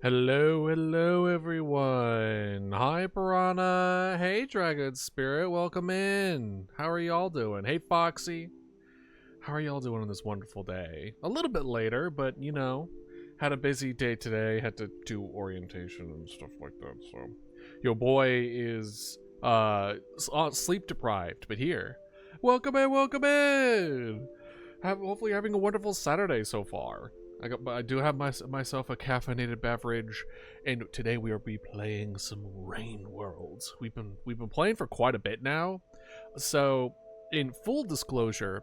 Hello, hello, everyone. Hi, Piranha. Hey, Dragon Spirit. Welcome in. How are y'all doing? Hey, Foxy. How are y'all doing on this wonderful day? A little bit later, but you know, had a busy day today. Had to do orientation and stuff like that. So, your boy is sleep deprived, but here. Welcome in. Welcome in. Hopefully, you're having a wonderful Saturday so far. I do have myself a caffeinated beverage, and today we will be playing some Rain Worlds. We've been playing for quite a bit now, so in full disclosure,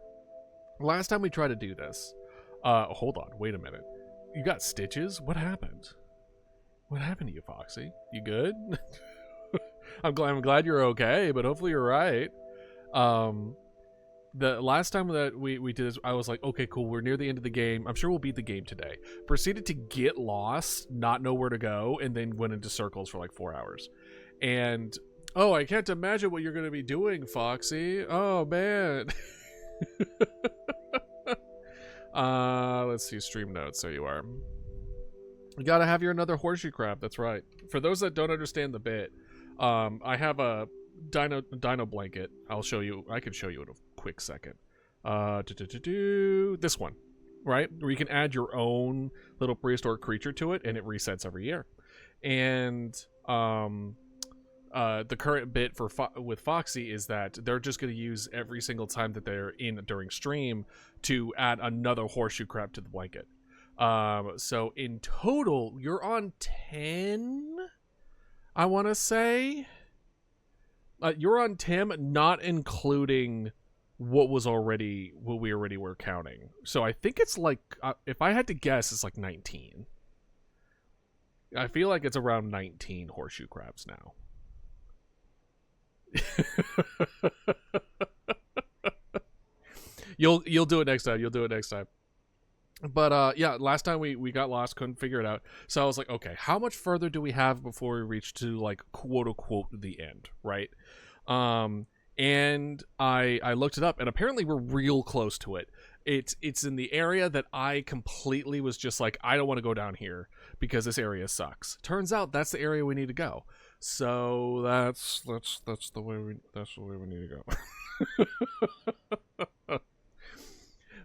last time we tried to do this, hold on, wait a minute, you got stitches? What happened? What happened to you, Foxy? You good? I'm glad you're okay, but hopefully you're right. The last time that we did this, I was like, okay, cool, we're near the end of the game. I'm sure we'll beat the game today. Proceeded to get lost, not know where to go, and then went into circles for like 4 hours. And, oh, I can't imagine what you're going to be doing, Foxy. Oh, man. Let's see, stream notes. There you are. You gotta have your another horseshoe crab. That's right. For those that don't understand the bit, I have a dino blanket. I'll show you. I can show you in a quick second. This one, right? Where you can add your own little prehistoric creature to it, and it resets every year. And the current bit for with Foxy is that they're just going to use every single time that they're in during stream to add another horseshoe crab to the blanket. So in total, you're on 10. I want to say. You're on 10, not including what we already were counting. So I think it's like, if I had to guess, it's like 19. I feel like it's around 19 horseshoe crabs now. You'll do it next time. You'll do it next time. But yeah, last time we got lost, couldn't figure it out. So I was like, okay, how much further do we have before we reach to like quote unquote the end, right? And I looked it up, and apparently we're real close to it. It's in the area that I completely was just like, I don't want to go down here because this area sucks. Turns out that's the area we need to go. So that's the way we need to go.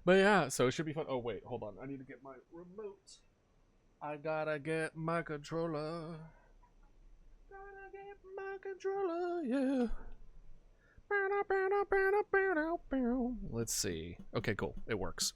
But yeah, so it should be fun. Oh wait, hold on. I need to get my remote. I gotta get my controller. Gotta get my controller, yeah. Let's see. Okay, cool. It works.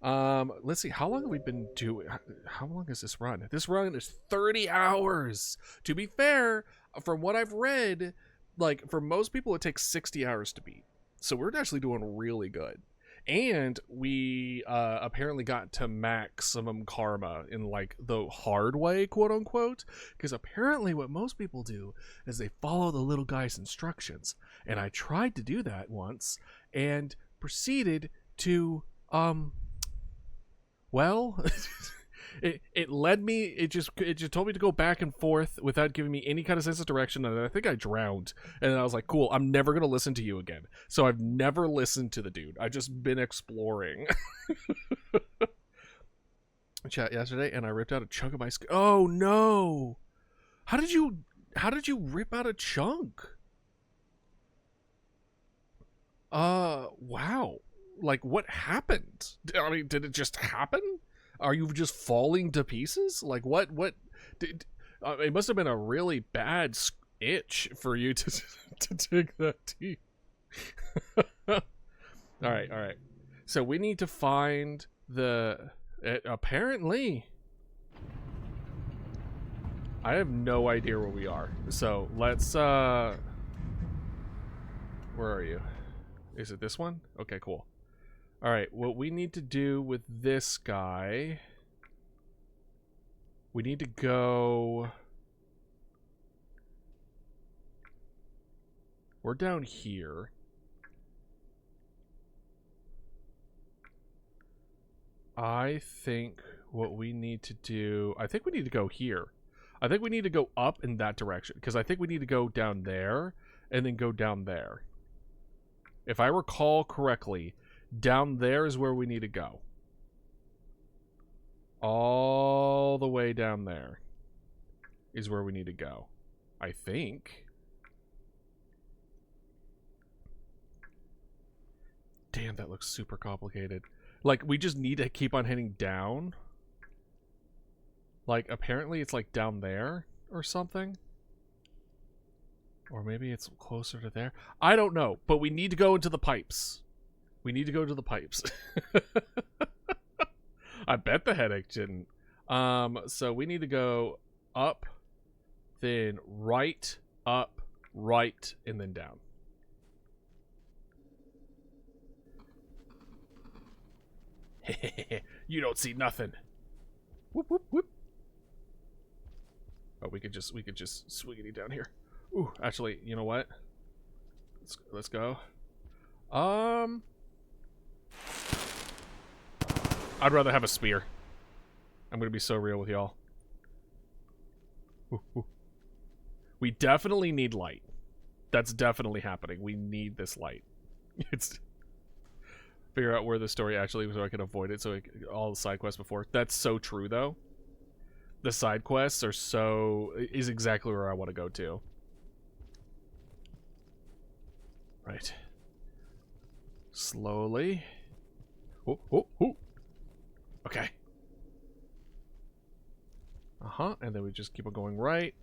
Let's see. How long have we been doing? How long is this run? This run is 30 hours. To be fair, from what I've read, like for most people, it takes 60 hours to beat. So we're actually doing really good. And we apparently got to maximum karma in like the hard way, quote unquote, because apparently what most people do is they follow the little guy's instructions. And I tried to do that once and proceeded to well it led me, it just told me to go back and forth without giving me any kind of sense of direction, and I think I drowned. And I was like, cool, I'm never gonna listen to you again. So I've never listened to the dude. I've just been exploring. Chat yesterday, and I ripped out a chunk of my oh no, how did you rip out a chunk? Wow, like what happened? I mean, did it just happen? Are you just falling to pieces? Like what did it must have been a really bad itch for you to take that teeth. all right, so we need to find the apparently I have no idea where we are, so let's where are you? Is it this one? Okay, cool. Alright, what we need to do with this guy, we need to go, we're down here. I think what we need to do, I think we need to go here. I think we need to go up in that direction, because I think we need to go down there and then go down there. If I recall correctly, down there is where we need to go. All the way down there. is where we need to go. I think. Damn, that looks super complicated. Like, we just need to keep on heading down. Like, apparently it's like down there or something. Or maybe it's closer to there. I don't know, but we need to go into the pipes. We need to go to the pipes. I bet the headache didn't. So we need to go up, then right, up, right, and then down. You don't see nothing. Whoop whoop whoop. Oh, we could just swiggity down here. Ooh, actually, you know what? Let's go. I'd rather have a spear. I'm gonna be so real with y'all. We definitely need light. That's definitely happening. We need this light. It's figure out where the story actually was so I can avoid it. So all the side quests before. That's so true though. The side quests is exactly where I want to go to. Right. Slowly. Oh, oh, oh. Okay. Uh-huh. And then we just keep on going right.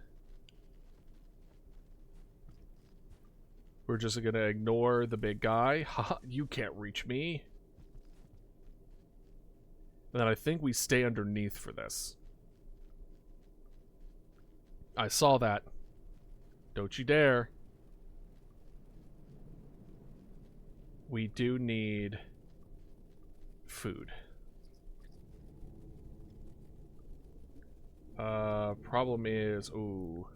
We're just gonna ignore the big guy. Haha, you can't reach me. And then I think we stay underneath for this. I saw that. Don't you dare. We do need food. Problem is, ooh.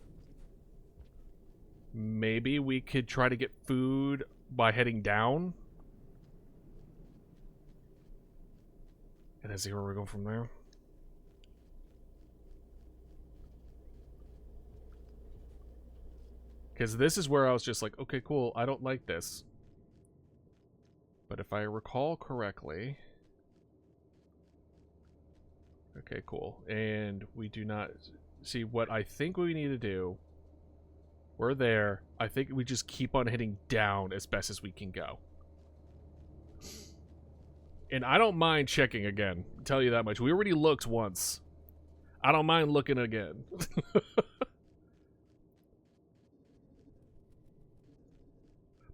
Maybe we could try to get food by heading down. And then see where we go from there. Because this is where I was just like, okay, cool, I don't like this. But if I recall correctly... Okay, cool. And we do not... See, what I think we need to do... We're there. I think we just keep on hitting down as best as we can go. And I don't mind checking again. I'll tell you that much. We already looked once. I don't mind looking again.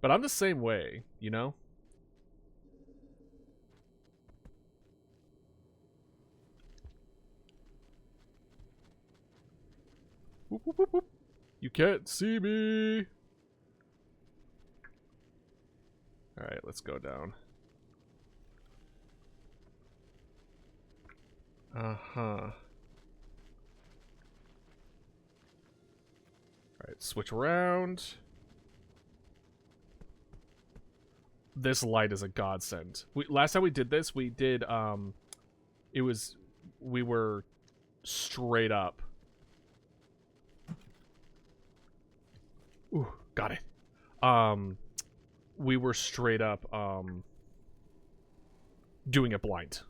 But I'm the same way, you know? Whoop, whoop, whoop, whoop. You can't see me. Alright, let's go down. Uh-huh. Alright, switch around. This light is a godsend. Last time we did this, we did, we were straight up. Ooh, got it. We were straight up, doing it blind.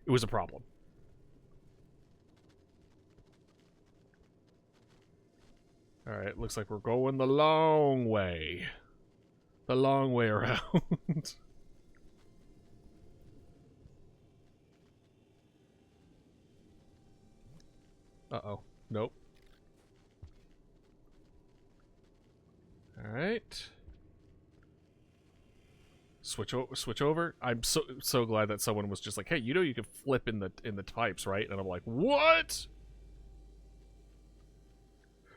It was a problem. Alright, looks like we're going the long way. The long way around. Uh-oh. Nope. Alright. Switch over. I'm so glad that someone was just like, hey, you know you can flip in the types, right? And I'm like, what?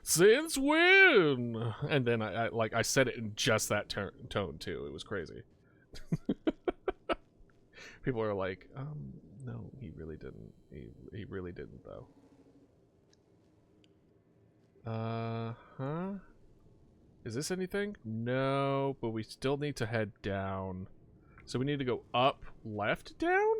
Since when? And then I said it in just that tone too. It was crazy. People are like, no, he really didn't. He really didn't though. Huh? Is this anything? No, but we still need to head down. So we need to go up, left, down?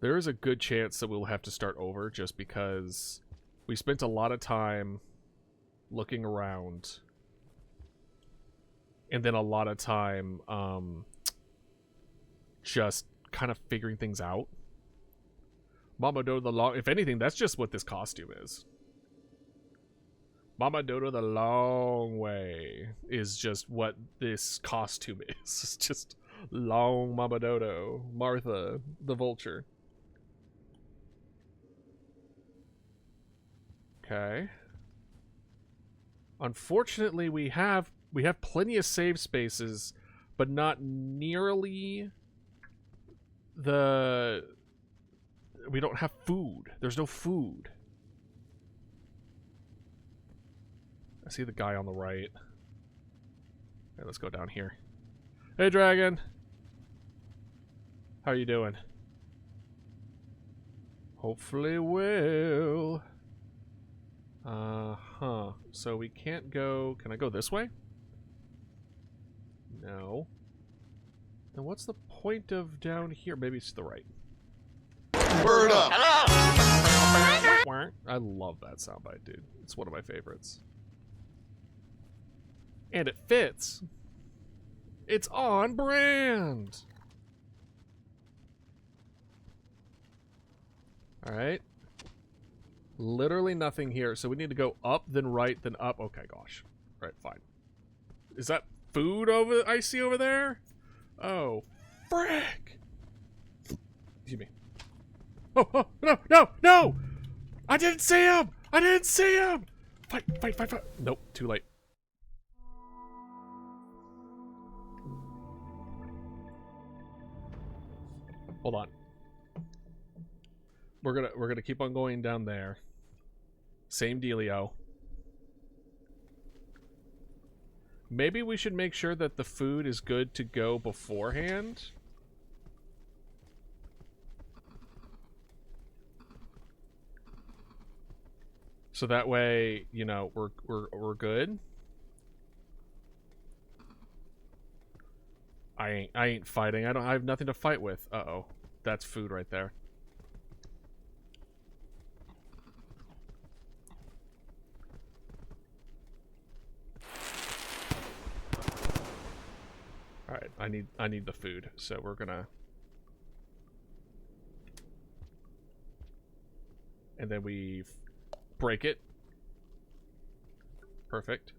There is a good chance that we'll have to start over just because we spent a lot of time looking around. And then a lot of time, just kind of figuring things out. Mama Dodo the long... If anything, that's just what this costume is. Mama Dodo the long way is just what this costume is. It's just long Mama Dodo. Martha the vulture. Okay. Unfortunately, we have plenty of save spaces, but not nearly the... We don't have food. There's no food. I see the guy on the right. Okay, let's go down here. Hey, dragon. How are you doing? Hopefully well. Uh-huh. So we can't go... Can I go this way? No. Then what's the point of down here? Maybe it's to the right. Bird up! Hello! I love that soundbite, dude. It's one of my favorites. And it fits. It's on brand. Alright. Literally nothing here. So we need to go up, then right, then up. Okay, gosh. Alright, fine. Is that food I see over there? Oh, frick! Excuse me. Oh, no, no, no! I didn't see him! I didn't see him! Fight, fight, fight, fight. Nope, too late. Hold on. We're gonna keep on going down there. Same dealio. Maybe we should make sure that the food is good to go beforehand. So that way, you know, we're good. I ain't fighting. I have nothing to fight with. Uh-oh. That's food right there. Alright, I need the food, so we're gonna... And then we break it. Perfect.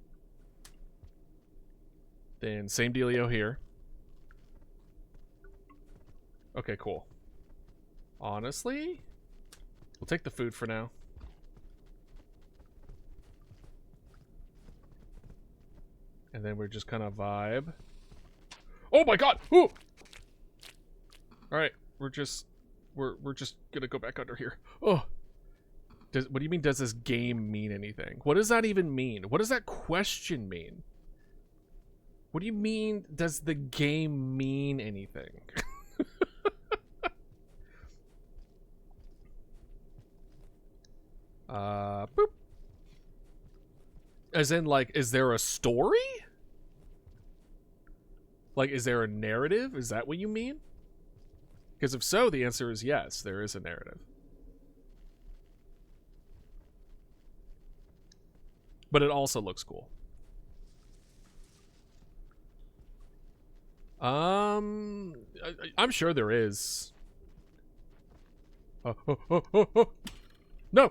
Then same dealio here. Okay, cool. Honestly, we'll take the food for now. And then we're just kind of vibe. Oh my god! Ooh! Alright, we're just gonna go back under here. Oh! What do you mean, does this game mean anything? What does that even mean? What does that question mean? What do you mean, does the game mean anything? Boop. As in, like, is there a story? Like, is there a narrative? Is that what you mean? Because if so, the answer is yes, there is a narrative. But it also looks cool. I'm sure there is. Oh. No!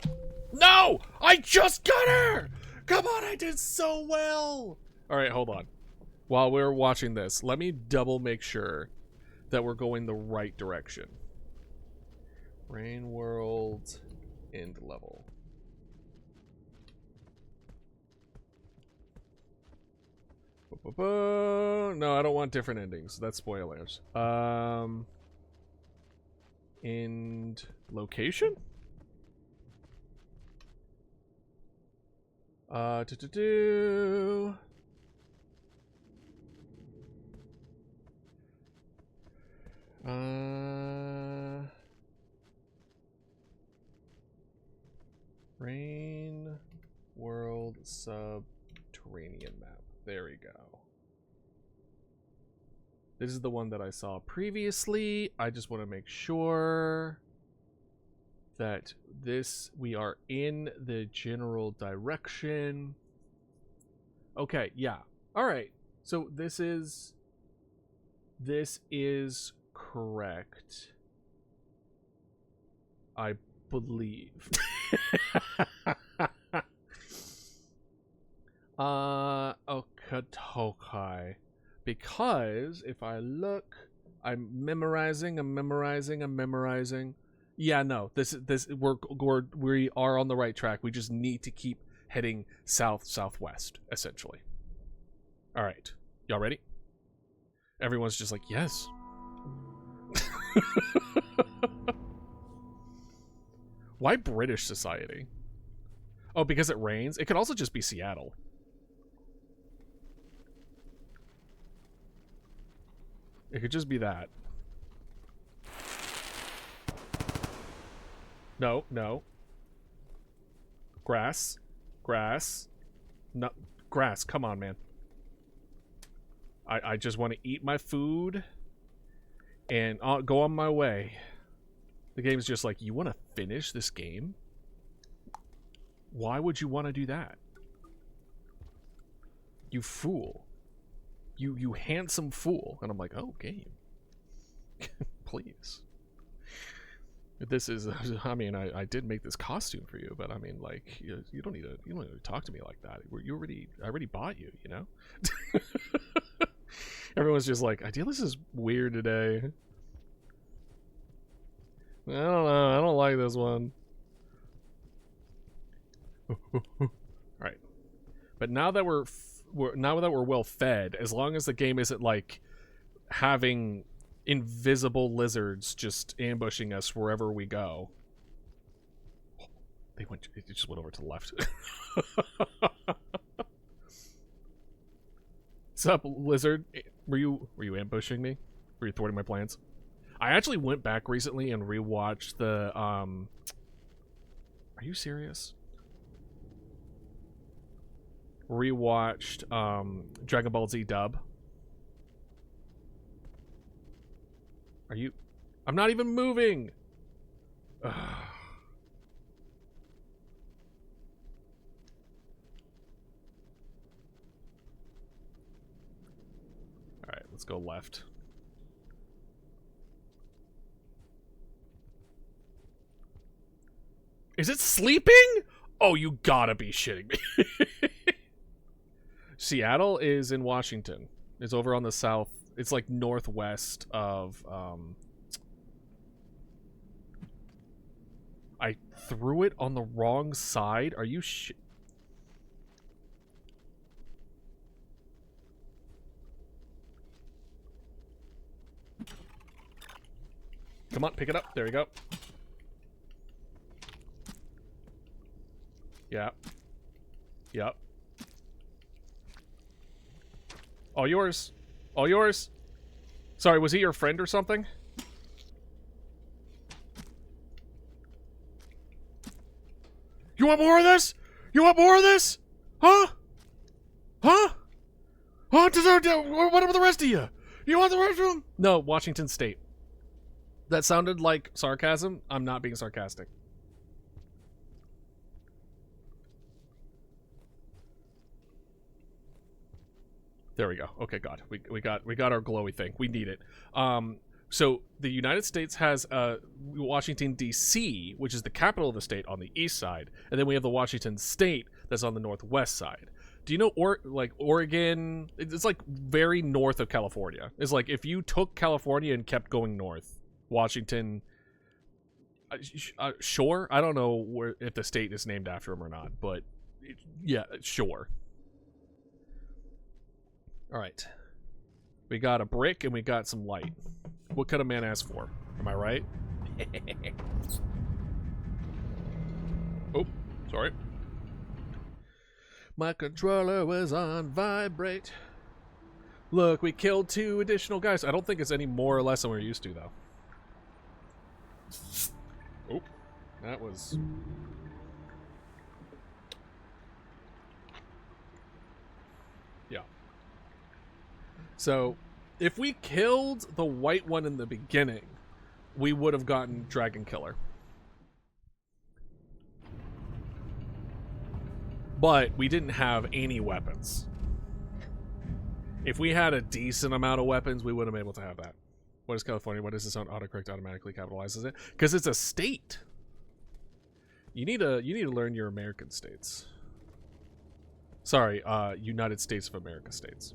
No! I just got her! Come on, I did so well! Alright, hold on. While we're watching this, let me double make sure that we're going the right direction. Rain World, end level. No, I don't want different endings. That's spoilers. End location? Rain World Subterranean map. There we go. This is the one that I saw previously. I just want to make sure that we are in the general direction. Okay, yeah. All right. So this is correct. I believe. Okatokai. Because if I look, I'm memorizing. Yeah, no, we are on the right track. We just need to keep heading southwest, essentially. All right, y'all ready? Everyone's just like, yes. Why British society? Oh, because it rains? It could also just be Seattle. It could just be that. No, no. Grass. Grass. No, grass. Come on, man. I just want to eat my food and I'll go on my way. The game's just like, you want to finish this game? Why would you want to do that? You fool. You handsome fool. And I'm like, oh, game. Please. This is, I mean, I did make this costume for you, but I mean, like, you don't need to talk to me like that. I already bought you, you know? Everyone's just like, Idealist is weird today. I don't know. I don't like this one. Alright. But now that we're well fed, as long as the game isn't like having invisible lizards just ambushing us wherever we go. It just went over to the left. What's up, lizard? Were you ambushing me? Were you thwarting my plans? I actually went back recently and rewatched the Are you serious? Rewatched Dragon Ball Z dub. Are you? I'm not even moving. Ugh. All right, let's go left. Is it sleeping? Oh, you gotta be shitting me. Seattle is in Washington. It's over on the south. It's like northwest of, I threw it on the wrong side? Are you Come on, pick it up. There we go. Yeah. Yep. All yours. All yours. Sorry, was he your friend or something? You want more of this? You want more of this? Huh? Huh? Huh? What about the rest of you? You want the rest of them? No, Washington State. That sounded like sarcasm. I'm not being sarcastic. There we go. Okay, God. We got our glowy thing. We need it. So the United States has Washington D.C., which is the capital of the state, on the east side, and then we have the Washington State that's on the northwest side. Do you know Oregon? It's like very north of California. It's like if you took California and kept going north, Washington. Sure, I don't know if the state is named after him or not, but yeah, sure. All right, we got a brick and we got some light. What could a man ask for? Am I right? Oh, sorry. My controller was on vibrate. Look, we killed 2 additional guys. I don't think it's any more or less than we're used to, though. Oh, that was... Yeah. So, if we killed the white one in the beginning, we would have gotten Dragon Killer. But we didn't have any weapons. If we had a decent amount of weapons, we would have been able to have that. What is California? What does this on autocorrect automatically capitalizes it? Because it's a state. You need to learn your American states. Sorry, United States of America states.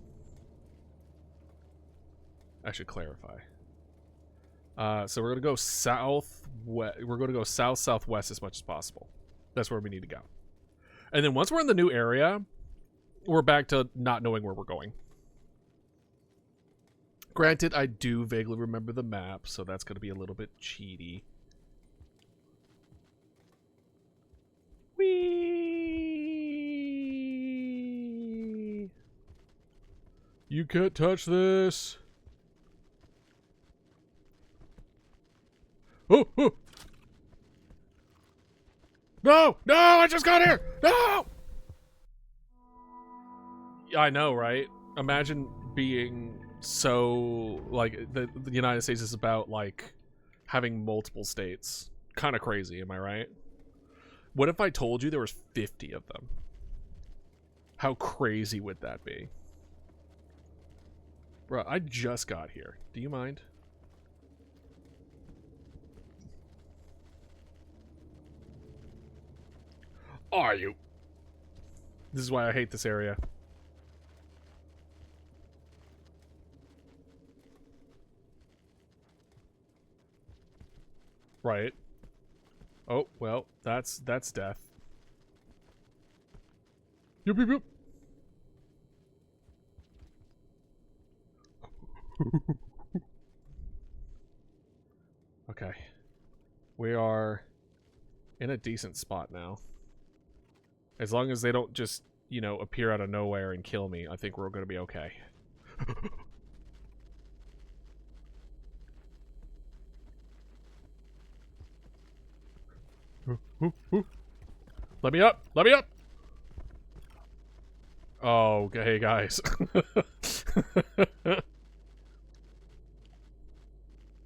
I should clarify. So we're gonna go southwest. We're gonna go southwest as much as possible. That's where we need to go. And then once we're in the new area, we're back to not knowing where we're going. Granted, I do vaguely remember the map, so that's gonna be a little bit cheaty. Whee! You can't touch this. Oh, oh. No! No! I just got here! No! I know, right? Imagine being so, like, the United States is about, like, having multiple states. Kind of crazy, am I right? What if I told you there was 50 of them? How crazy would that be? Bro, I just got here. Do you mind? Are you? This is why I hate this area. Right. Oh, well, that's death. Yup, yup, yup. Okay. We are in a decent spot now. As long as they don't just, you know, appear out of nowhere and kill me, I think we're going to be okay. Let me up! Let me up! Oh, hey guys.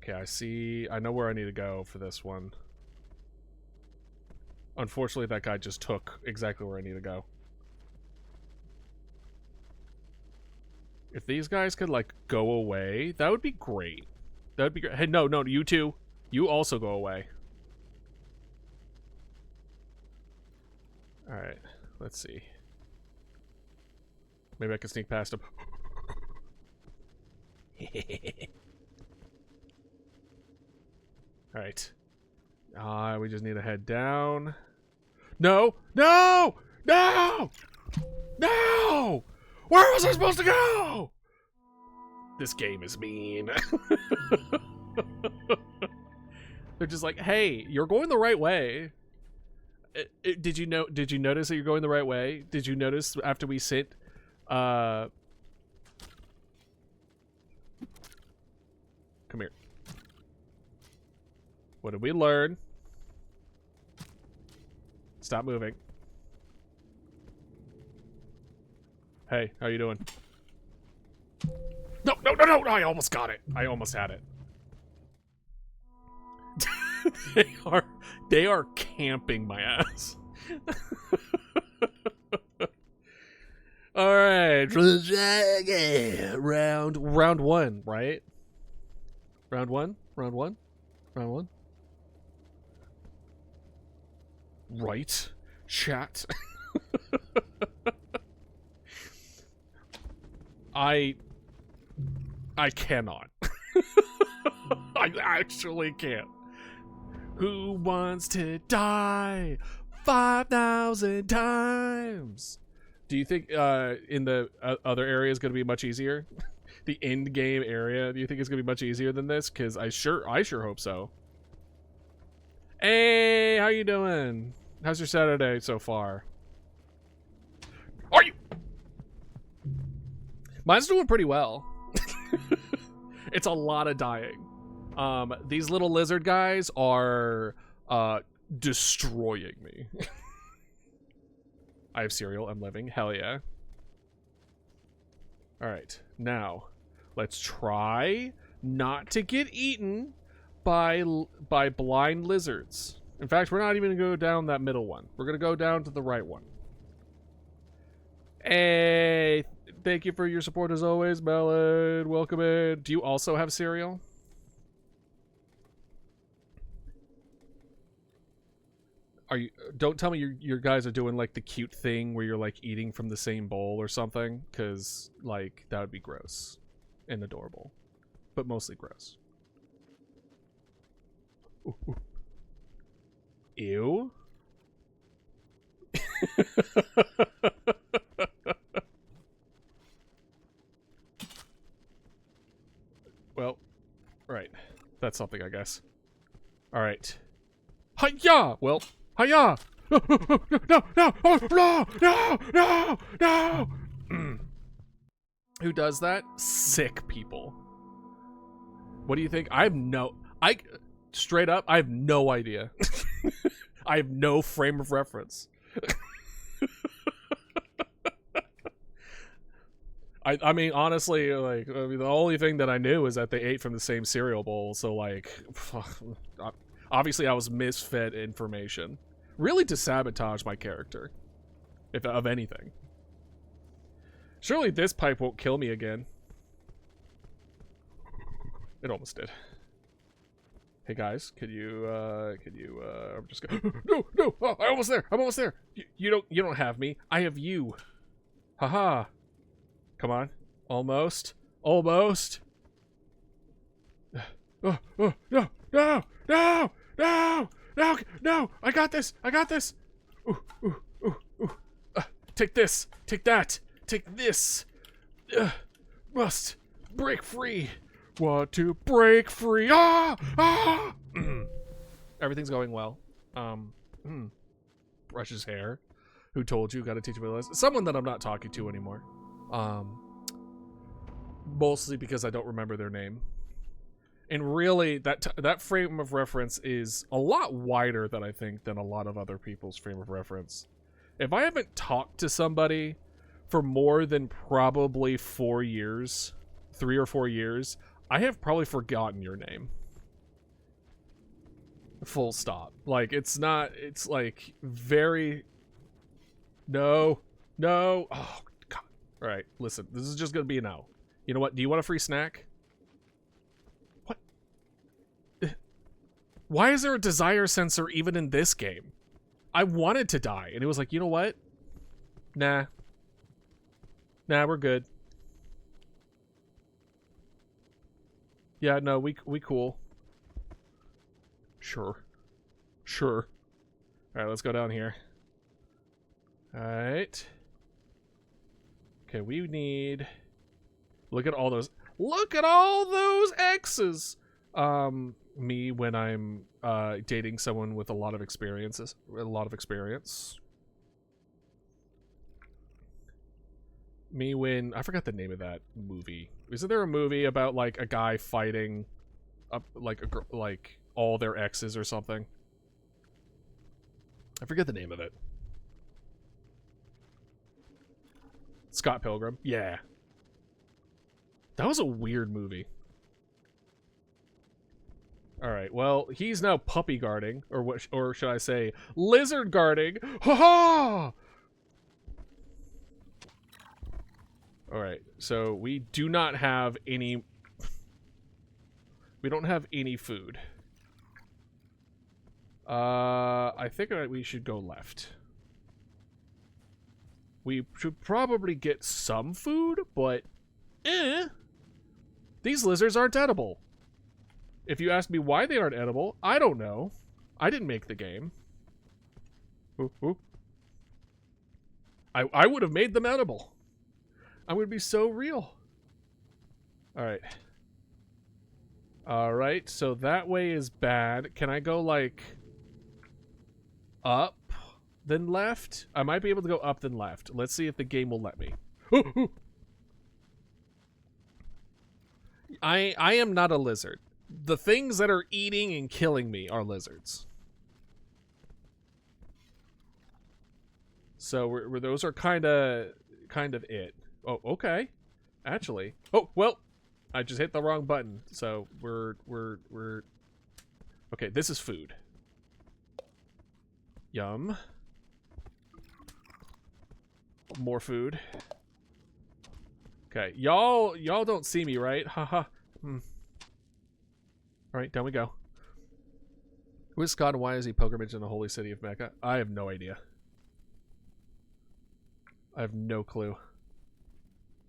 Okay, I know where I need to go for this one. Unfortunately, that guy just took exactly where I need to go. If these guys could, like, go away, that would be great. That would be great. Hey, no, you two. You also go away. Alright, let's see. Maybe I can sneak past him. Alright. We just need to head down. No! No! No! No! Where was I supposed to go? This game is mean. They're just like, hey, you're going the right way. Did you notice that you're going the right way? Did you notice after we sit? Come here. What did we learn? Stop moving. Hey, how you doing? No! I almost got it. I almost had it. They are camping my ass. All right, round one, right? Round one. Right, chat. I cannot. I actually can't. Who wants to die 5,000 times? Do you think in the other area is going to be much easier? The end game area, do you think it's going to be much easier than this? Because I sure hope so. Hey, how you doing? How's your Saturday so far? Are you? Mine's doing pretty well. It's a lot of dying. These little lizard guys are destroying me. I have cereal. I'm living. Hell yeah. All right. Now, let's try not to get eaten by blind lizards. In fact, we're not even going to go down that middle one. We're going to go down to the right one. Hey, thank you for your support as always, Melon. Welcome in. Do you also have cereal? Are you? Don't tell me your guys are doing like the cute thing where you're like eating from the same bowl or something, because like that would be gross and adorable, but mostly gross. Ooh, ooh. Ew. Well, right. That's something, I guess. All right. Hiya! Well, hiya! No, no, no, oh, no, no, no, no! Who does that? Sick people. What do you think? Straight up, I have no idea. I have no frame of reference. I mean, honestly, like, the only thing that I knew is that they ate from the same cereal bowl, so, like, obviously I was misfed information. Really to sabotage my character, if of anything. Surely this pipe won't kill me again. It almost did. Hey guys, I'm just gonna, no, oh, I'm almost there. You don't have me, I have you. Haha. Come on. Almost. Oh, no, no, no, I got this. Ooh. Take this. Take that. Take this. Must break free. Want to break free. Everything's going well. Brushes hair. Who told you? Gotta teach me a lesson. Someone that I'm not talking to anymore. Mostly because I don't remember their name. And really, that frame of reference is a lot wider than I think than a lot of other people's frame of reference. If I haven't talked to somebody for more than probably 4 years, 3 or 4 years, I have probably forgotten your name. Full stop. Like, it's like very... No. Oh, God. All right, listen, this is just gonna be a no. You know what? Do you want a free snack? What? Why is there a desire sensor even in this game? I wanted to die, and it was like, you know what? Nah, we're good. Yeah, no, we cool. Sure. All right, let's go down here. All right. Okay, we need... Look at all those X's. Me when I'm dating someone with a lot of experience. Me when I forgot the name of that movie. Isn't there a movie about like a guy fighting up like all their exes or something? I forget the name of it. Scott Pilgrim. Yeah. That was a weird movie. Alright, well, he's now puppy guarding, or should I say, lizard guarding. Ha-ha! Alright, so we do not have any... We don't have any food. I think we should go left. We should probably get some food, but... These lizards aren't edible. If you ask me why they aren't edible, I don't know. I didn't make the game. Ooh. I would have made them edible. I'm going to be so real. Alright, so that way is bad. Can I go, like, up, then left? I might be able to go up, then left. Let's see if the game will let me. I am not a lizard. The things that are eating and killing me are lizards. So those are kind of it. Oh, okay. Actually. Oh, well, I just hit the wrong button. So we're okay, this is food. Yum. More food. Okay, y'all don't see me, right? Haha. All right, down we go. Who is Scott and why is he pilgrimage in the holy city of Mecca? I have no idea. I have no clue.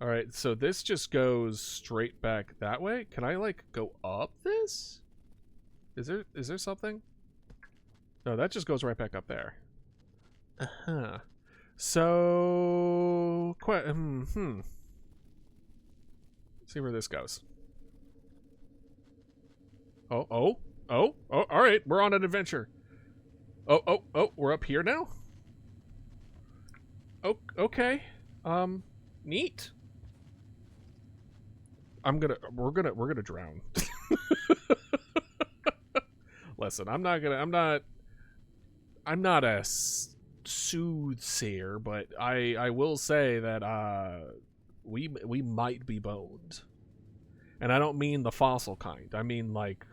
Alright, so this just goes straight back that way? Can I, like, go up this? Is there something? No, that just goes right back up there. Uh-huh. So... See where this goes. Oh, alright, we're on an adventure. Oh, we're up here now? Oh, okay. Neat. We're gonna drown. Listen, I'm not a soothsayer, but I will say that we might be boned. And I don't mean the fossil kind. I mean like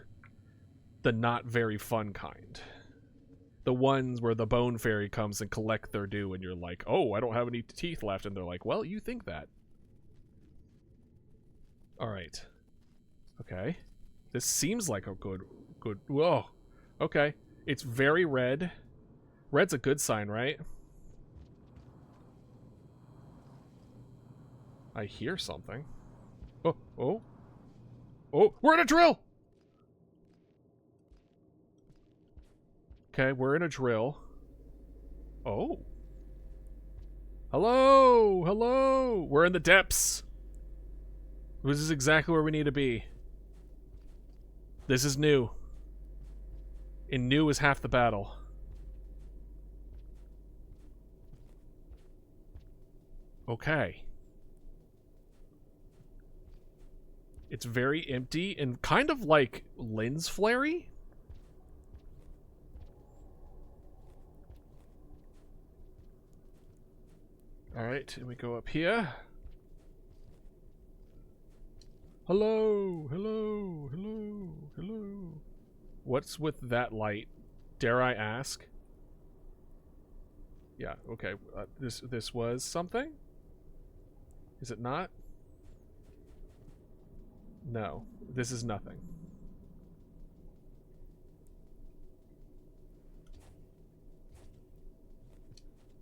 the not very fun kind. The ones where the bone fairy comes and collect their due and you're like, "Oh, I don't have any teeth left." And they're like, "Well, you think that." All right. Okay. This seems like a good... Whoa. Okay. It's very red. Red's a good sign, right? I hear something. Oh, we're in a drill! Okay, we're in a drill. Oh. Hello! We're in the depths. This is exactly where we need to be. This is new. And new is half the battle. Okay. It's very empty and kind of like lens flare-y. Alright, and we go up here. Hello. What's with that light? Dare I ask? Yeah, okay. This was something? Is it not? No, this is nothing.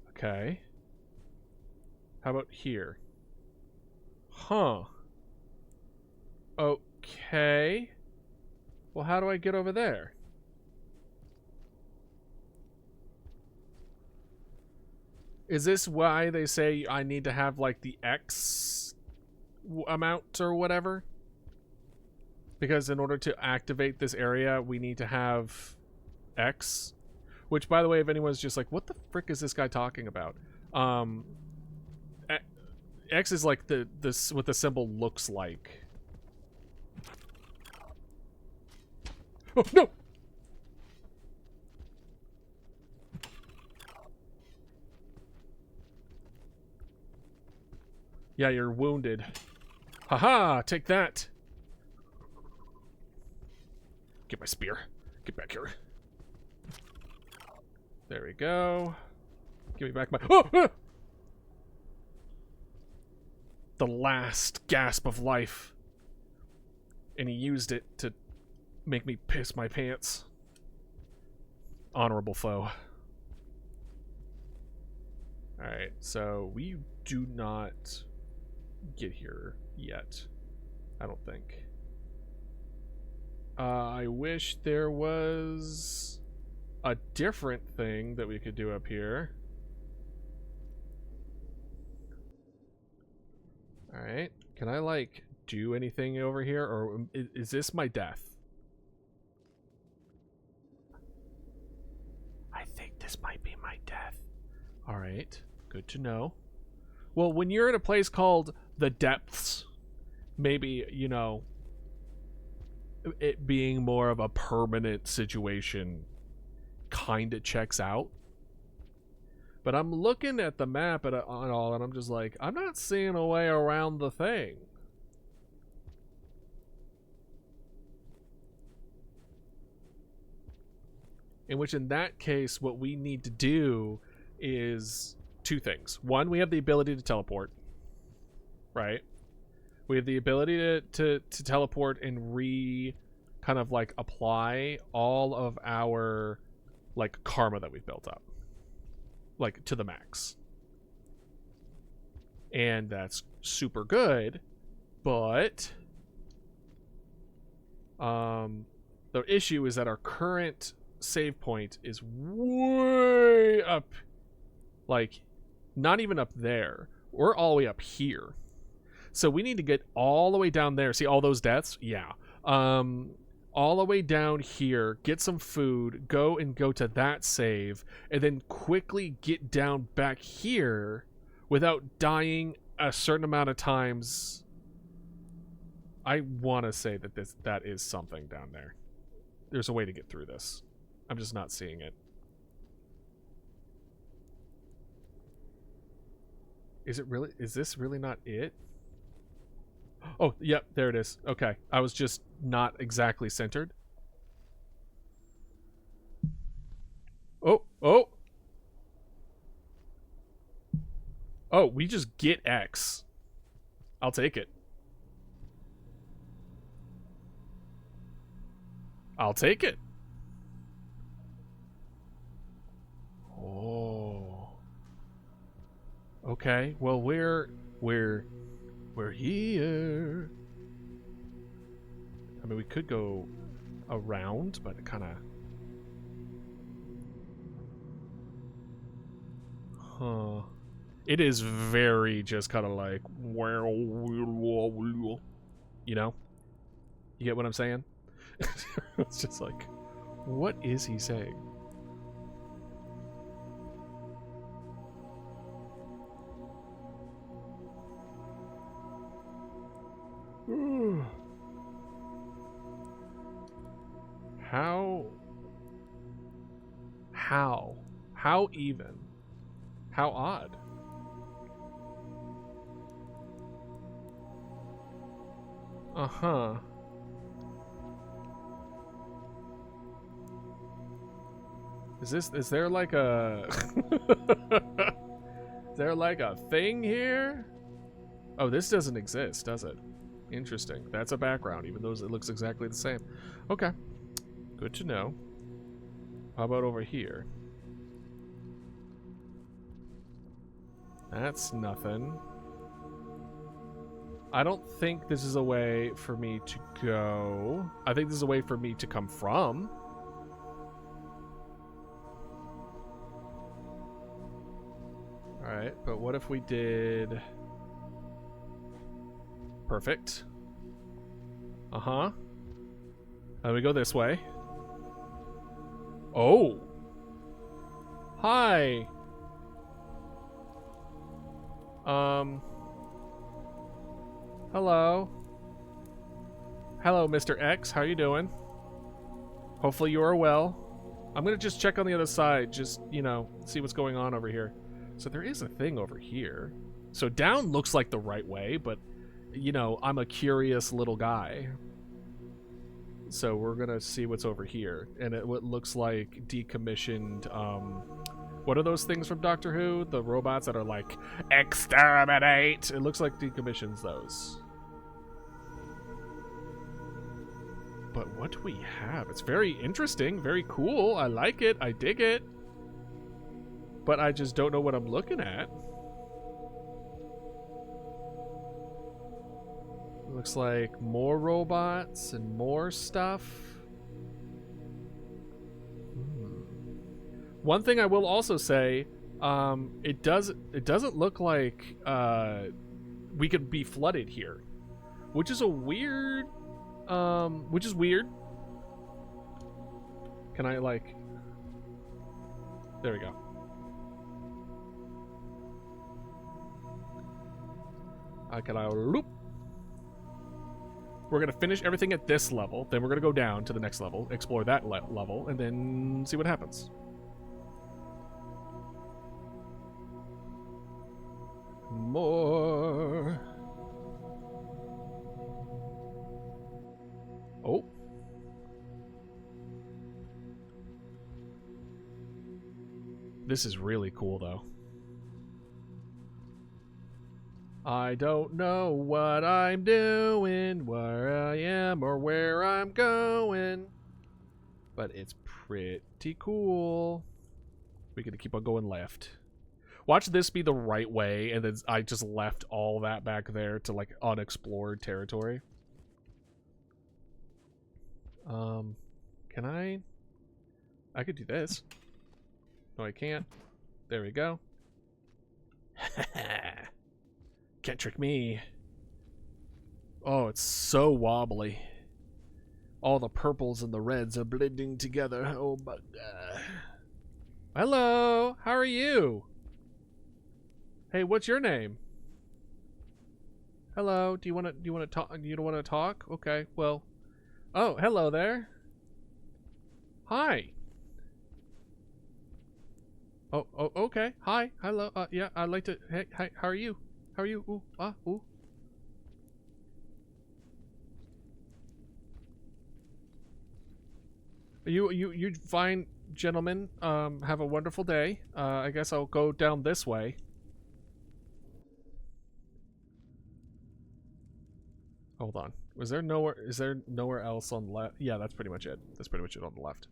Okay. How about here? Huh. Okay. Well, how do I get over there? Is this why they say I need to have, like, the X amount or whatever? Because in order to activate this area, we need to have X. Which, by the way, if anyone's just like, what the frick is this guy talking about? X is like this what the symbol looks like. Oh, no! Yeah, you're wounded. Haha, take that. Get my spear. Get back here. There we go. Give me back my... Oh! Ah! The last gasp of life. And he used it to make me piss my pants. Honorable foe. Alright, so we do not get here yet. I don't think. I wish there was a different thing that we could do up here. Alright. Can I, like, do anything over here? Or is this my death? I think this might be my death. Alright. Good to know. Well, when you're in a place called the depths, maybe, you know, it being more of a permanent situation kind of checks out. But I'm looking at the map and all, and I'm just like, I'm not seeing a way around the thing. In which, in that case, what we need to do is two things. One, we have the ability to teleport. Right? We have the ability to teleport and kind of like apply all of our like karma that we've built up, like to the max. And that's super good, but the issue is that our current save point is way up, like not even up there. We're all the way up here. So we need to get all the way down there. See all those deaths? Yeah. All the way down here, get some food, go to that save, and then quickly get down back here without dying a certain amount of times. I want to say that that is something down there. There's a way to get through this. I'm just not seeing it. Is this really not it? Oh, yep, there it is. Okay, I was just not exactly centered. Oh. Oh, we just get X. I'll take it. I'll take it. Oh. Okay, well, we're here. I mean, we could go around, but it kind of... Huh. It is very just kind of like... You know? You get what I'm saying? It's just like, what is he saying? How even? How odd? Uh-huh. Is there like a... Is there like a thing here? Oh, this doesn't exist, does it? Interesting. That's a background, even though it looks exactly the same. Okay. Good to know. How about over here? That's nothing. I don't think this is a way for me to go. I think this is a way for me to come from. Alright, but what if we did... Perfect. Uh-huh. And we go this way. Oh! Hi! Hello. Hello, Mr. X. How you doing? Hopefully you are well. I'm gonna just check on the other side, just, you know, see what's going on over here. So there is a thing over here. So down looks like the right way, but, you know, I'm a curious little guy. So we're gonna see what's over here. And it what looks like decommissioned, what are those things from Doctor Who? The robots that are like, exterminate! It looks like decommissions those. But what do we have? It's very interesting, very cool. I like it, I dig it. But I just don't know what I'm looking at. Looks like more robots and more stuff. One thing I will also say, it doesn't look like we could be flooded here, which is a weird, which is weird. Can I like? There we go. Can I loop? We're gonna finish everything at this level, then we're gonna go down to the next level, explore that level, and then see what happens. More. Oh. This is really cool, though. I don't know what I'm doing, where I am, or where I'm going. But it's pretty cool. We get to keep on going left. Watch this be the right way, and then I just left all that back there to, like, unexplored territory. Can I could do this. No, I can't. There we go. Can't trick me. Oh, it's so wobbly. All the purples and the reds are blending together. Oh my god. Hello, how are you? Hey, what's your name? Hello, do you want to talk? You don't want to talk? Okay, well. Oh, hello there. Hi. Oh, okay. Hi. Hello. Yeah, I'd like to. Hey, hi. How are you? How are you? Ooh, ooh. You fine gentlemen. Have a wonderful day. I guess I'll go down this way. Hold on. Is there nowhere else on the left? Yeah, that's pretty much it. That's pretty much it on the left.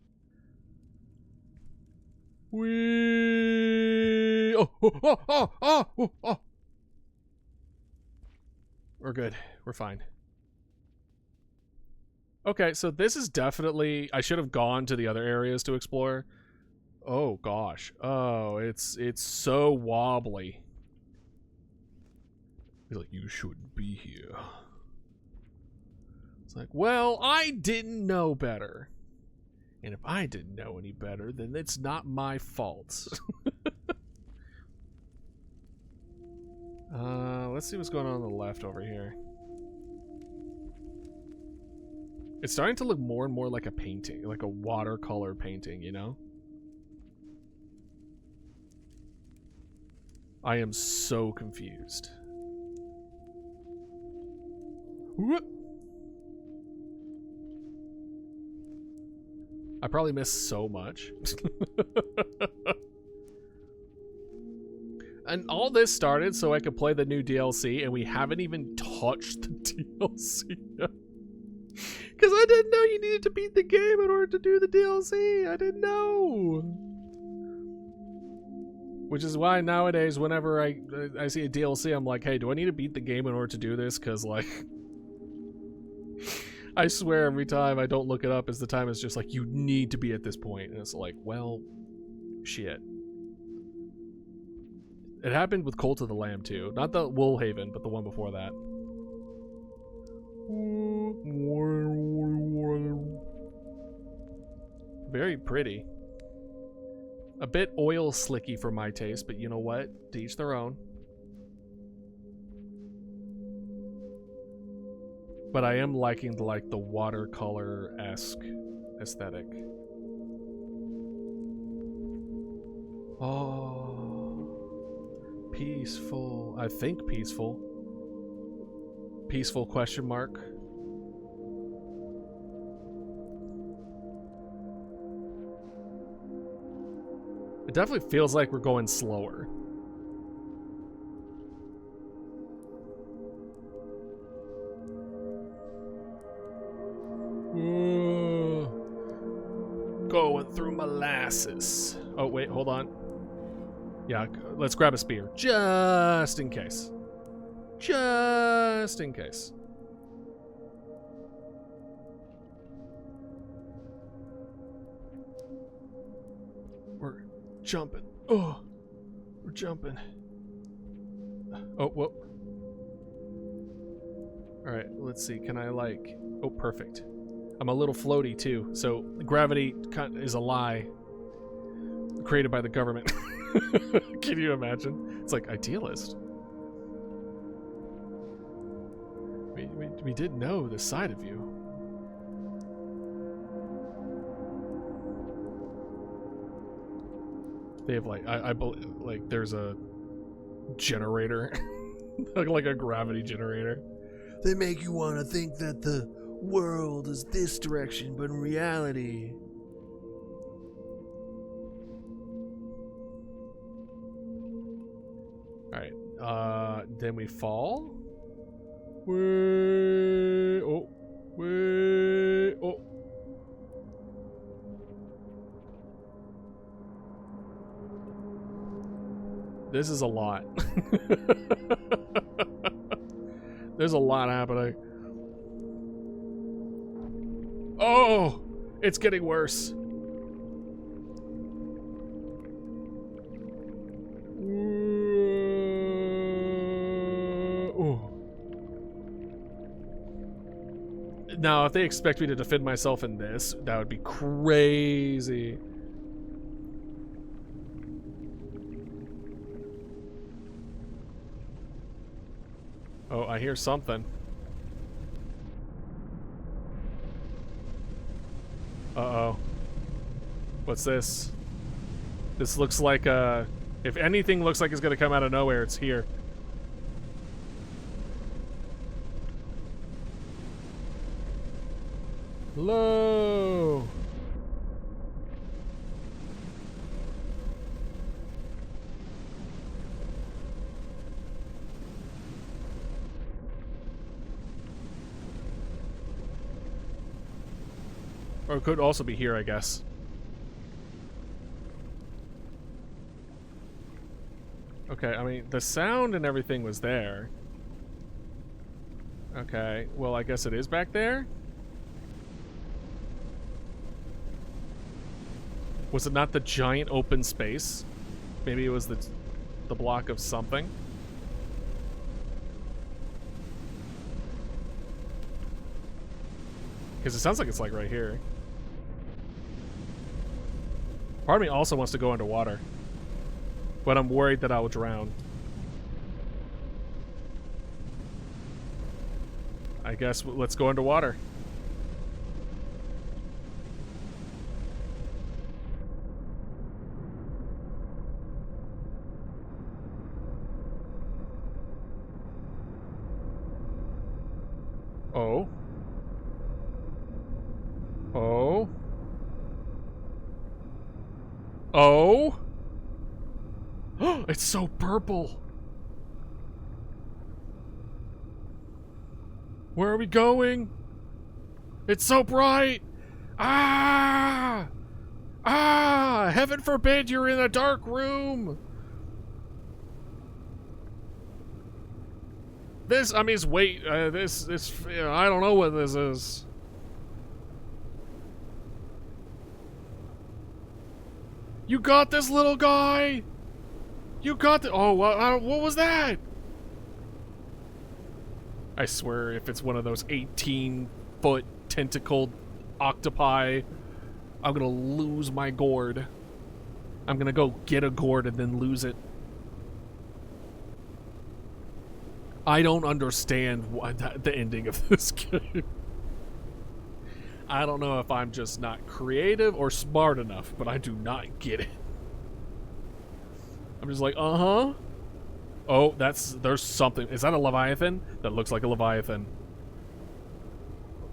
Wee! Oh! We're good. We're fine. Okay, so this is definitely... I should have gone to the other areas to explore. Oh, gosh. Oh, it's so wobbly. He's like, you shouldn't be here. It's like, well, I didn't know better. And if I didn't know any better, then it's not my fault. Let's see what's going on the left over here. It's starting to look more and more like a painting, like a watercolor painting, you know? I am so confused. Whoop. I probably missed so much. And all this started so I could play the new DLC, and we haven't even touched the DLC yet. Because I didn't know you needed to beat the game in order to do the DLC. I didn't know. Which is why nowadays, whenever I see a DLC, I'm like, hey, do I need to beat the game in order to do this? Because, like... I swear every time I don't look it up, as the time is just like, you need to be at this point. And it's like, well, shit. It happened with Cult of the Lamb too. Not the Woolhaven, but the one before that. Very pretty. A bit oil slicky for my taste, but you know what? To each their own. But I am liking the watercolor-esque aesthetic. Oh, peaceful. I think peaceful. Peaceful question mark. It definitely feels like we're going slower. Going through molasses. Oh, wait, hold on. Yeah, let's grab a spear. Just in case. Just in case. We're jumping. Oh, we're jumping. Oh, whoa. Alright, let's see. Can I, like... Oh, perfect. I'm a little floaty, too. So, gravity is a lie created by the government. Can you imagine? It's like, idealist. We did know the side of you. They have, like, I believe, like, there's a generator. Like a gravity generator. They make you want to think that the world is this direction, but in reality... Alright, then we fall. Way, oh, way, oh. This is a lot. There's a lot happening. Oh, it's getting worse. Now, if they expect me to defend myself in this, that would be crazy. Oh, I hear something. Uh-oh. What's this? This looks like, if anything looks like it's gonna come out of nowhere, it's here. Hello. Or it could also be here, I guess. Okay, I mean, the sound and everything was there. Okay, well, I guess it is back there? Was it not the giant open space? Maybe it was the block of something? Because it sounds like it's like right here. Part of me also wants to go underwater. But I'm worried that I will drown. I guess let's go underwater. Oh. Oh. Oh. It's so purple. Where are we going? It's so bright. Ah! Ah! Heaven forbid you're in a dark room. This, I mean, wait, this, you know, I don't know what this is. You got this, little guy? You got the, oh, what was that? I swear, if it's one of those 18-foot tentacled octopi, I'm gonna lose my gourd. I'm gonna go get a gourd and then lose it. I don't understand the ending of this game. I don't know if I'm just not creative or smart enough, but I do not get it. I'm just like, uh-huh. Oh, there's something. Is that a Leviathan? That looks like a Leviathan.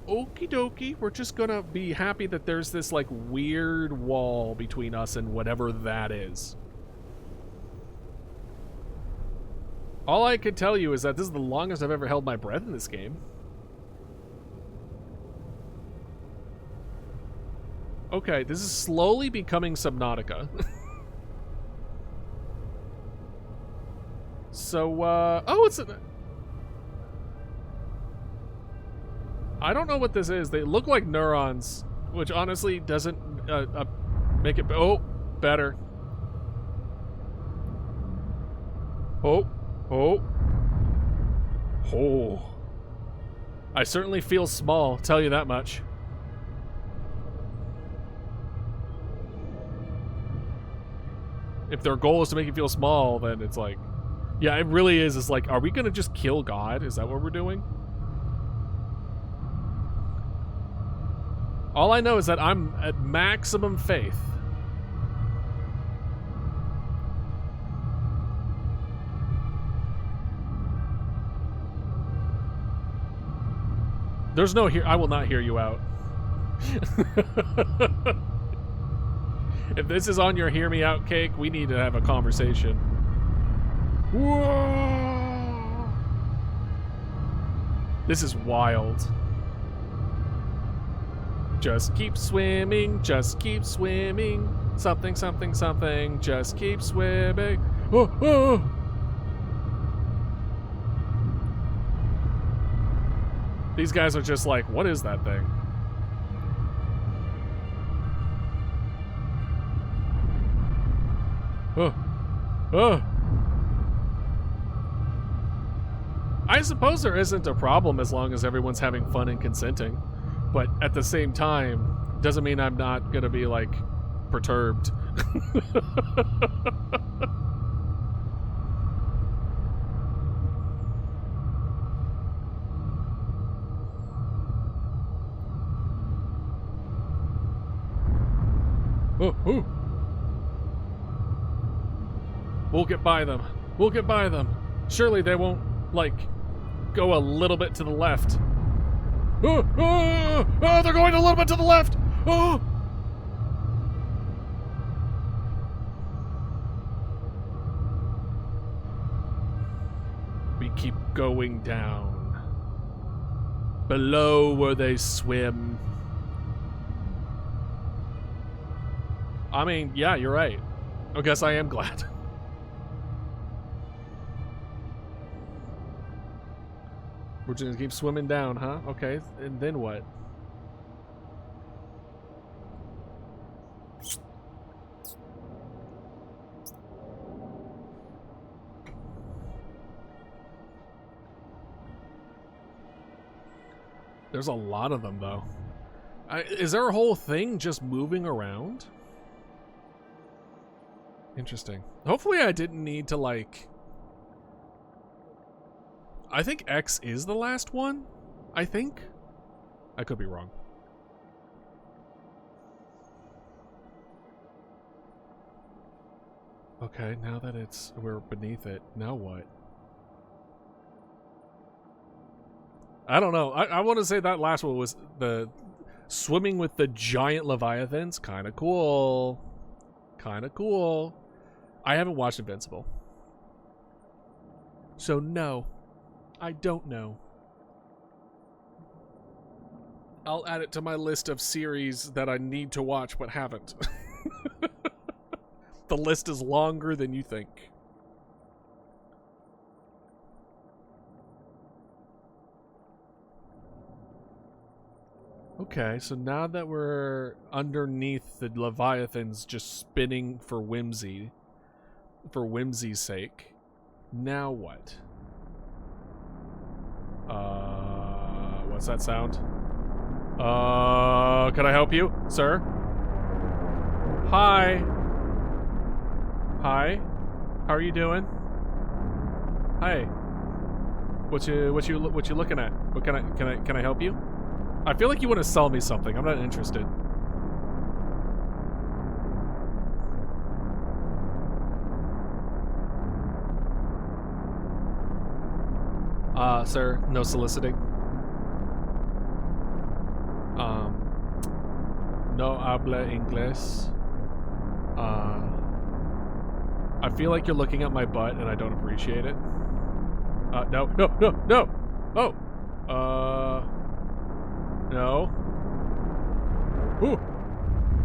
Okie dokie. We're just gonna be happy that there's this, like, weird wall between us and whatever that is. All I can tell you is that this is the longest I've ever held my breath in this game. Okay, this is slowly becoming Subnautica. So, oh, it's I don't know what this is. They look like neurons, which honestly doesn't make it, oh, better. Oh. Oh. Oh. I certainly feel small, tell you that much. If their goal is to make you feel small, then it's like... Yeah, it really is. It's like, are we gonna just kill God? Is that what we're doing? All I know is that I'm at maximum faith. There's no I will not hear you out. If this is on your hear me out cake, we need to have a conversation. Whoa! This is wild. Just keep swimming, just keep swimming. Something, something, something, just keep swimming. Oh, oh. These guys are just like, what is that thing? Oh, oh. I suppose there isn't a problem as long as everyone's having fun and consenting. But at the same time, doesn't mean I'm not gonna be, like, perturbed. Oh, oh. We'll get by them. We'll get by them. Surely they won't, like, go a little bit to the left. Oh, oh, oh, they're going a little bit to the left. Oh. We keep going down. Below where they swim. I mean, yeah, you're right. I guess I am glad. We're just gonna keep swimming down, huh? Okay, and then what? There's a lot of them, though. Is there a whole thing just moving around? Interesting. Hopefully I didn't need to, like... I think X is the last one, I think. I could be wrong. Okay, now that we're beneath it, now what? I don't know. I want to say that last one was the swimming with the giant leviathans. Kind of cool. Kind of cool. I haven't watched Invincible. So no. I don't know. I'll add it to my list of series that I need to watch but haven't. The list is longer than you think. Okay, so now that we're underneath the Leviathans just spinning for whimsy's sake, now what? What's that sound? Can I help you, sir? Hi. Hi. How are you doing? Hi. What you looking at? What can I help you? I feel like you want to sell me something. I'm not interested. Sir, no soliciting. No habla inglés. I feel like you're looking at my butt and I don't appreciate it. No. Oh. No. Ooh.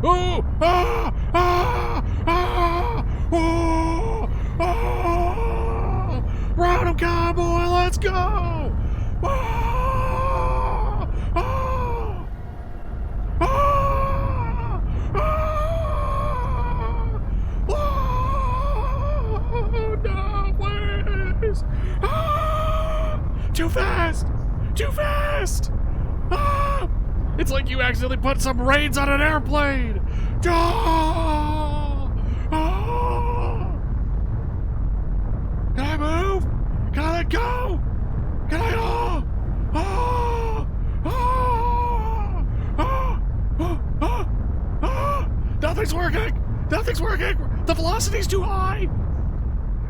Ooh! Ah! Ah! Ah! Oh! Oh! Ride 'em, cowboy! Let's go! Oh! Oh! Oh! Oh! No, please! Ah! Too fast! Too fast! Ah! It's like you accidentally put some reins on an airplane! Oh! Oh! Can I move? Can I let go? Can I? Oh! Oh! Oh! Oh! Oh! Oh! Oh! Nothing's working! Nothing's working! The velocity's too high!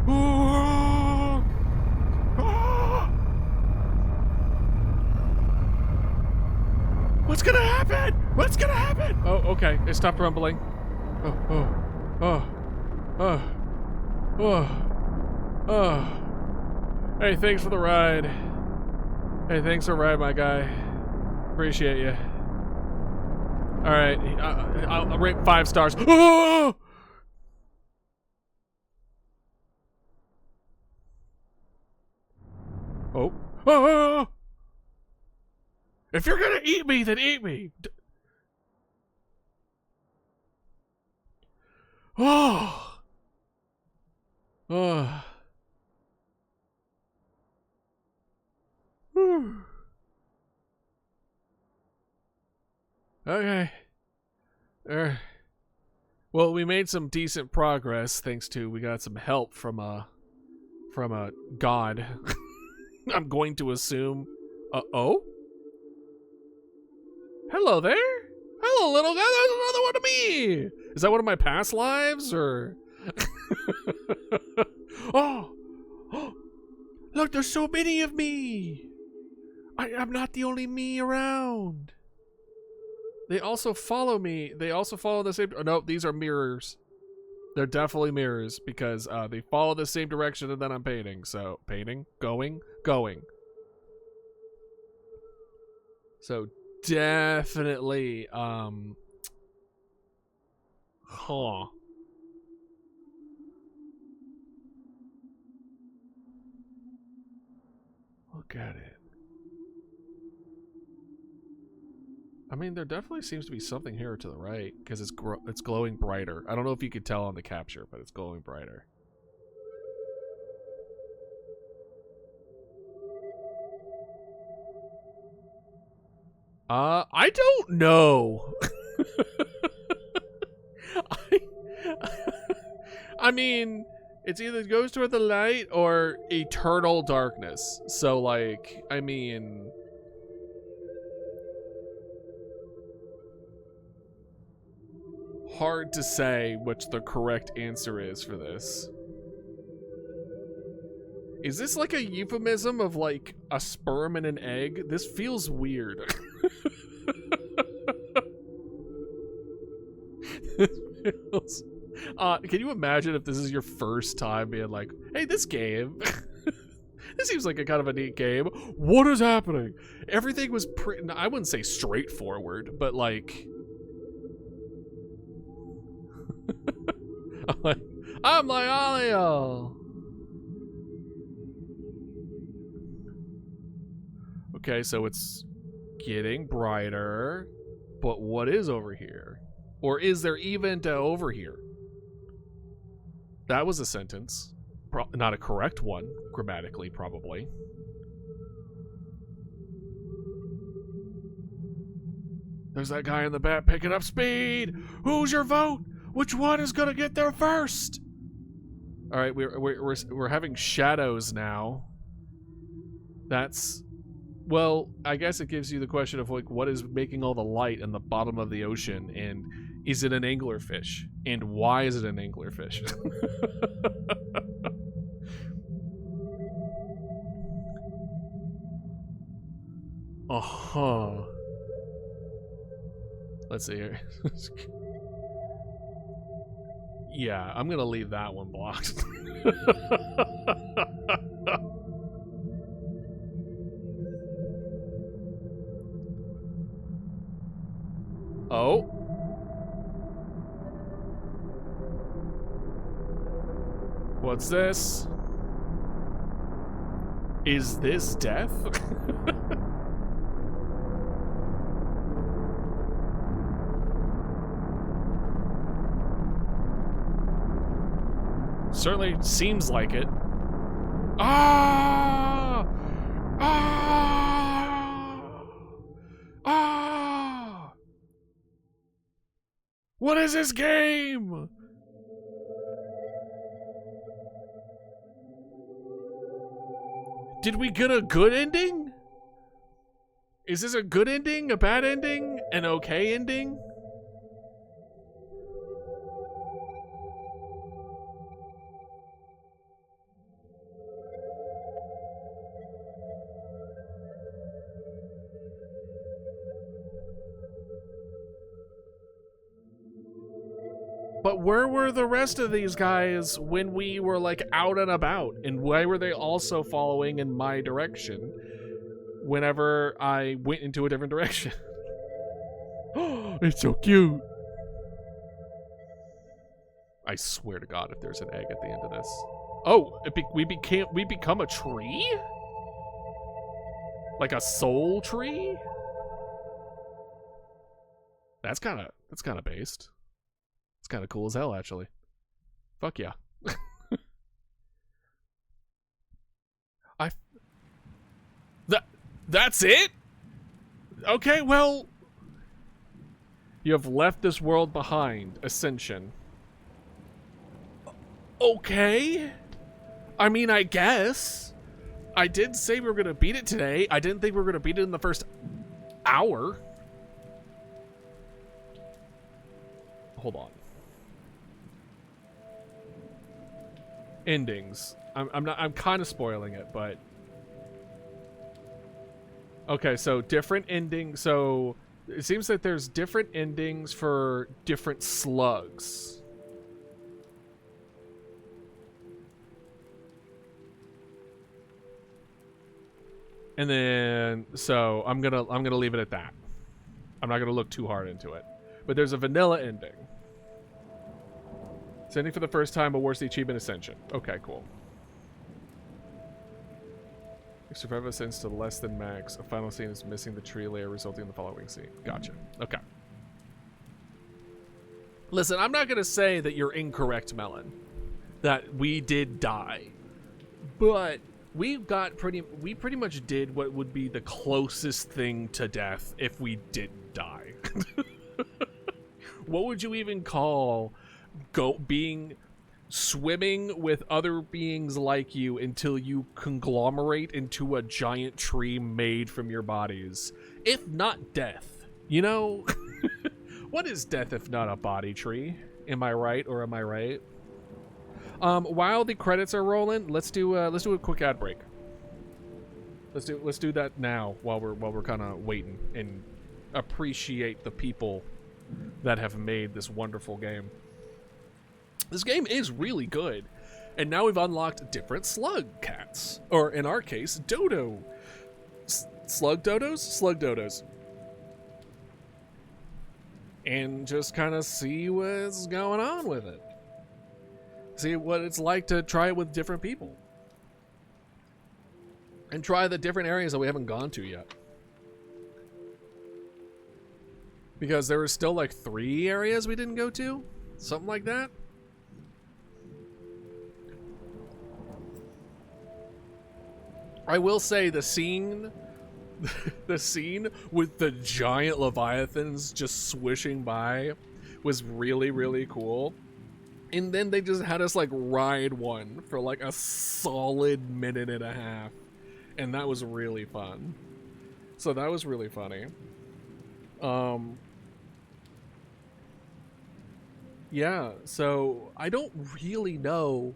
Oh! Oh! What's gonna happen? What's gonna happen? Oh, okay. It stopped rumbling. Oh, oh, oh, oh, oh. Oh. Hey, thanks for the ride. Hey, thanks for the ride, my guy. Appreciate you. All right, I'll rate 5 stars. Oh! Oh. Oh! If you're gonna eat me, then eat me. Oh. Oh. Whew. Okay. Well, we made some decent progress thanks to we got some help from a god. I'm going to assume. Oh. Hello there. Hello, little guy. There's another one of me. Is that one of my past lives or? Oh. Look, there's so many of me. I'm not the only me around. They also follow me. They also follow the same. Oh, no, these are mirrors. They're definitely mirrors because they follow the same direction that I'm painting. So painting, going. So definitely, Look at it. I mean, there definitely seems to be something here to the right because it's glowing brighter. I don't know if you could tell on the capture, but it's glowing brighter. I don't know. I mean, it's either goes toward the light or eternal darkness. So, like, I mean, hard to say which the correct answer is for this. Is this like a euphemism of like a sperm and an egg? This feels weird. This feels... can you imagine if this is your first time being like, hey, this game, this seems like a kind of a neat game. What is happening? Everything was pretty, I wouldn't say straightforward, but like, I'm like all of y'all. Okay, so it's getting brighter, but what is over here? Or is there even to over here? That was a sentence. Not a correct one, grammatically, probably. There's that guy in the back picking up speed. Who's your vote? Which one is gonna get there first? All right, we're having shadows now. That's, well, I guess it gives you the question of like, what is making all the light in the bottom of the ocean, and is it an anglerfish? And why is it an anglerfish? Uh-huh. Let's see here. Yeah, I'm gonna leave that one blocked. Oh. What's this? Is this death? Certainly seems like it. Ah! Ah! Ah! What is this game? Did we get a good ending? Is this a good ending, a bad ending, an okay ending? But where were the rest of these guys when we were like out and about? And why were they also following in my direction whenever I went into a different direction? Oh, it's so cute. I swear to God, if there's an egg at the end of this. Oh, we become a tree? Like a soul tree? That's kind of based. It's kind of cool as hell, actually. Fuck yeah. That's it? Okay, well, you have left this world behind. Ascension. Okay. I mean, I guess. I did say we were going to beat it today. I didn't think we were going to beat it in the first hour. Hold on. Endings. I'm kind of spoiling it, but okay, so different endings. So it seems that there's different endings for different slugs. And then, so I'm gonna leave it at that. I'm not gonna look too hard into it. But there's a vanilla ending. Sending for the first time awards the achievement Ascension. Okay, cool. If survivor ascends to less than max, a final scene is missing the tree layer, resulting in the following scene. Gotcha. Okay. Listen, I'm not gonna say that you're incorrect, Melon. That we did die. But we pretty much did what would be the closest thing to death if we didn't die. What would you even call swimming with other beings like you until you conglomerate into a giant tree made from your bodies? If not death, you know? What is death if not a body tree? Am I right or am I right? While the credits are rolling, let's do a quick ad break. Let's do that now while we're kind of waiting and appreciate the people that have made this wonderful game. This game is really good, and now we've unlocked different slug cats, or in our case, Dodo. Slug dodos? Slug dodos. And just kind of see what's going on with it. See what it's like to try it with different people. And try the different areas that we haven't gone to yet. Because there were still like 3 areas we didn't go to. Something like that. I will say the scene with the giant leviathans just swishing by was really, really cool. And then they just had us like ride one for like a solid minute and a half. And that was really fun. So that was really funny. Yeah, so I don't really know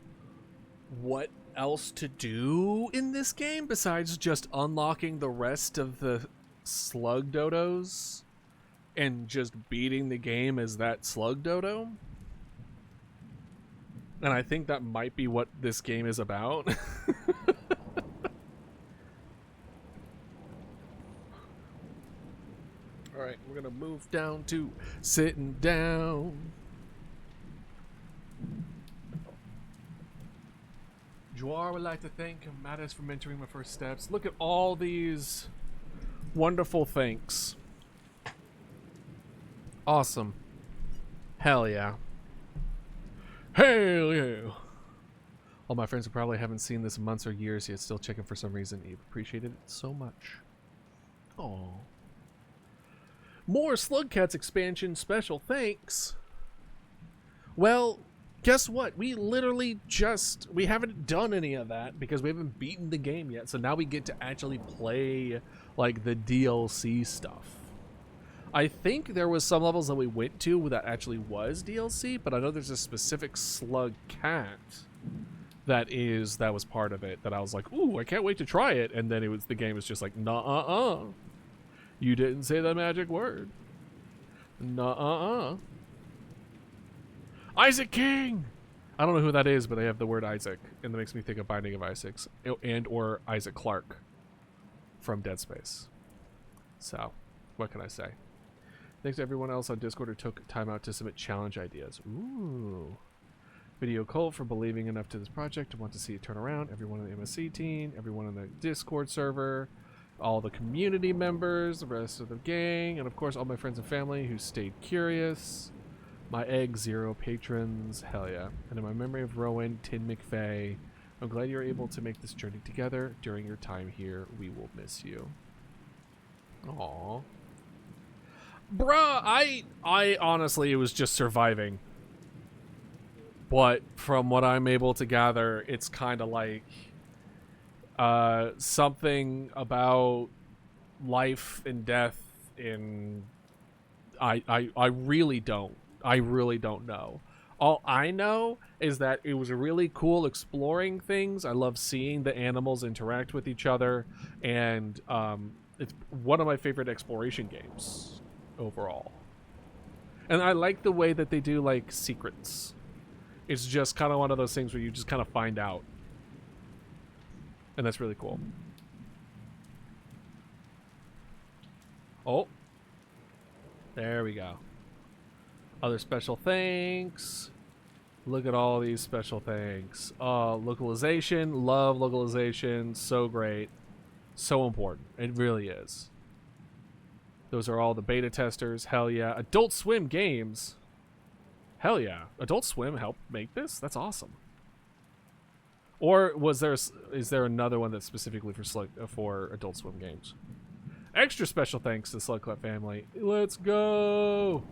what else to do in this game besides just unlocking the rest of the slug dodos and just beating the game as that slug dodo. And I think that might be what this game is about. Alright, we're gonna move down to sitting down. Joar would like to thank Mattis for mentoring my first steps. Look at all these wonderful thanks. Awesome. Hell yeah. Hell yeah. All my friends who probably haven't seen this in months or years yet still checking for some reason. Eve appreciated it so much. Aww. More Slugcats expansion special thanks. Well, guess what? We literally we haven't done any of that because we haven't beaten the game yet. So now we get to actually play like the DLC stuff. I think there was some levels that we went to that actually was DLC, but I know there's a specific slug cat that was part of it that I was like, ooh, I can't wait to try it. And then the game was just like, nah, you didn't say the magic word. Nuh-uh. Isaac King! I don't know who that is, but they have the word Isaac, and that makes me think of Binding of Isaacs, and or Isaac Clarke from Dead Space. So, what can I say? Thanks to everyone else on Discord who took time out to submit challenge ideas. Ooh. Video Cult for believing enough to this project to want to see it turn around. Everyone on the MSC team, everyone on the Discord server, all the community members, the rest of the gang, and of course all my friends and family who stayed curious. My Egg Zero patrons, hell yeah. And in my memory of Rowan, Tin McVeigh, I'm glad you're able to make this journey together during your time here. We will miss you. Aww. Bruh, I honestly, it was just surviving. But from what I'm able to gather, it's kind of like something about life and death in... I really don't. I really don't know. All I know is that it was really cool exploring things. I love seeing the animals interact with each other, and it's one of my favorite exploration games overall. And I like the way that they do like secrets. It's just kind of one of those things where you just kind of find out, and that's really cool. Oh, there we go. Other special thanks. Look at all these special thanks. Localization. Love localization. So great. So important. It really is. Those are all the beta testers. Hell yeah. Adult Swim games. Hell yeah. Adult Swim helped make this? That's awesome. Or is there another one that's specifically for Adult Swim games? Extra special thanks to the Slug Club family. Let's go!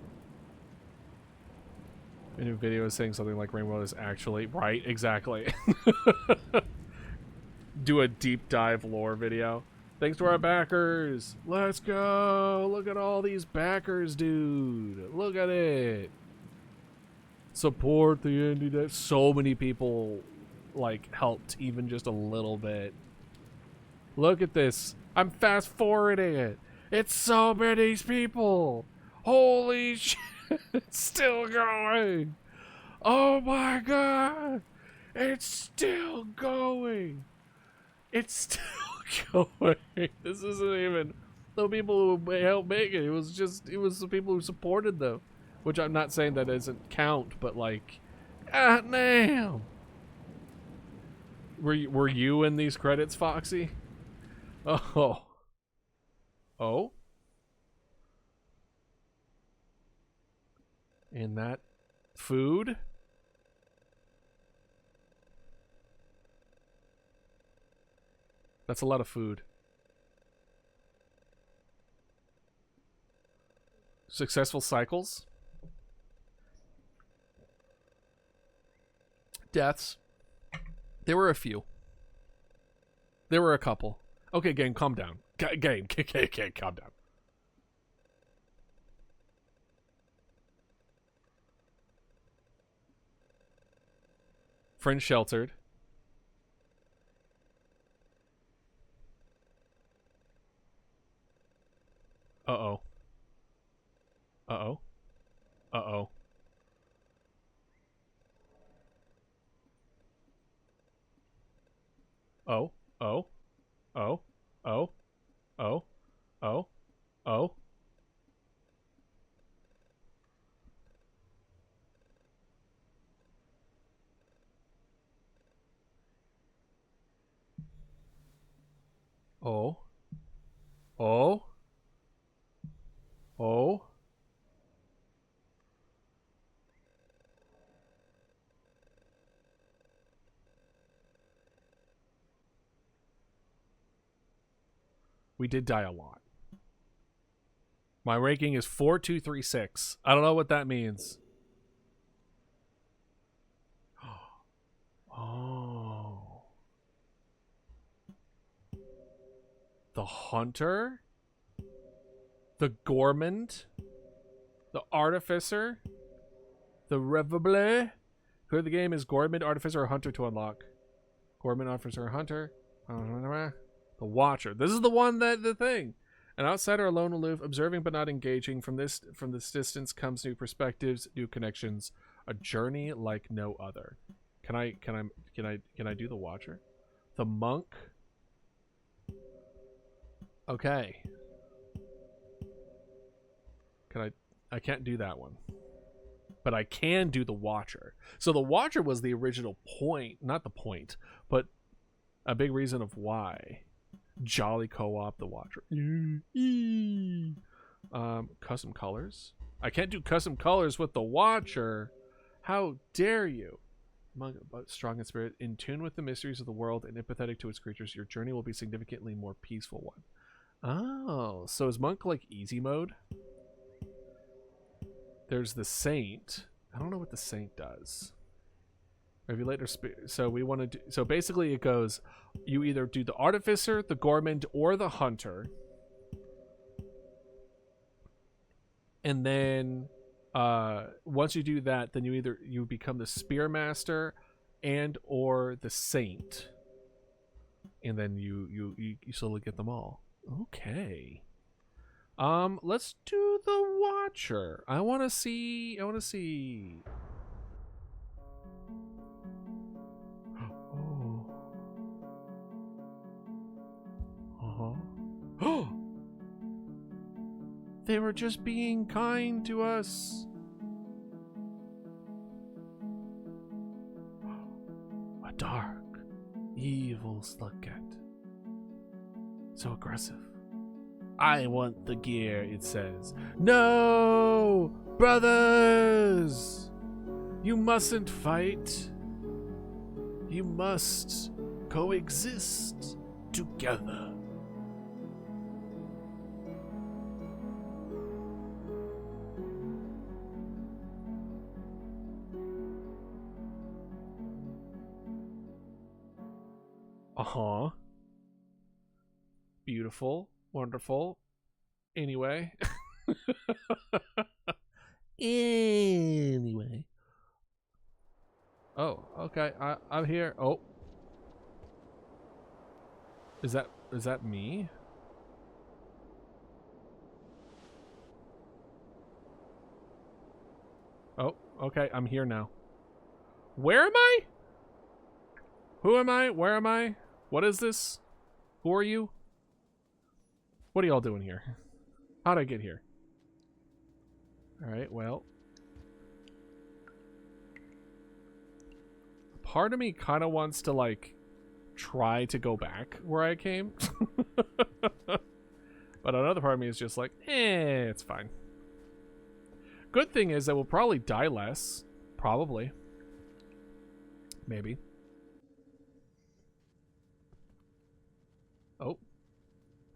A new video is saying something like Rainbow is actually... Right, exactly. Do a deep dive lore video. Thanks to our backers. Let's go! Look at all these backers, dude. Look at it. Support the indie dev. So many people, like, helped even just a little bit. Look at this. I'm fast forwarding it. It's so many people. Holy shit. It's still going. Oh my god. It's still going. It's still going. This isn't even the people who helped make it. It was the people who supported them. Which I'm not saying that doesn't count, but like, god damn. Were you in these credits, Foxy? Oh. Oh? And that food? That's a lot of food. Successful cycles? Deaths? There were a few. There were a couple. Okay, game, calm down. Game, calm down. Friend sheltered. Uh-oh. Uh-oh. Uh-oh. Oh. Oh. Oh. Oh. Oh. Oh. Oh. Oh. Oh. Oh. We did die a lot. My ranking is 4236. I don't know what that means. Oh. The Hunter? The Gourmand? The Artificer? The Revable? Who the game is Gourmand, Artificer, or Hunter to unlock? Gourmand, Artificer, or Hunter? The Watcher. This is the one the thing. An outsider, alone, aloof, observing but not engaging. From this distance comes new perspectives, new connections, A journey like no other. Can I do the Watcher? The monk. Okay. I can't do that one. But I can do the Watcher. So the Watcher was the original point, not the point, but a big reason of why. Jolly co-op the Watcher. Custom colors. I can't do custom colors with the Watcher. How dare you? Monk, strong in spirit, in tune with the mysteries of the world and empathetic to its creatures, your journey will be significantly more peaceful one. Oh, so is Monk like easy mode? There's the Saint. I don't know what the Saint does. Revelator spirit. So we want to do. So basically, it goes. You either do the Artificer, the Gourmand, or the Hunter, and then once you do that, then you become the Spearmaster and or the Saint, and then you slowly get them all. Okay. Let's do the Watcher. I want to see. Oh. Uh-huh. They were just being kind to us. A dark, evil slugcat. So aggressive. I want the gear, it says. No! Brothers! You mustn't fight. You must coexist together. Uh-huh. Beautiful. Wonderful. Anyway. Anyway. Oh, okay. I'm here. Oh. Is that me? Oh, okay. I'm here now. Where am I? Who am I? Where am I? What is this? Who are you? What are y'all doing here? How'd I get here? Alright, well. Part of me kind of wants to, like, try to go back where I came. But another part of me is just like, it's fine. Good thing is that we'll probably die less. Probably. Maybe. Oh.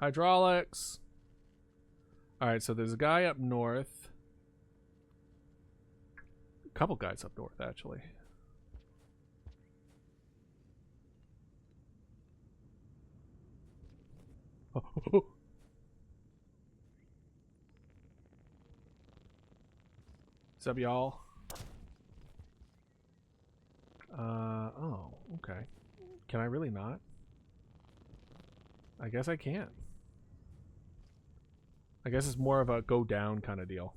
Hydraulics. Alright, so there's a guy up north. A couple guys up north, actually. Oh. What's up, y'all? Oh, okay. Can I really not? I guess I can't. I guess it's more of a go down kind of deal.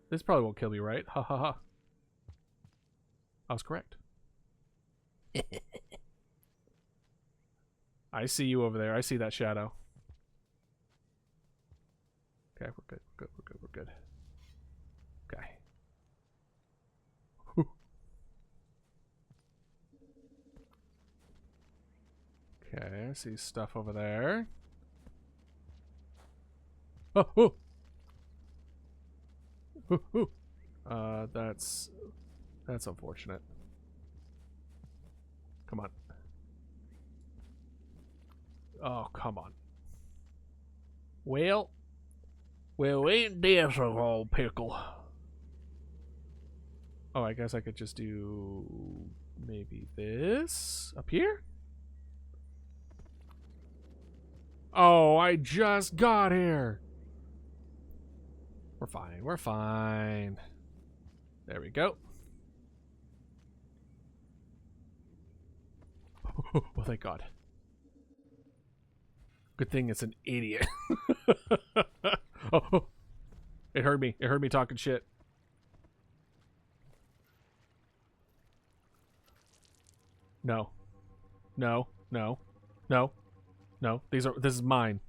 This probably won't kill me, right? Ha ha ha. I was correct. I see you over there. I see that shadow. Okay, we're good. We're good. Okay. Okay, I see stuff over there. Oh! That's unfortunate. Come on. Oh, come on. Well, ain't this a old pickle? Oh, I guess I could just do maybe this up here? Oh, I just got here. We're fine. We're fine. There we go. Oh, thank God. Good thing it's an idiot. Oh. It heard me. It heard me talking shit. No. No. No. No. No. This is mine.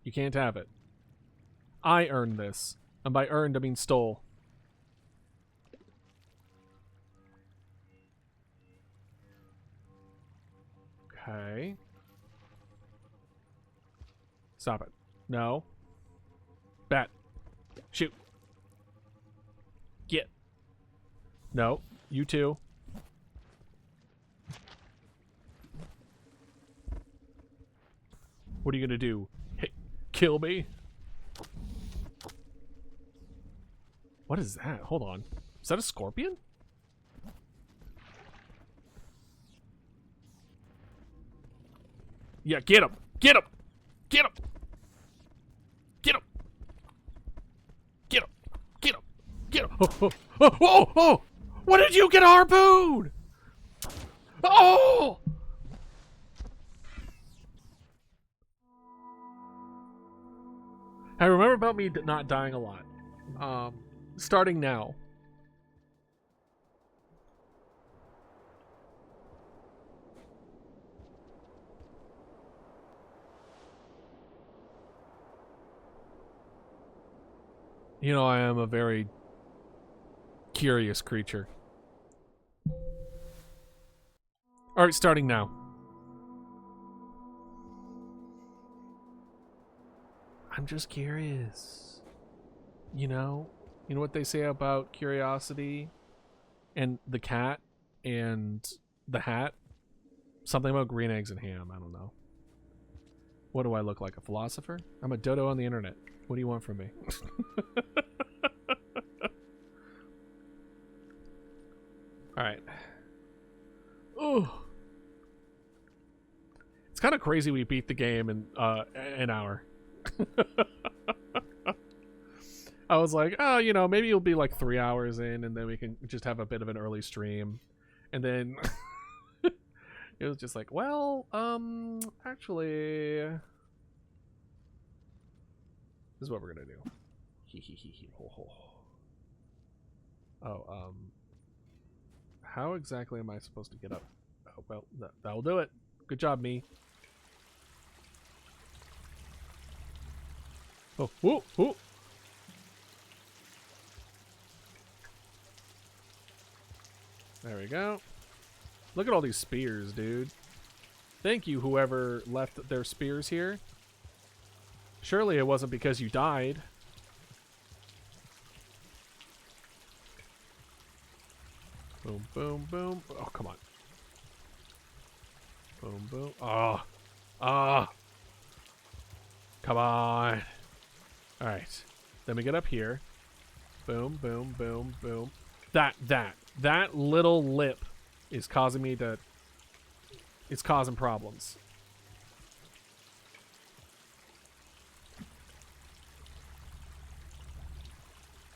You can't have it. I earned this. And by earned, I mean stole. Okay. Stop it. No. Bat. Shoot. Get. No. You too. What are you gonna do? Hey, kill me? What is that? Hold on. Is that a scorpion? Yeah, get him! Get him! Get him! Get him! Get him! Get him! Get him! Oh, oh, oh, oh, oh! What did you get harpooned? Oh! Hey, remember about me not dying a lot. Starting now. You know, I am a very curious creature. Alright, starting now. I'm just curious. You know what they say about curiosity and the cat and the hat? Something about green eggs and ham, I don't know. What do I look like, a philosopher? I'm a dodo on the internet. What do you want from me? Alright. Oh. It's kind of crazy we beat the game in an hour. I was like, oh, you know, maybe it'll be like 3 hours in and then we can just have a bit of an early stream. And then it was just like, well, actually, this is what we're gonna do. Oh, how exactly am I supposed to get up? Oh, well, that'll do it. Good job, me. Oh, whoa, whoa. There we go. Look at all these spears, dude. Thank you, whoever left their spears here. Surely it wasn't because you died. Boom, boom, boom. Oh, come on. Boom, boom. Oh. Ah. Come on. Alright. Then we get up here. Boom, boom, boom, boom. That little lip is causing me to... It's causing problems.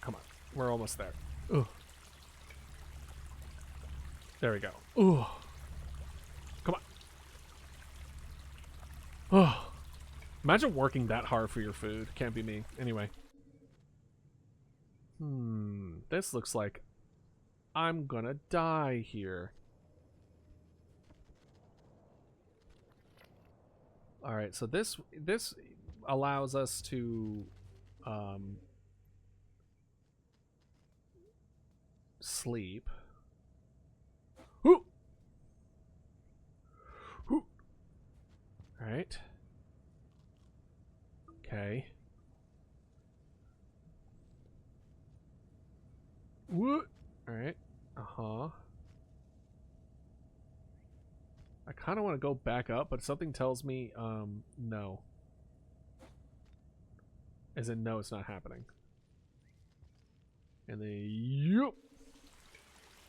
Come on. We're almost there. Ooh. There we go. Ooh. Come on. Oh. Imagine working that hard for your food. Can't be me. Anyway. This looks like I'm gonna die here. Alright, so this allows us to sleep. Ooh. Ooh. Alright. Okay. What? Alright. Uh-huh. I kind of want to go back up, but something tells me, no. As in, no, it's not happening. And then, yup.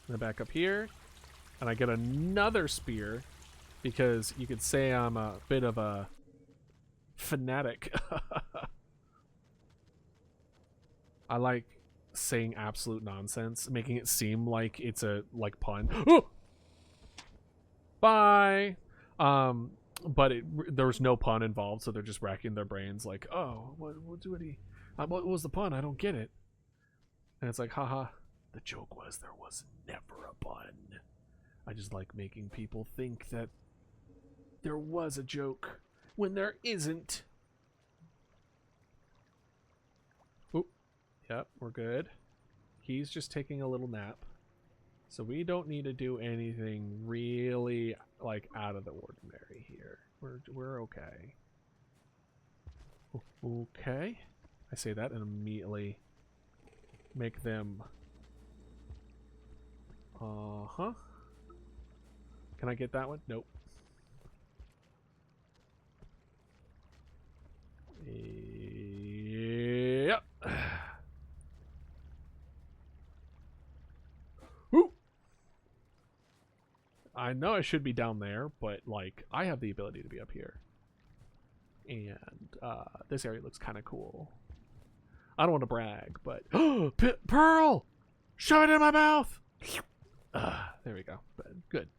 And then back up here. And I get another spear, because you could say I'm a bit of a fanatic. I like saying absolute nonsense, making it seem like it's a pun. Oh! Bye. But there was no pun involved, so they're just racking their brains like, oh, what What was the pun? I don't get it. And it's like, haha. The joke was there was never a pun. I just like making people think that there was a joke when there isn't. Oop. Yep, we're good. He's just taking a little nap. So we don't need to do anything really like out of the ordinary here. We're okay. Okay. I say that and immediately make them uh-huh. Can I get that one? Nope. Yep. Woo! I know I should be down there, but like I have the ability to be up here. And this area looks kind of cool. I don't want to brag, but Pearl! Shove it in my mouth! There we go. Good.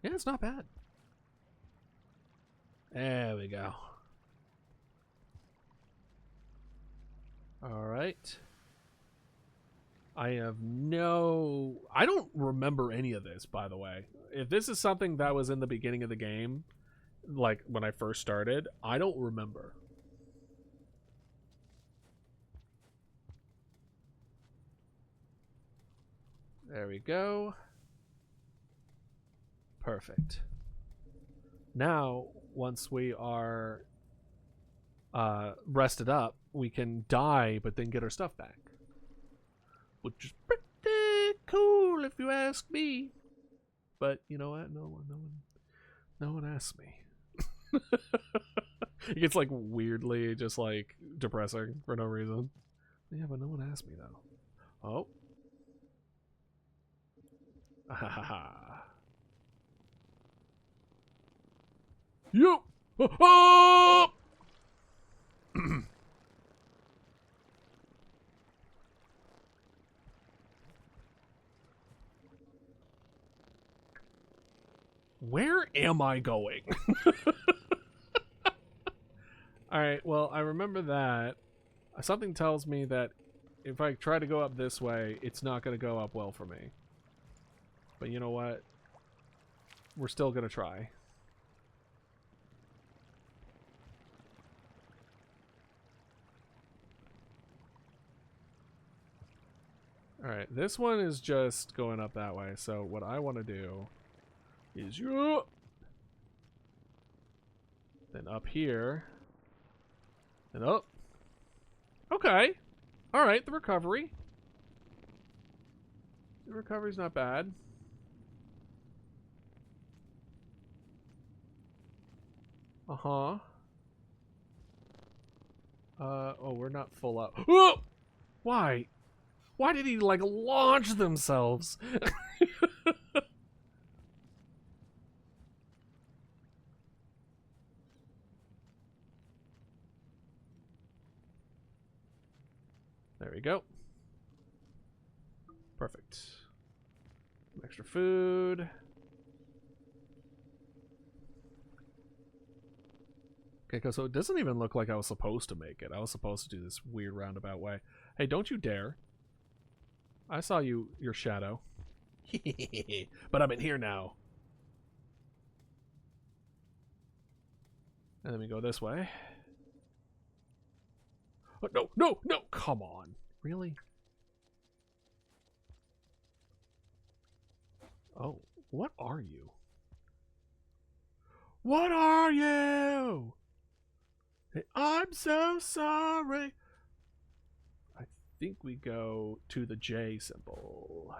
Yeah, it's not bad. There we go. Alright. I don't remember any of this, by the way. If this is something that was in the beginning of the game, like when I first started, I don't remember. There we go. Perfect. Now, once we are rested up, we can die, but then get our stuff back. Which is pretty cool if you ask me. But you know what? No one asked me. It gets like weirdly just like depressing for no reason. Yeah, but no one asked me though. Oh. Yo! Oh! Where am I going? Alright, well, I remember that. Something tells me that if I try to go up this way, it's not going to go up well for me. But you know what? We're still going to try. Alright, this one is just going up that way. So what I want to do is then up here and up. Okay. Alright, the recovery. The recovery's not bad. Uh-huh. Oh, we're not full up. Oh! Why? Why did he, like, launch themselves? There we go. Perfect. Some extra food. Okay, so it doesn't even look like I was supposed to make it. I was supposed to do this weird roundabout way. Hey, don't you dare. I saw you, your shadow. But I'm in here now. And then we go this way. Oh, no, no, no! Come on. Really? Oh, what are you? What are you? Hey, I'm so sorry. I think we go to the J symbol.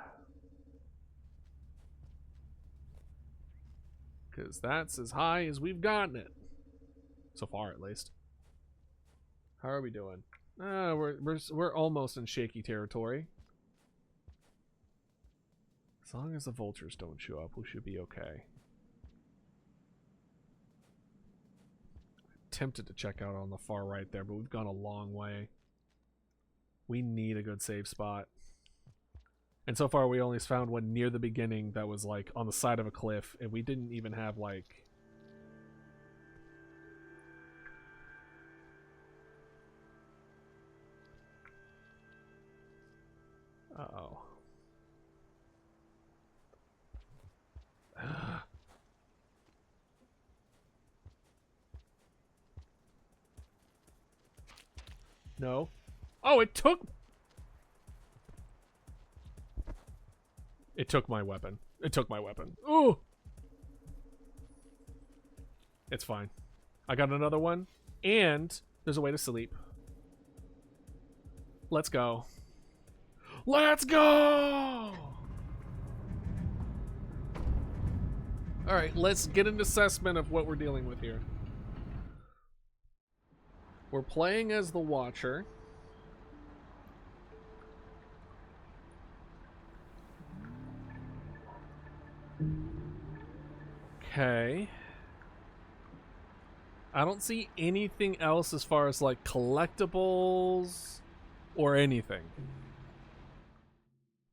Because that's as high as we've gotten it. So far, at least. How are we doing? We're almost in shaky territory. As long as the vultures don't show up, we should be okay. Tempted to check out on the far right there, but we've gone a long way. We need a good save spot. And so far we only found one near the beginning that was like on the side of a cliff, and we didn't even have like No. Oh, it took my weapon. It took my weapon. Ooh. It's fine. I got another one. And there's a way to sleep. Let's go. Let's go! Alright, let's get an assessment of what we're dealing with here. We're playing as the Watcher. Okay. I don't see anything else as far as like collectibles or anything.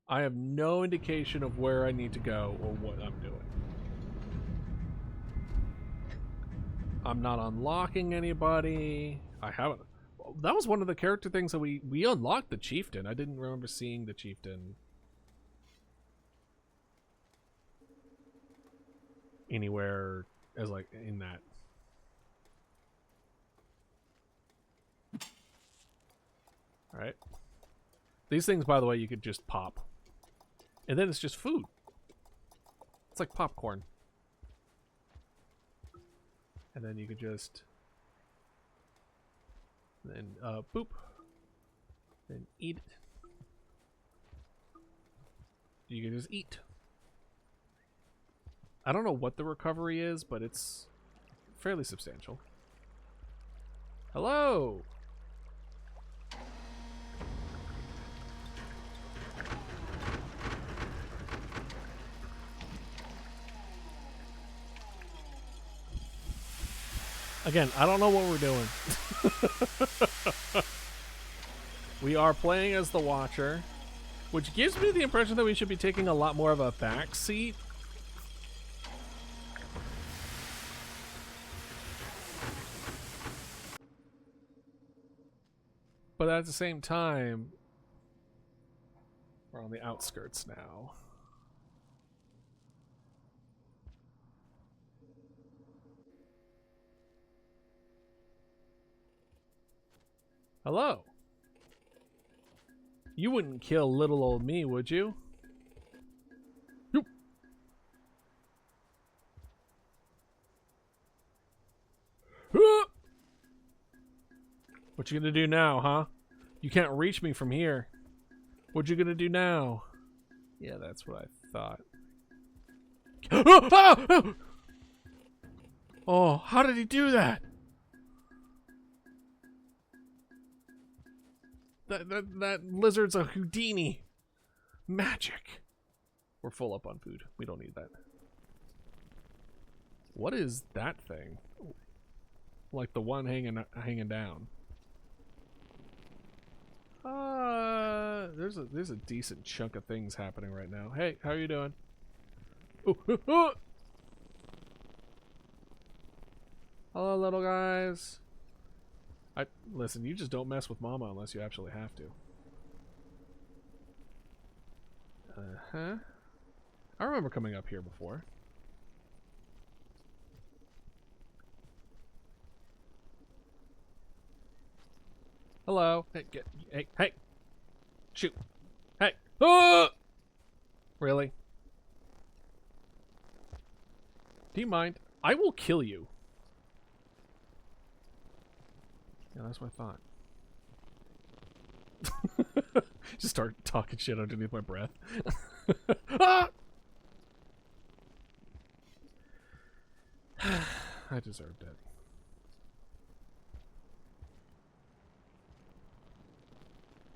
I have no indication of where I need to go or what I'm doing. I'm not unlocking anybody. I haven't. That was one of the character things that we unlocked the chieftain. I didn't remember seeing the chieftain anywhere as like in that. All right. These things, by the way, you could just pop. And then it's just food. It's like popcorn. And then you could just... Then, boop. Then eat it. You can just eat. I don't know what the recovery is, but it's fairly substantial. Hello! Again, I don't know what we're doing. We are playing as the Watcher, which gives me the impression that we should be taking a lot more of a back seat. But at the same time, we're on the outskirts now. Hello. You wouldn't kill little old me, would you? Yoop. What you gonna do now, huh? You can't reach me from here. What you gonna do now? Yeah, that's what I thought. Oh, how did he do that? That lizard's a Houdini. Magic. We're full up on food. We don't need that. What is that thing? Like the one hanging down. There's a decent chunk of things happening right now. Hey, how are you doing? Ooh, Hello, little guys. Listen, you just don't mess with Mama unless you absolutely have to. Uh-huh. I remember coming up here before. Hello. Hey. Shoot. Hey. Oh! Really? Do you mind? I will kill you. Yeah, that's what I thought. Just start talking shit underneath my breath. Ah! I deserved it.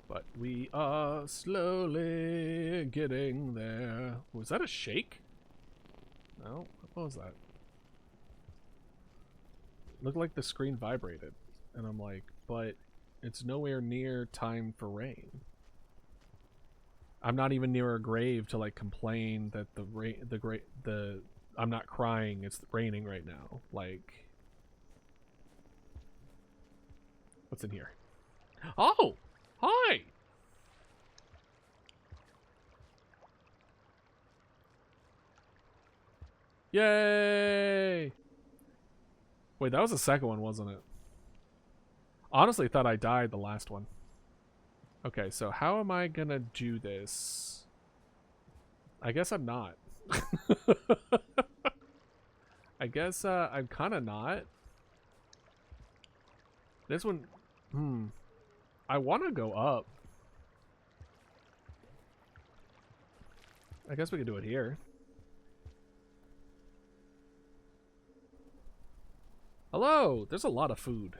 But we are slowly getting there. Was that a shake? No? What was that? Looked like the screen vibrated. And I'm like, but it's nowhere near time for rain. I'm not even near a grave to like complain that I'm not crying, it's raining right now. Like, what's in here? Oh! Hi! Yay! Wait, that was the second one, wasn't it? Honestly, thought I died the last one. Okay, so how am I gonna do this? I guess I'm not. I guess I'm kind of not. This one, I want to go up. I guess we could do it here. Hello, there's a lot of food.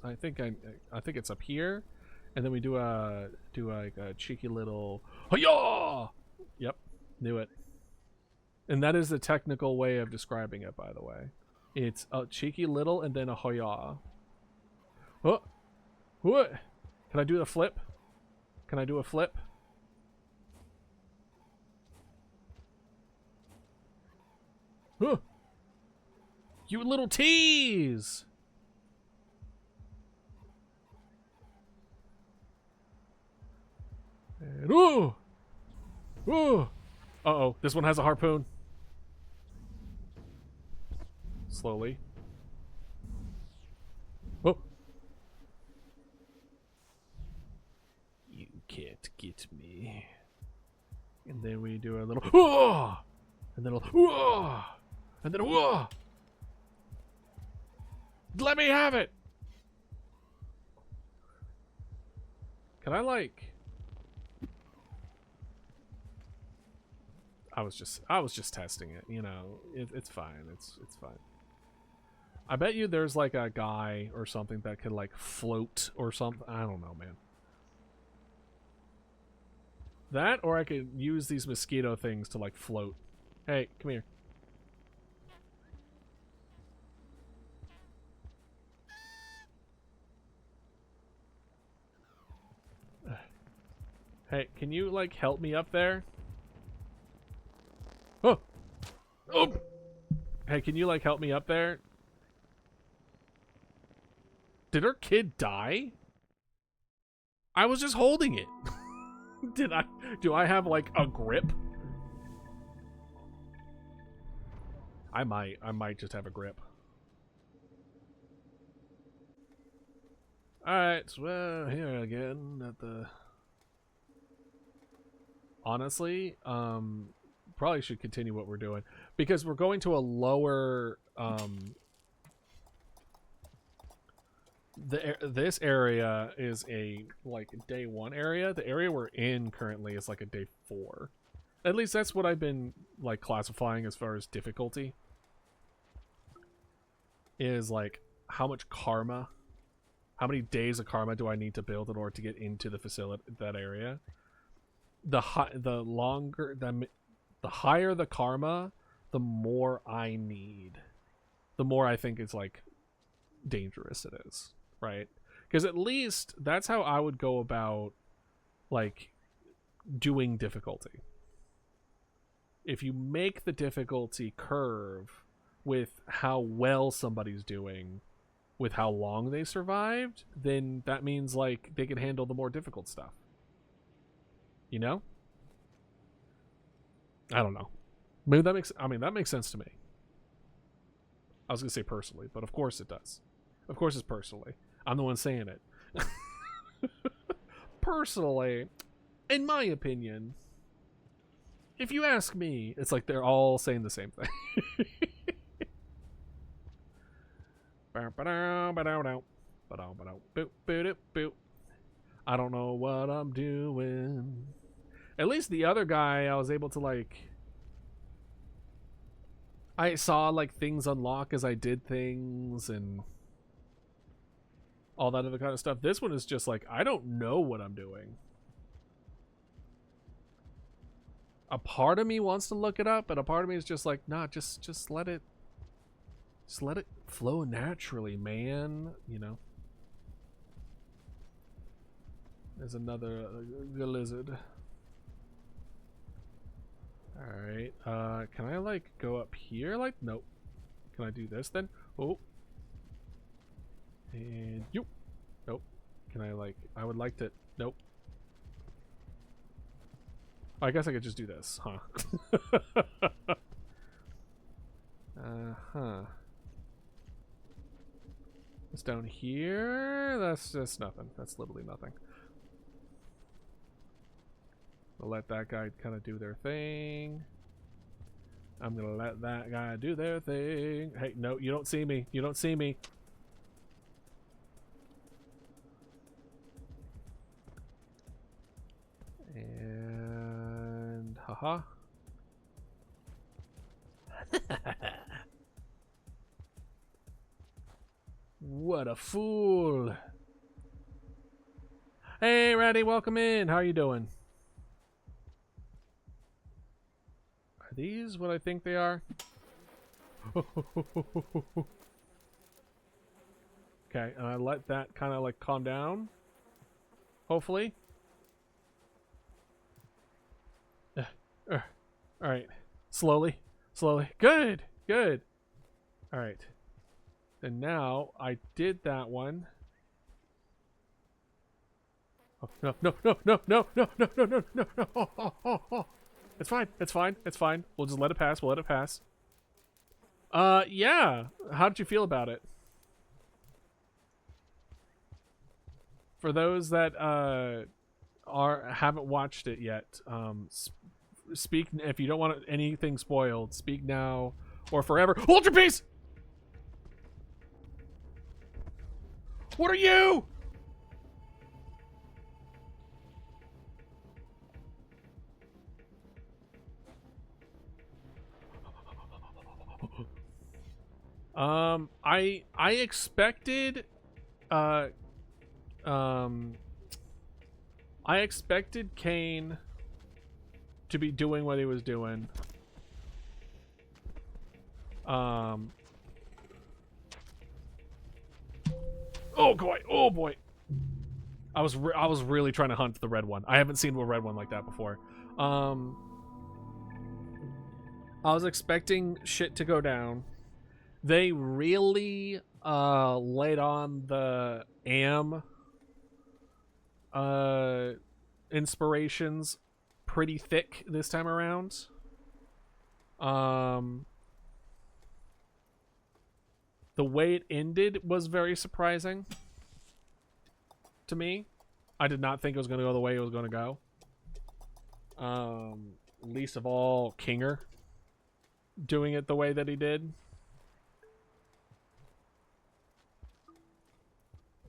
I think it's up here, and then we do like a cheeky little hi-yah! Yep, knew it. And that is the technical way of describing it, by the way. It's a cheeky little and then a hi-yah. Oh, what? Can I do a flip? Can I do a flip? Huh. You little tease! And ooh! Ooh! Uh-oh, this one has a harpoon. Slowly. Oh! You can't get me. And then we do a little whoa! And then a whoa! And then a whoa! Let me have it! Can I like... I was just testing it, you know. It's fine. It's fine. I bet you there's like a guy or something that could like float or something. I don't know, man. That, or I could use these mosquito things to like float. Hey, come here. Hey, can you like help me up there? Oh! Oh! Hey, can you like help me up there? Did her kid die? I was just holding it. Do I have like a grip? I might just have a grip. Alright, so we're here again at the... Honestly, probably should continue what we're doing. Because we're going to a lower... this area is a, like, day 1 area. The area we're in currently is, like, a day 4. At least that's what I've been, like, classifying as far as difficulty. Is, like, how much karma... How many days of karma do I need to build in order to get into the facility, that area? The higher the karma, the more I need. The more I think it's like dangerous it is, right? Because at least that's how I would go about like doing difficulty. If you make the difficulty curve with how well somebody's doing, with how long they survived, then that means like they can handle the more difficult stuff. You know? I don't know. Maybe that makes sense to me. I was gonna say personally, but of course it does. Of course it's personally. I'm the one saying it. Personally, in my opinion, if you ask me, it's like they're all saying the same thing. I don't know what I'm doing. At least the other guy, I was able to like... I saw like things unlock as I did things and all that other kind of stuff. This one is just like, I don't know what I'm doing. A part of me wants to look it up, but a part of me is just like, nah, just let it flow naturally, man. You know. There's another lizard. Alright, can I like go up here? Like, nope. Can I do this then? Oh. And you. Nope. Can I like, I would like to, nope. I guess I could just do this, huh? Huh. It's down here. That's just nothing. That's literally nothing. I'll let that guy kind of do their thing. I'm gonna let that guy do their thing. Hey, no, you don't see me. You don't see me. And haha. What a fool. Hey, Ratty, welcome in. How are you doing? Are these what I think they are? Okay, and I let that kind of like calm down. Hopefully. Alright. Slowly. Slowly. Good. Good. Alright. And now I did that one. Oh, no, no, no, no, no, no, no, no, no, no, no. Oh, oh, oh, oh. It's fine. It's fine. It's fine. We'll just let it pass. We'll let it pass. Yeah. How did you feel about it? For those that haven't watched it yet, speak if you don't want anything spoiled. Speak now or forever. Hold your peace. What are you? I expected I expected Kane to be doing what he was doing. Oh boy, oh boy. I was really trying to hunt the red one. I haven't seen a red one like that before. I was expecting shit to go down. They really laid on the inspirations pretty thick this time around. The way it ended was very surprising to me. I did not think it was going to go the way it was going to go. Least of all Kinger doing it the way that he did.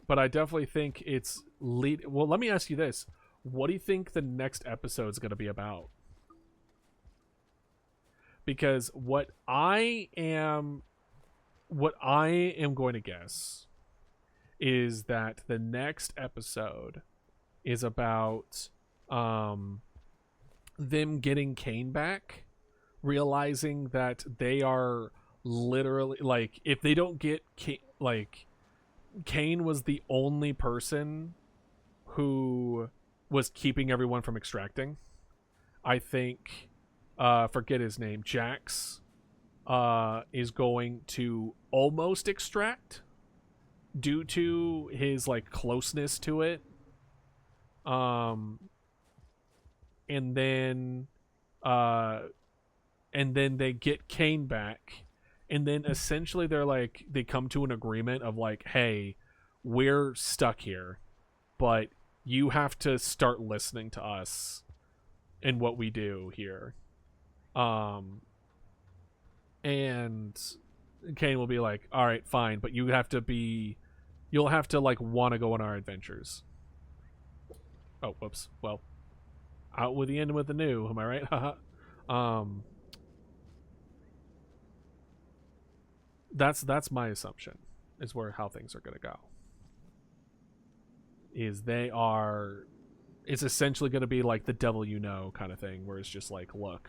But I definitely think it's well, let me ask you this. What do you think the next episode is going to be about? Because what I am going to guess is that the next episode is about them getting Kane back, realizing that they are literally like, if they don't get Kane was the only person who was keeping everyone from extracting. I think forget his name, Jax is going to almost extract due to his like closeness to it. And then they get Kane back, and then essentially they come to an agreement of like, hey, we're stuck here, but you have to start listening to us and what we do here. And Kane will be like, all right, fine, but you'll have to like want to go on our adventures. Oh, whoops. Well, out with the end and with the new, am I right? That's my assumption, is how things are gonna go. It's essentially gonna be like the devil you know kind of thing, where it's just like, look,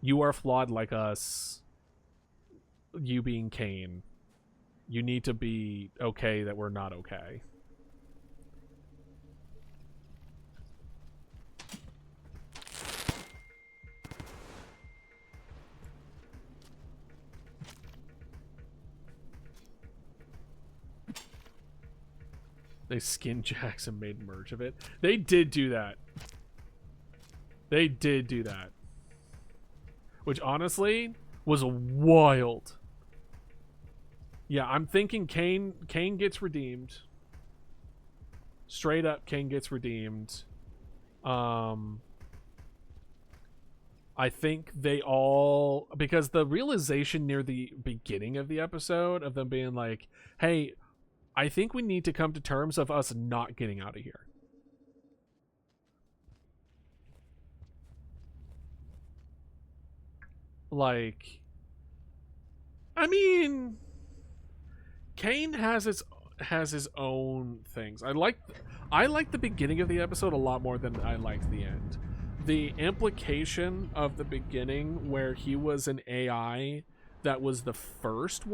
you are flawed like us. You being Kane, you need to be okay that we're not okay. They skinned Jax and made merch of it. They did do that. They did do that. Which honestly was wild. Yeah, I'm thinking Cain gets redeemed. Straight up, Cain gets redeemed. I think they all, because the realization near the beginning of the episode of them being like, hey, I think we need to come to terms of us not getting out of here. Like, I mean, Cain has his own things. I like the beginning of the episode a lot more than I liked the end. The implication of the beginning where he was an AI that was the first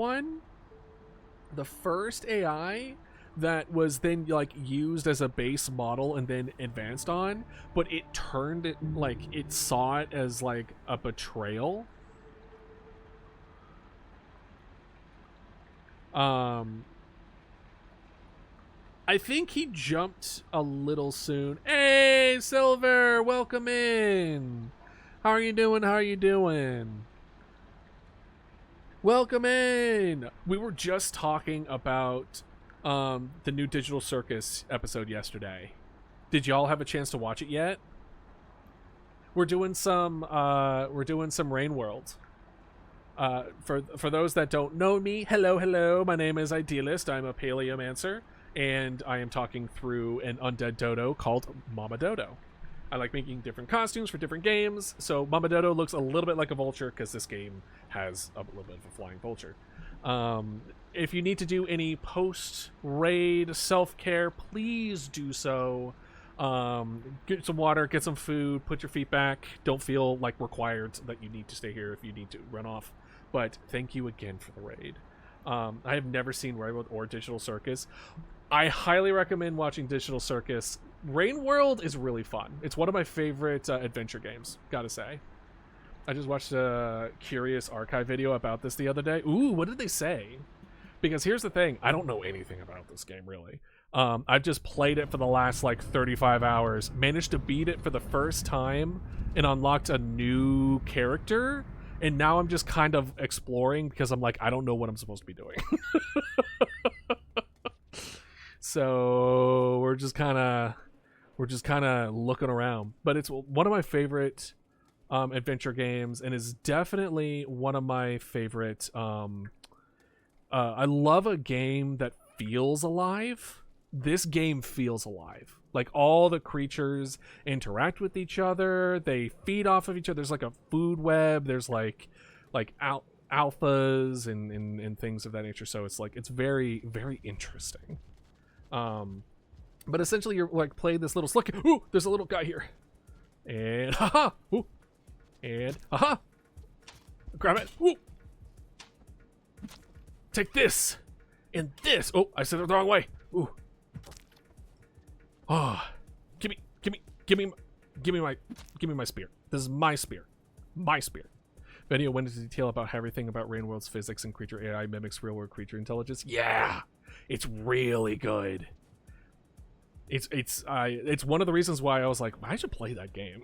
AI that was then like used as a base model and then advanced on, but it turned it, like, it saw it as like a betrayal. I think he jumped a little soon. Hey, Silver, welcome in. How are you doing? How are you doing? Welcome in. We were just talking about the new Digital Circus episode yesterday. Did y'all have a chance to watch it yet? We're doing some Rain World. For those that don't know me, hello. My name is Idealist. I'm a Paleomancer. And I am talking through an undead dodo called Mama Dodo. I like making different costumes for different games, so Mama Dodo looks a little bit like a vulture because this game has a little bit of a flying vulture. If you need to do any post-raid self-care, please do so. Get some water, get some food, put your feet back. Don't feel like required that you need to stay here if you need to run off. But thank you again for the raid. I have never seen Rain World or Digital Circus. I highly recommend watching Digital Circus. Rain World is really fun. It's one of my favorite adventure games, gotta say. I just watched a Curious Archive video about this the other day. Ooh, what did they say? Because here's the thing, I don't know anything about this game, really. I've just played it for the last, like, 35 hours, managed to beat it for the first time, and unlocked a new character, and now I'm just kind of exploring because I'm like, I don't know what I'm supposed to be doing. So we're just kind of looking around. But it's one of my favorite adventure games, and is definitely one of my favorite. I love a game that feels alive. This game feels alive. Like, all the creatures interact with each other. They feed off of each other. There's like a food web. There's like alphas and things of that nature. So it's like, it's very, very interesting. But essentially you're like playing this little slick. Ooh, there's a little guy here. And haha. Ooh. And haha. Grab it. Ooh. Take this. And this. Oh, I said it the wrong way. Ooh. Oh. Give me my spear. This is my spear. My spear. Video went into detail about everything about Rain World's physics and creature AI mimics real world creature intelligence. Yeah. It's really good. It's one of the reasons why I was like, I should play that game.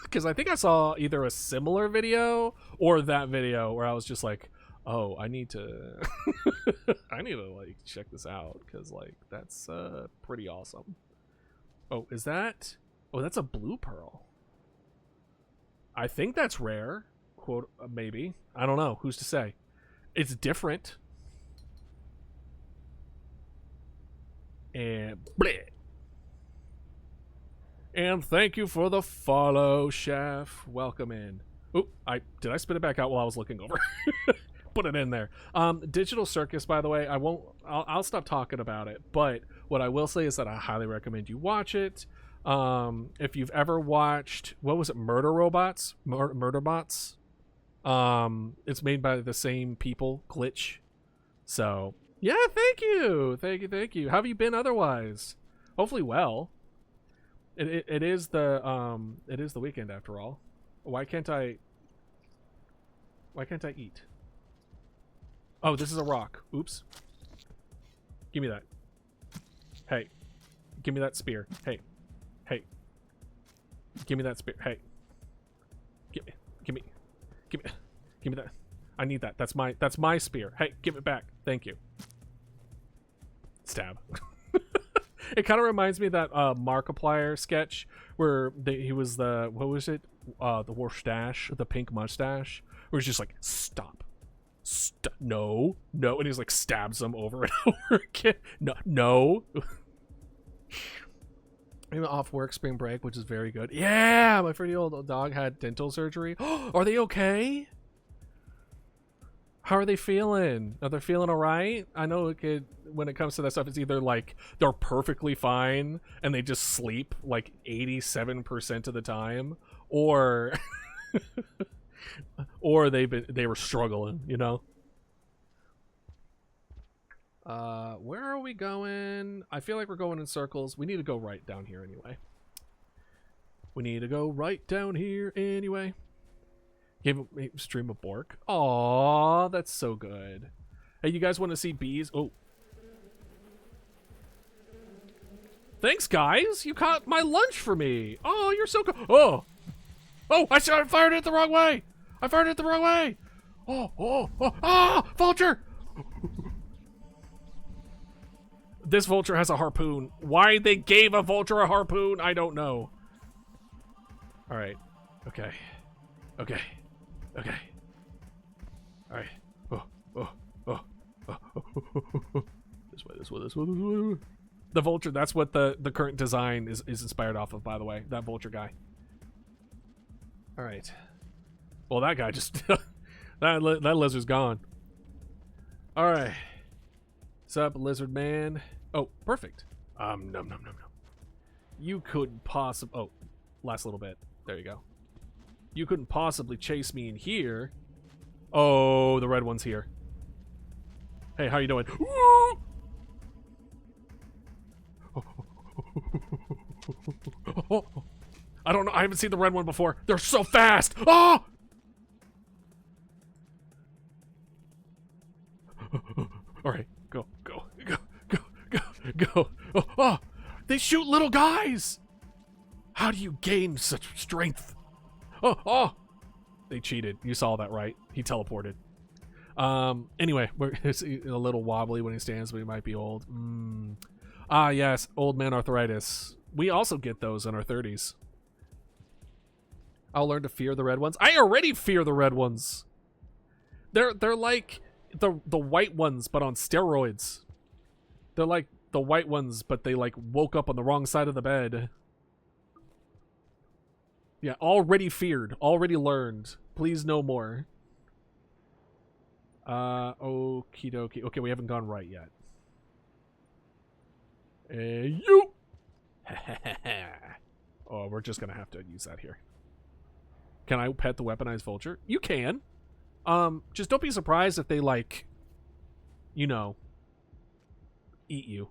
Because I think I saw either a similar video or that video where I was just like, oh, I need to like check this out, because like that's pretty awesome. Oh, is that? Oh, that's a blue pearl. I think that's rare. Quote, maybe. I don't know. Who's to say? It's different. And bleh. And thank you for the follow, Chef. Welcome in. Oop, did I spit it back out while I was looking over? Put it in there. Digital Circus, by the way, I'll stop talking about it, but what I will say is that I highly recommend you watch it. If you've ever watched, what was it, Murderbots? It's made by the same people, Glitch. So yeah, thank you. How have you been otherwise? Hopefully well. It is the weekend after all. Why can't I eat? Oh, this is a rock. Oops. Give me that. Hey. Give me that spear. Hey. Give me that spear. Hey. Give me that. I need that. That's my spear. Hey, give it back. Thank you. Stab. It kind of reminds me of that Markiplier sketch where he was what was it? The mustache, the pink mustache, where he's just like, stop. No, and he's like stabs him over and over again. No. I'm off work spring break, which is very good. Yeah, my 30-year-old dog had dental surgery. Are they okay? How are they feeling? Are they feeling all right? I know when it comes to that stuff, it's either like they're perfectly fine and they just sleep like 87% of the time, or or they were struggling, you know. Where are we going? I feel like we're going in circles. We need to go right down here anyway. Give a stream of Bork. Aw, that's so good. Hey, you guys want to see bees? Oh. Thanks, guys. You caught my lunch for me. Oh, you're so cool. Oh, I fired it the wrong way. Ah, vulture. This vulture has a harpoon. Why they gave a vulture a harpoon, I don't know. All right. Okay. All right. This way. The vulture, that's what the current design is inspired off of, by the way. That vulture guy. All right. Well, that guy just... that lizard's gone. All right. What's up, lizard man? Oh, perfect. Nom. You couldn't possibly... Oh, last little bit. There you go. You couldn't possibly chase me in here. Oh, the red one's here. Hey, how you doing? I don't know. I haven't seen the red one before. They're so fast. Oh! All right, go. Oh, they shoot little guys. How do you gain such strength? Oh, they cheated. You saw that, right? He teleported. Anyway, it's a little wobbly when he stands, but he might be old. Ah, yes, old man arthritis. We also get those in our 30s. I'll learn to fear the red ones. I already fear the red ones. They're like the white ones, but on steroids. They're like the white ones, but they like woke up on the wrong side of the bed. Yeah, already feared, already learned. Please no more. Okie dokie. Okay, we haven't gone right yet. You! Oh, we're just gonna have to use that here. Can I pet the weaponized vulture? You can. Just don't be surprised if they, like, you know, eat you.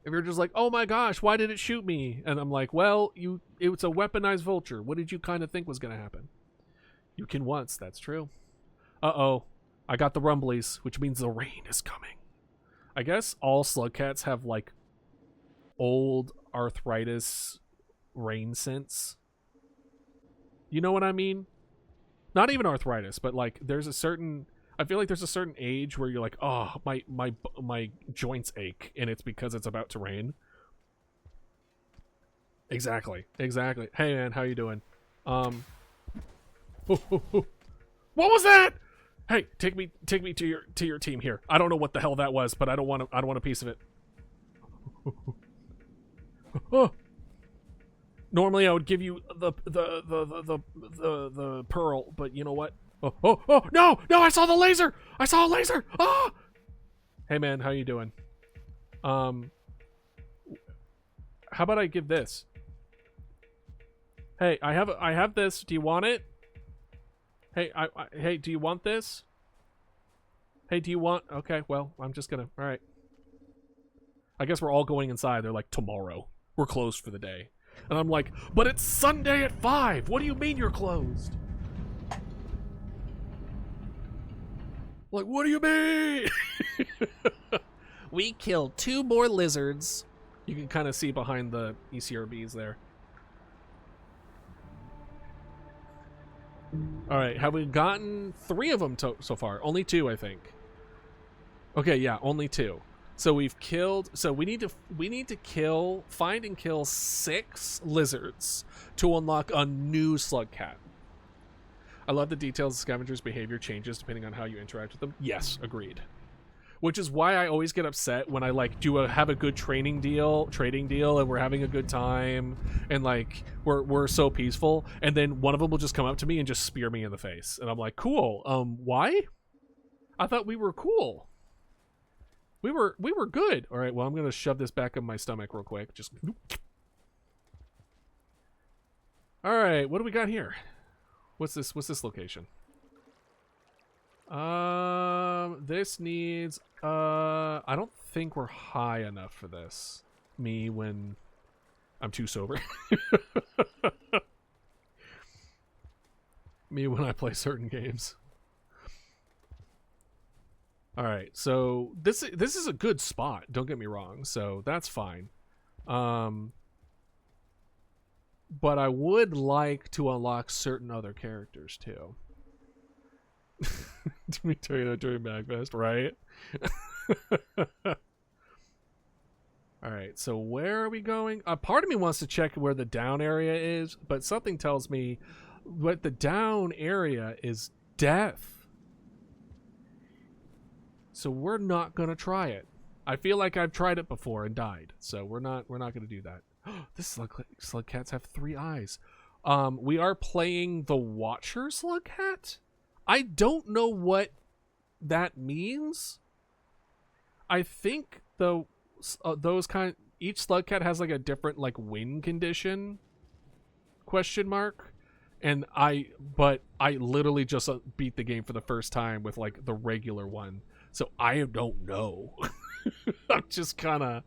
If you're just like, oh my gosh, why did it shoot me? And I'm like, well, it's a weaponized vulture. What did you kind of think was going to happen? You can once, that's true. Uh-oh. I got the rumblies, which means the rain is coming. I guess all slug cats have, like, old arthritis rain sense. You know what I mean? Not even arthritis, but, like, there's a certain... I feel like there's a certain age where you're like, oh, my joints ache, and it's because it's about to rain. Exactly. Hey man, how you doing? What was that? Hey, take me to your team here. I don't know what the hell that was, but I don't want a piece of it. Oh. Normally I would give you the pearl, but you know what? Oh, no, I saw the laser. I saw a laser. Ah! Hey man, how you doing? How about I give this? Hey, I have this. Do you want it? Hey, hey, do you want this? Hey, do you want? Okay, well, I'm just gonna. All right. I guess we're all going inside. They're like, tomorrow. We're closed for the day. And I'm like, but it's Sunday at 5. What do you mean you're closed? Like, what do you mean? We killed 2 more lizards. You can kind of see behind the ECRBs there. All right, have we gotten 3 of them so far? Only 2, I think. Okay, yeah, only 2. So we've killed. So we need to find and kill 6 lizards to unlock a new slug cat. I love the details of scavengers' behavior changes depending on how you interact with them. Yes, agreed. Which is why I always get upset when I like have a good trading deal, and we're having a good time, and like we're so peaceful, and then one of them will just come up to me and just spear me in the face, and I'm like, cool. Why? I thought we were cool. We were good. All right. Well, I'm gonna shove this back in my stomach real quick. Just. All right. What do we got here? What's this? What's this location? This needs, I don't think we're high enough for this. Me when I'm too sober. Me when I play certain games. Alright, so this is a good spot, don't get me wrong, so that's fine. But I would like to unlock certain other characters too. During Magfest, right? Alright, so where are we going? Part of me wants to check where the down area is, but something tells me what the down area is death. So we're not gonna try it. I feel like I've tried it before and died, so we're not gonna do that. This slug cats have 3 eyes. We are playing the Watcher slug cat. I don't know what that means. I think though each slug cat has like a different like win condition question mark, and I literally just beat the game for the first time with like the regular one, so I don't know. I'm just kind of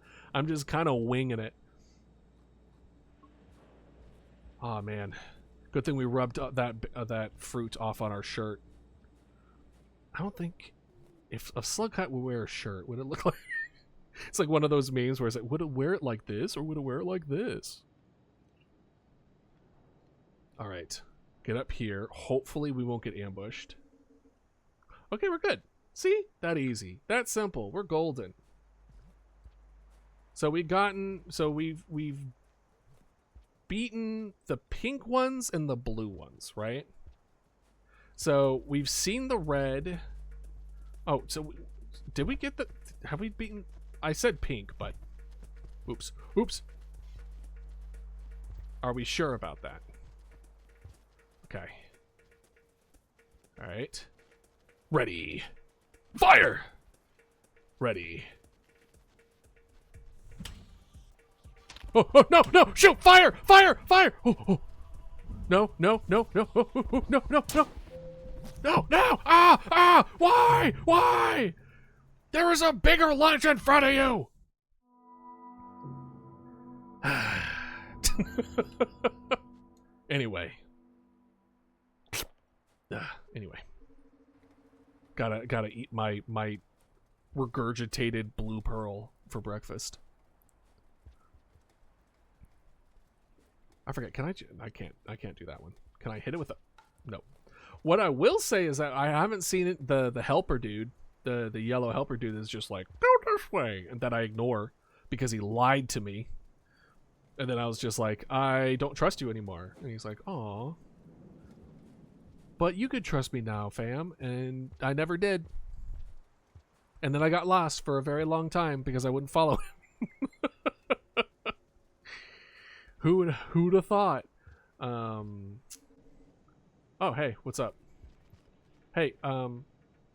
winging it. Oh man, good thing we rubbed that fruit off on our shirt. I don't think if a slug cat would wear a shirt, would it look like it's like one of those memes where it's like, would it wear it like this or would it wear it like this? All right, get up here. Hopefully we won't get ambushed. Okay, we're good. See, that easy, that simple. We're golden. So we've beaten the pink ones and the blue ones, right? So we've seen the red. Oh, so did we get the? Have we beaten? I said pink, but oops. Are we sure about that? Okay. All right. Ready. Fire. Ready. Oh, no, shoot, fire. Oh. No. Why? There is a bigger lunch in front of you. Anyway. Gotta eat my regurgitated blue pearl for breakfast. I forget. Can I can't do that one. Can I hit it with a? No. What I will say is that I haven't seen it. The helper dude, the yellow helper dude, is just like, go this way, and that I ignore because he lied to me. And then I was just like, I don't trust you anymore. And he's like, aw. But you could trust me now, fam. And I never did. And then I got lost for a very long time because I wouldn't follow him. Who'd have thought? Oh, hey, what's up? Hey, do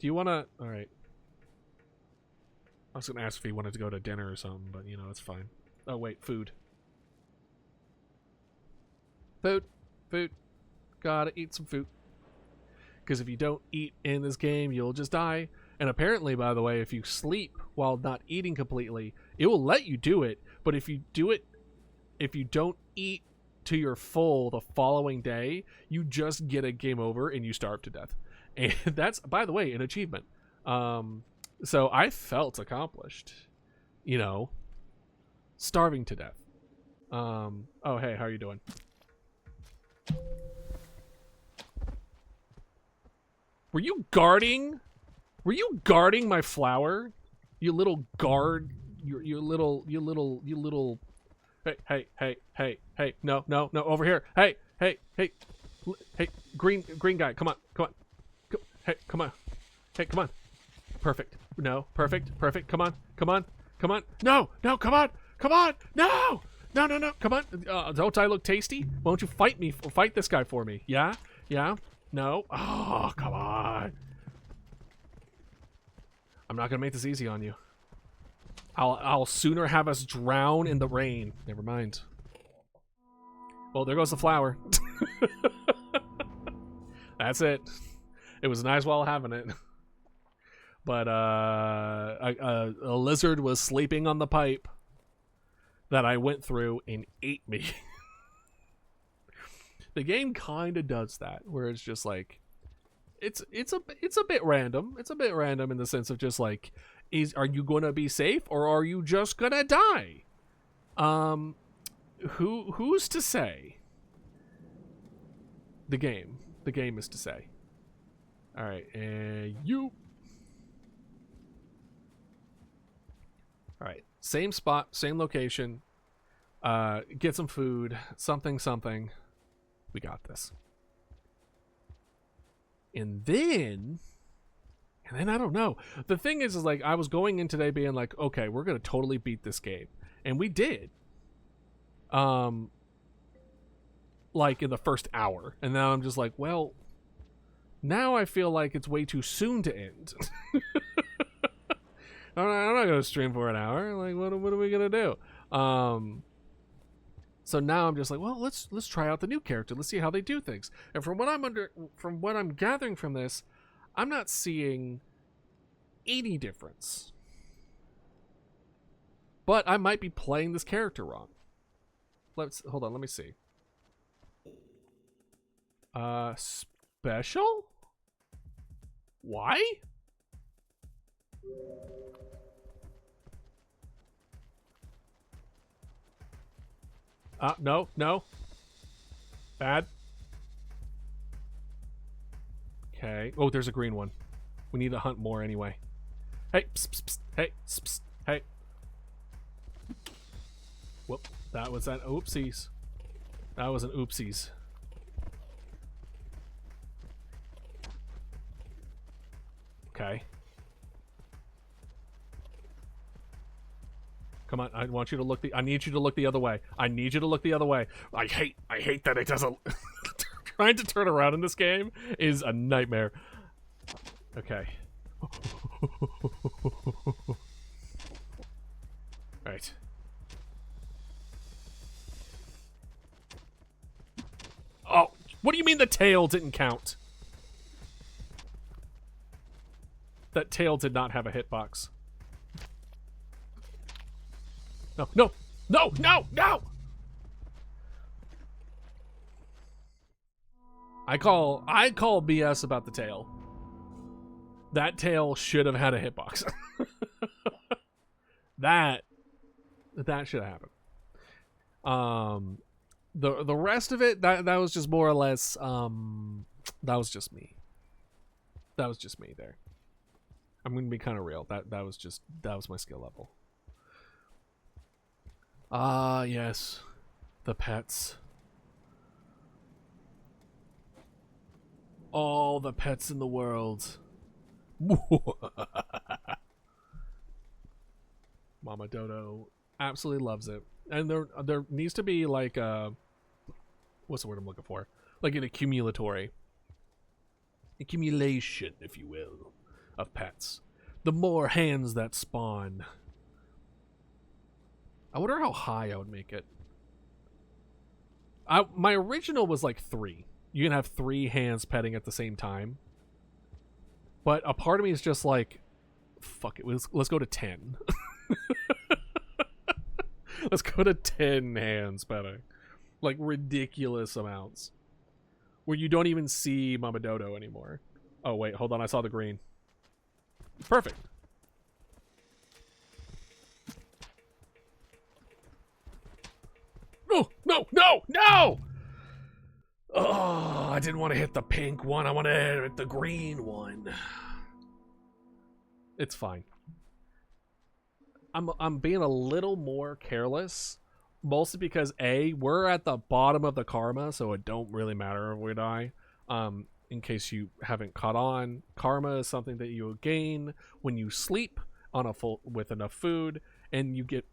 you want to... All right. I was going to ask if he wanted to go to dinner or something, but, you know, it's fine. Oh, wait, food. Food. Gotta eat some food. Because if you don't eat in this game, you'll just die. And apparently, by the way, if you sleep while not eating completely, it will let you do it. But if you don't eat to your full the following day, you just get a game over and you starve to death. And that's, by the way, an achievement. So I felt accomplished, you know, starving to death. Oh, hey, how are you doing? Were you guarding my flower? You little guard. You little. Hey. No, over here. Hey. Hey, green guy. Come on. Hey, come on. Hey, come on. Perfect. No, perfect. Come on. No, come on. No. Come on. Don't I look tasty? Why don't you fight this guy for me? Yeah. No. Oh, come on. I'm not gonna make this easy on you. I'll sooner have us drown in the rain. Never mind. Well, there goes the flower. That's it. It was nice while having it. But a lizard was sleeping on the pipe that I went through and ate me. The game kind of does that, where it's just like, it's a bit random. It's a bit random in the sense of just like, are you gonna be safe or are you just gonna die? Who's to say? The game is to say. All right, and you. All right, same spot, same location. Get some food, something. We got this. And then I don't know. The thing is like, I was going in today being like, okay, we're gonna totally beat this game, and we did. Like in the first hour, and now I'm just like, well, now I feel like it's way too soon to end. I'm not gonna stream for an hour. Like, what are we gonna do? So now I'm just like, well, let's try out the new character. Let's see how they do things. And from what I'm gathering from this, I'm not seeing any difference. But I might be playing this character wrong. Hold on, let me see. Special? Why? No. Bad. Okay. Oh, there's a green one. We need to hunt more anyway. Hey, psst. Hey, psst. Hey. Whoop. That was an oopsies. That was an oopsies. Okay. Come on, I want you to look I need you to look the other way. I hate that it doesn't trying to turn around in this game is a nightmare. Okay. Right. Oh, what do you mean the tail didn't count? That tail did not have a hitbox. No! I call BS about the tail. That tail should have had a hitbox. that should have happened. The rest of it, that was just more or less that was just me. That was just me there. I'm gonna be kind of real. That was my skill level. Ah, yes. The pets. All the pets in the world. Mama Dodo absolutely loves it. And there needs to be like a, what's the word I'm looking for? Like an accumulation, if you will, of pets. The more hands that spawn. I wonder how high I would make it. My original was like 3. You can have 3 hands petting at the same time. But a part of me is just like, fuck it, let's go to 10. Let's go to 10 hands petting. Like ridiculous amounts. Where you don't even see Mama Dodo anymore. Oh wait, hold on, I saw the green. Perfect. No! Oh, I didn't want to hit the pink one. I want to hit the green one. It's fine. I'm being a little more careless, mostly because A, we're at the bottom of the karma, so it don't really matter if we die. In case you haven't caught on, karma is something that you gain when you sleep on with enough food, and you get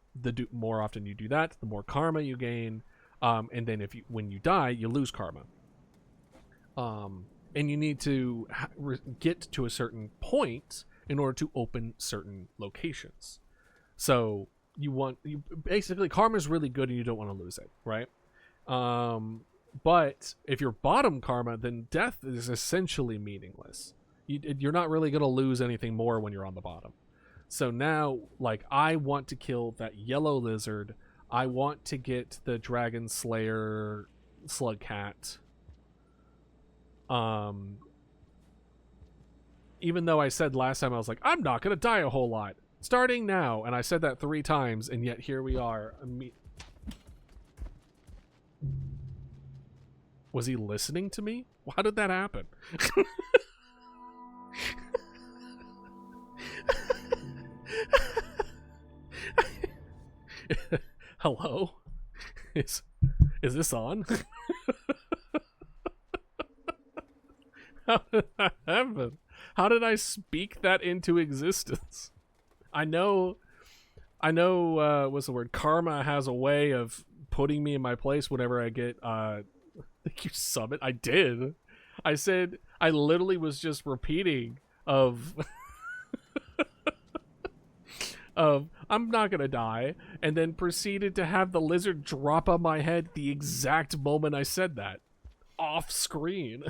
more often you do that, the more karma you gain. And then when you die, you lose karma. And you need to get to a certain point in order to open certain locations. So basically karma is really good and you don't want to lose it, right? But if you're bottom karma, then death is essentially meaningless. You're not really going to lose anything more when you're on the bottom. So now, like, I want to kill that yellow lizard. I want to get the Dragon Slayer slug cat. Even though I said last time I was like, I'm not going to die a whole lot. Starting now. And I said that 3 times, and yet here we are. Was he listening to me? How did that happen? Hello? Is this on? How did that happen? How did I speak that into existence? I know, what's the word? Karma has a way of putting me in my place whenever I get, you summon. I did. I said, I literally was just repeating of, I'm not gonna die, and then proceeded to have the lizard drop on my head the exact moment I said that. Off screen.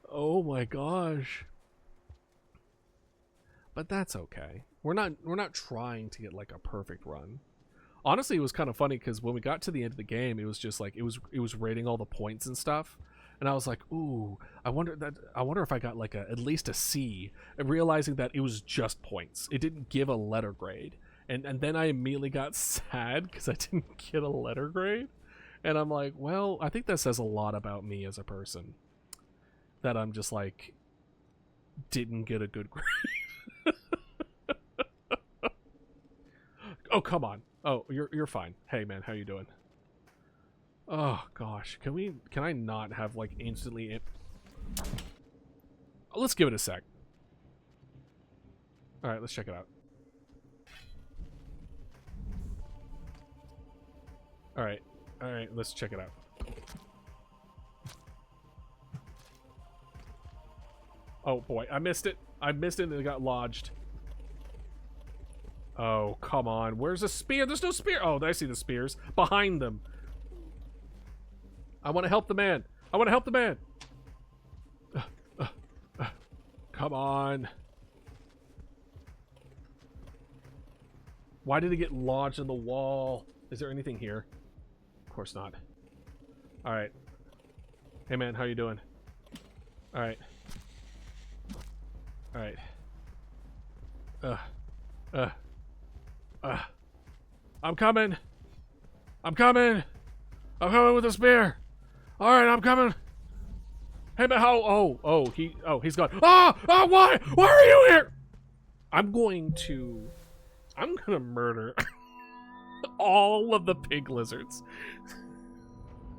Oh my gosh. But that's okay. We're not trying to get like a perfect run. Honestly, it was kind of funny because when we got to the end of the game, it was just like it was rating all the points and stuff, and I was like, ooh, I wonder if I got like at least a C, and realizing that it was just points. It didn't give a letter grade, and then I immediately got sad because I didn't get a letter grade, and I'm like, well, I think that says a lot about me as a person, that I'm just like didn't get a good grade. Oh, come on. Oh, you're fine. Hey man, how you doing? Oh gosh, can I not have like instantly let's give it a sec. All right, let's check it out. All right, let's check it out. Oh boy, I missed it and it got lodged. Oh, come on. Where's the spear? There's no spear. Oh, I see the spears. Behind them. I want to help the man. I want to help the man. Come on. Why did it get lodged in the wall? Is there anything here? Of course not. All right. Hey, man. How you doing? All right. All right. I'm coming. I'm coming with a spear. All right, I'm coming. Hey, man, how? He's gone. Oh, why are you here? I'm gonna murder all of the pig lizards.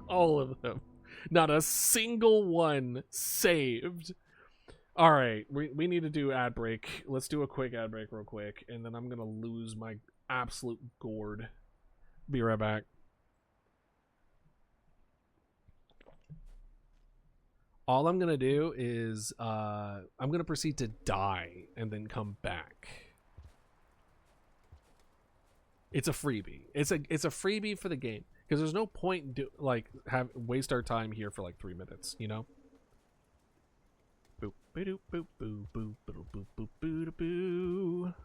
All of them. Not a single one saved. All right, we need to do ad break. Let's do a quick ad break real quick, and then I'm gonna lose my absolute gourd. Be right back. All I'm gonna do is I'm gonna proceed to die and then come back. It's a freebie. It's a freebie for the game because there's no point waste our time here for like 3 minutes, you know. Boop, boop, boop, boop, boop, boop, boop, boop, boop, boop.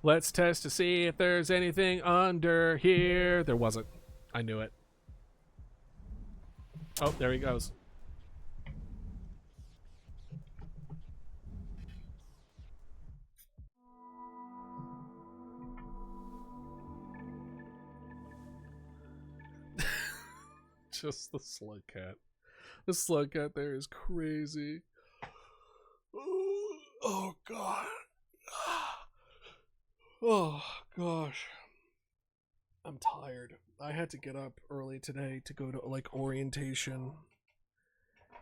Let's test to see if there's anything under here. There wasn't. I knew it. Oh, there he goes. Just the slug cat. The slug cat there is crazy. Oh god. Oh gosh. I'm tired. I had to get up early today to go to like orientation.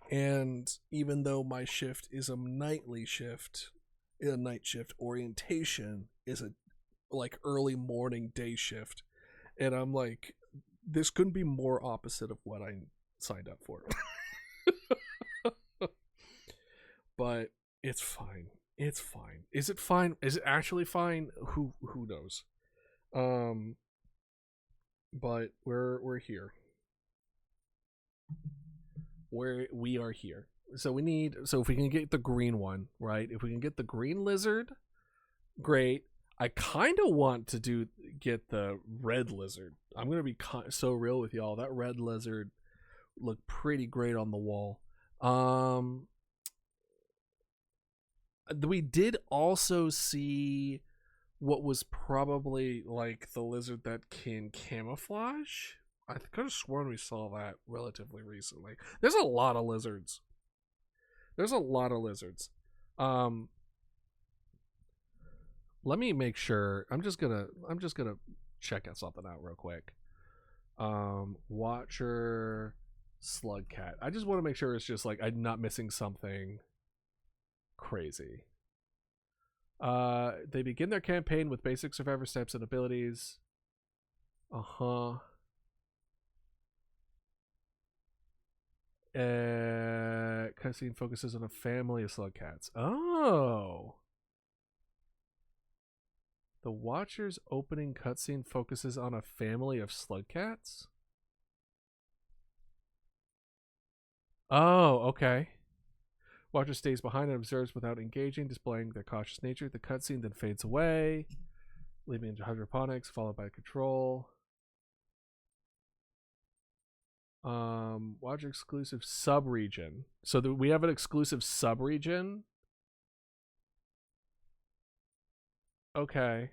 And even though my shift is a nightly shift, a night shift, orientation is a like early morning day shift. And I'm like, this couldn't be more opposite of what I signed up for. But it's fine. It's fine. Is it fine? Is it actually fine? Who knows? But we're here. We are here. So if we can get the green one, right? If we can get the green lizard, great. I kind of want to get the red lizard. I'm gonna be so real with y'all. That red lizard looked pretty great on the wall. We did also see what was probably like the lizard that can camouflage. I could have sworn we saw that relatively recently. There's a lot of lizards. Let me make sure. I'm just gonna check out something out real quick. Watcher slug cat. I just want to make sure it's just like I'm not missing something crazy. They begin their campaign with basic survivor steps and abilities. Cutscene focuses on a family of slug cats. Oh. The Watcher's opening cutscene focuses on a family of slug cats? Oh, okay. Watcher stays behind and observes without engaging, displaying their cautious nature. The cutscene then fades away, leaving into hydroponics, followed by control. Watcher exclusive sub-region. So we have an exclusive sub-region. Okay.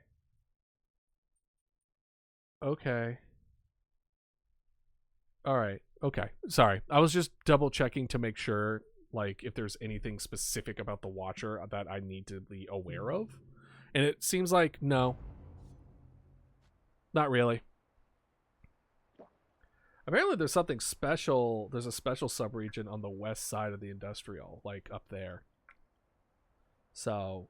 Alright. Okay. Sorry. I was just double checking to make sure, like, if there's anything specific about the Watcher that I need to be aware of. And it seems like, no. Not really. Apparently there's something special. There's a special sub-region on the west side of the industrial, like up there. So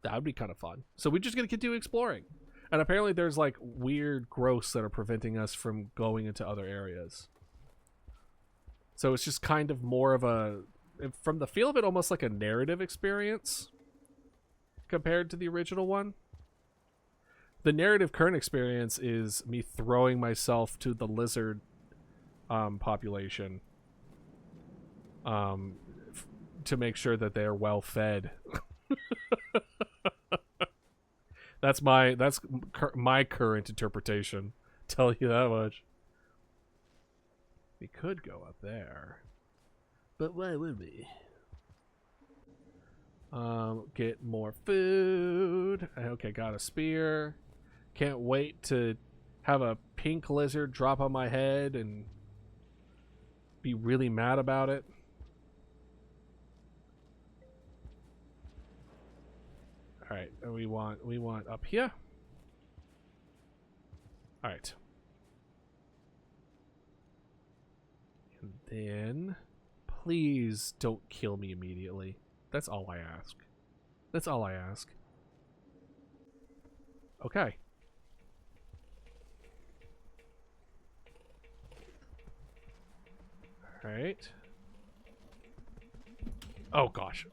that would be kind of fun. So we're just going to continue exploring. And apparently there's like weird growths that are preventing us from going into other areas. So it's just kind of more of a, from the feel of it, almost like a narrative experience compared to the original one. The narrative current experience is me throwing myself to the lizard population to make sure that they are well fed. That's my current interpretation. Tell you that much. We could go up there, but why would we? Get more food. Okay, got a spear. Can't wait to have a pink lizard drop on my head and be really mad about it. All right, and we want up here. All right. And then please don't kill me immediately. That's all I ask. That's all I ask. Okay. All right. Oh gosh.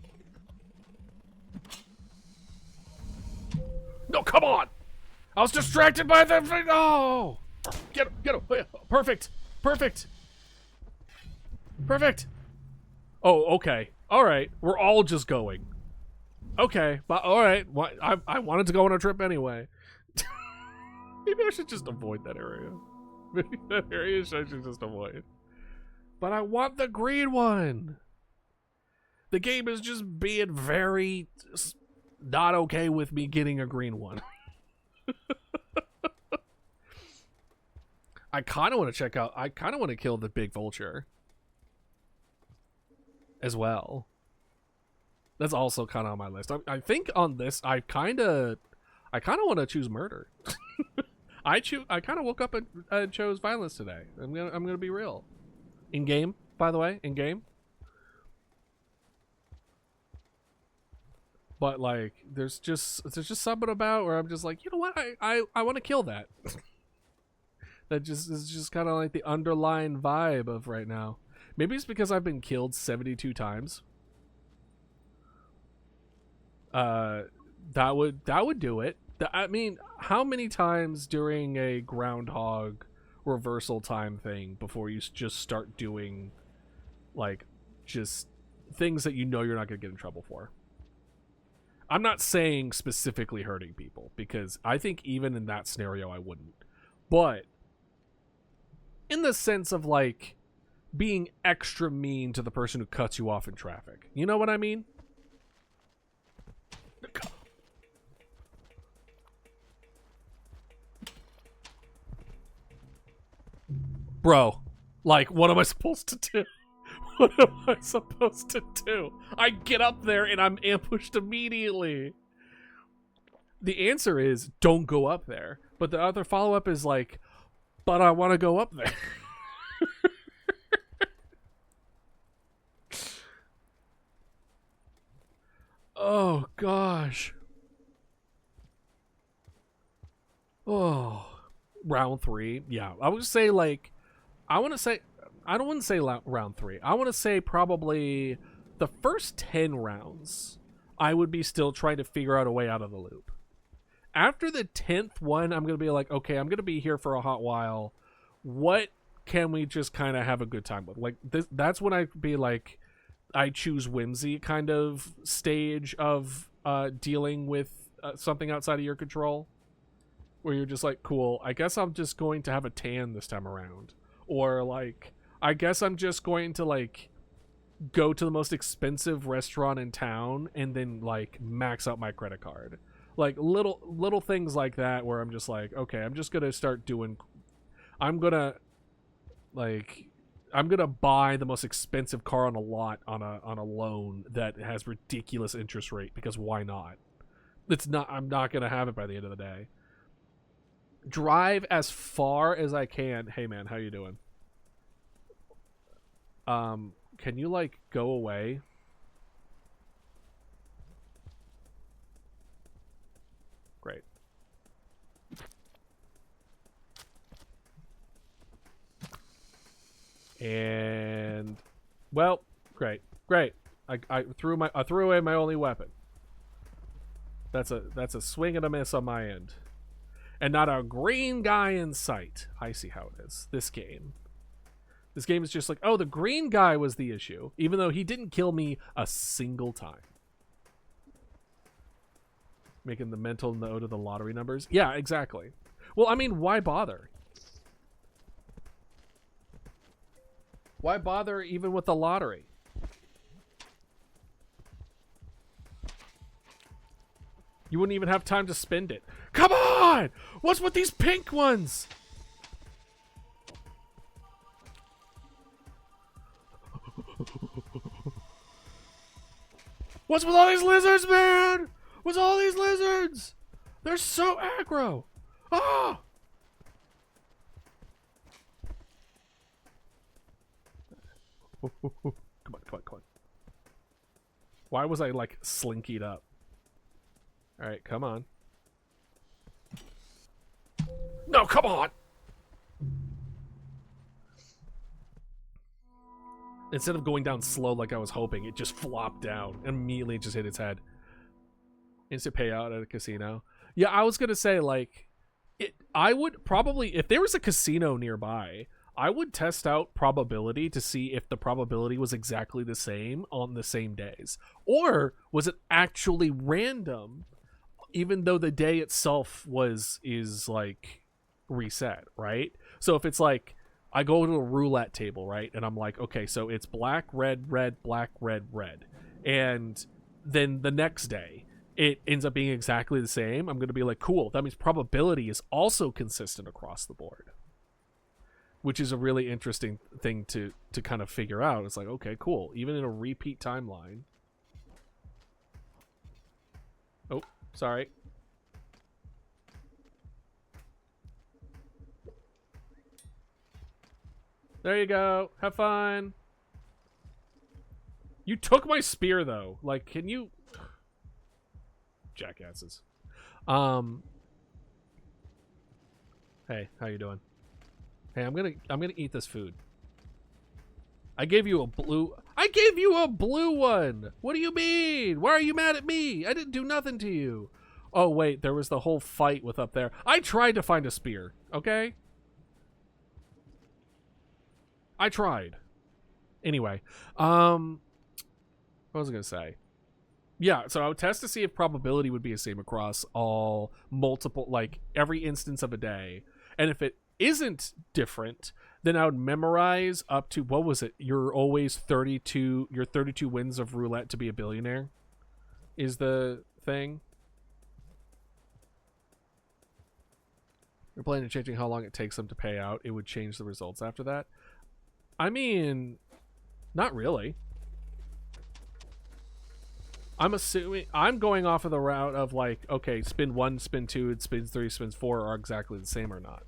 No, come on! I was distracted by the... Oh! Get him! Perfect! Perfect! Perfect! Oh, okay. Alright. We're all just going. Okay. But alright. I wanted to go on a trip anyway. Maybe I should just avoid that area. Maybe that area I should just avoid. But I want the green one! The game is just being very... not okay with me getting a green one. I kind of want to check out. I kind of want to kill the big vulture as well. That's also kind of on my list. I think on this, I kind of want to choose murder. I kind of woke up and chose violence today. I'm gonna be real. In game, by the way, in game. But like, there's just something about where I'm just like, you know what, I want to kill that. That is just kind of like the underlying vibe of right now. Maybe it's because I've been killed 72 times. That would do it. I mean, how many times during a groundhog reversal time thing before you just start doing like just things that you know you're not going to get in trouble for? I'm not saying specifically hurting people, because I think even in that scenario I wouldn't. But in the sense of like being extra mean to the person who cuts you off in traffic. You know what I mean? Bro, like, what am I supposed to do? What am I supposed to do? I get up there and I'm ambushed immediately. The answer is don't go up there. But the other follow-up is like, but I want to go up there. Oh, gosh. Oh. Round 3. Yeah, I would say like, I don't want to say round 3. I want to say probably the first 10 rounds, I would be still trying to figure out a way out of the loop. After the 10th one, I'm going to be like, okay, I'm going to be here for a hot while. What can we just kind of have a good time with? Like, that's when I'd be like, I choose whimsy kind of stage of dealing with something outside of your control. Where you're just like, cool, I guess I'm just going to have a tan this time around. Or like, I guess I'm just going to like go to the most expensive restaurant in town and then like max out my credit card. Like little things like that where I'm just like, okay, I'm just gonna start doing, I'm gonna buy the most expensive car on a lot on a loan that has ridiculous interest rate, because why not? I'm not gonna have it by the end of the day. Drive as far as I can. Hey man, how you doing? Can you like go away? Great. And well, great. I threw away my only weapon. That's a swing and a miss on my end. And not a green guy in sight. I see how it is. This game is just like, oh, the green guy was the issue, even though he didn't kill me a single time. Making the mental note of the lottery numbers. Yeah, exactly. Well, I mean, why bother? Why bother even with the lottery? You wouldn't even have time to spend it. Come on! What's with these pink ones? What's with all these lizards, man? What's all these lizards? They're so aggro. Ah! Come on. Why was I like slinkied up? All right, come on. No, come on. Instead of going down slow like I was hoping, it just flopped down and immediately just hit its head. Instant payout at a casino. Yeah, I was gonna say like, I would probably, if there was a casino nearby, I would test out probability to see if the probability was exactly the same on the same days, or was it actually random, even though the day itself is like reset, right? So if it's like, I go to a roulette table, right? And I'm like, okay, so it's black, red, black, red. And then the next day, it ends up being exactly the same. I'm going to be like, cool, that means probability is also consistent across the board. which is a really interesting thing to kind of figure out. It's like, okay, cool. Even in a repeat timeline. Oh, sorry. There you go. Have fun. You took my spear, though. Like, can you... Jackasses. Hey, how you doing? Hey, I'm gonna eat this food. I gave you a blue one! What do you mean? Why are you mad at me? I didn't do nothing to you. Oh, wait, there was the whole fight with up there. I tried to find a spear, okay? I tried. Anyway, what was I gonna say? Yeah, so I would test to see if probability would be the same across all multiple, like, every instance of a day. And if it isn't different, then I would memorize up to, what was it? You're always 32, your 32 wins of roulette to be a billionaire is the thing. You're planning on changing how long it takes them to pay out. It would change the results after that. I mean, not really. I'm assuming, I'm going off of the route of like, okay, spin 1, spin 2, spin 3, spin 4 are exactly the same or not.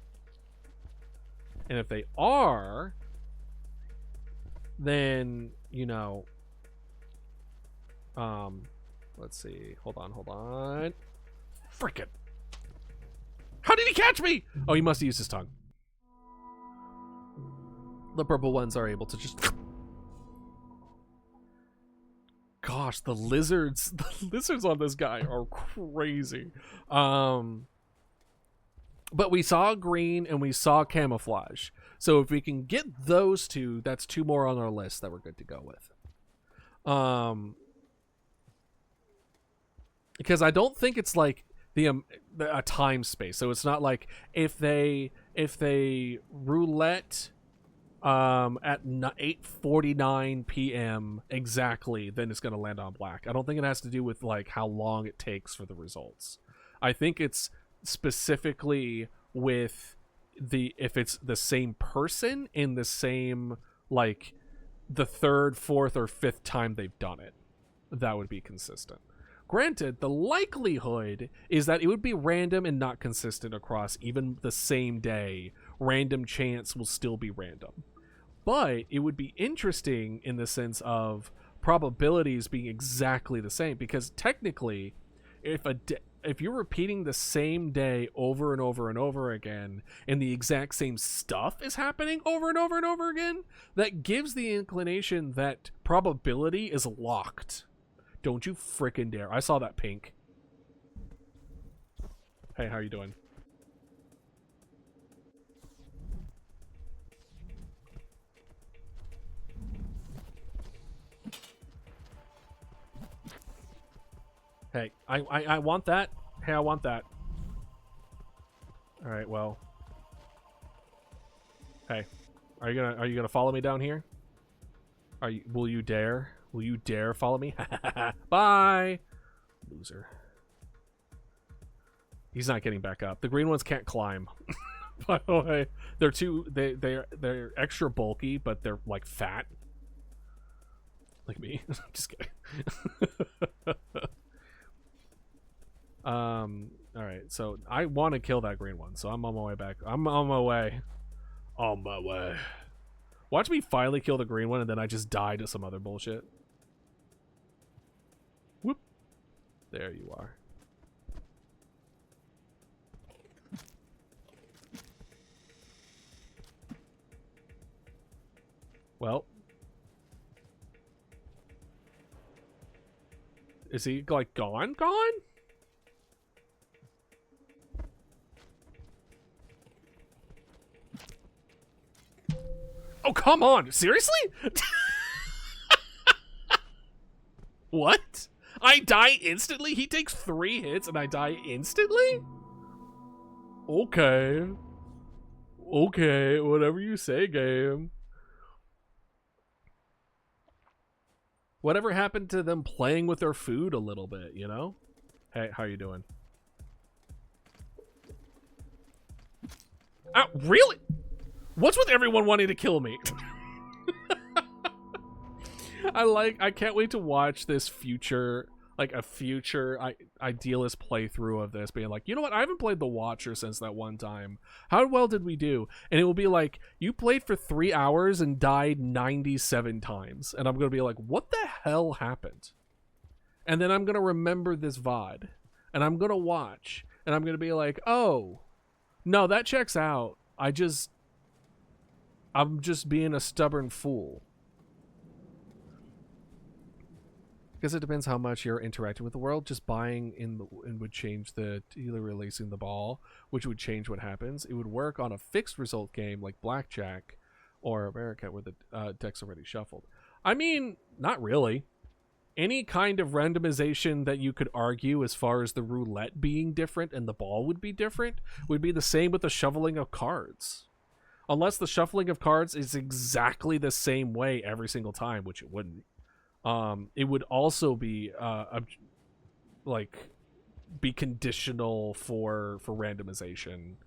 And if they are, then, you know, let's see. Hold on. Frickin'. How did he catch me? Oh, he must have used his tongue. The purple ones are able to just... Gosh, the lizards on this guy are crazy. But we saw green and we saw camouflage. So if we can get those two, that's 2 more on our list that we're good to go with. Because I don't think it's like a time space. So it's not like if they roulette at 8:49 p.m. exactly, then it's going to land on black. I don't think it has to do with like how long it takes for the results. I think it's specifically with if it's the same person in the same, like, the 3rd, 4th, or 5th time they've done it. That would be consistent. Granted, the likelihood is that it would be random and not consistent across even the same day. Random chance will still be random. But it would be interesting in the sense of probabilities being exactly the same, because technically, if you're repeating the same day over and over and over again, and the exact same stuff is happening over and over and over again, that gives the inclination that probability is locked. Don't you frickin' dare. I saw that pink. Hey, how you doing? Hey, I want that. Hey, I want that. All right, well. Hey, are you gonna follow me down here? Will you dare? Will you dare follow me? Bye, loser. He's not getting back up. The green ones can't climb. By the way, they're extra bulky, but they're like fat, like me. Just kidding. All right, so I want to kill that green one, so I'm on my way back. I'm on my way. On my way. Watch me finally kill the green one, and then I just die to some other bullshit. Whoop. There you are. Well. Is he, like, gone? Gone? Oh, come on. Seriously? What? I die instantly? He takes 3 hits and I die instantly? Okay. Okay, whatever you say, game. Whatever happened to them playing with their food a little bit, you know? Hey, how you doing? Really? What's with everyone wanting to kill me? I can't wait to watch this future, like a future idealist playthrough of this, being like, you know what, I haven't played The Watcher since that one time. How well did we do? And it will be like, you played for 3 hours and died 97 times. And I'm going to be like, what the hell happened? And then I'm going to remember this VOD. And I'm going to watch. And I'm going to be like, oh, no, that checks out. I'm just being a stubborn fool. Because it depends how much you're interacting with the world. Just buying and would change the dealer releasing the ball, which would change what happens. It would work on a fixed result game like Blackjack or America where the deck's already shuffled. I mean, not really. Any kind of randomization that you could argue as far as the roulette being different and the ball would be different would be the same with the shoveling of cards. Unless the shuffling of cards is exactly the same way every single time, which it wouldn't. It would also be be conditional for randomization.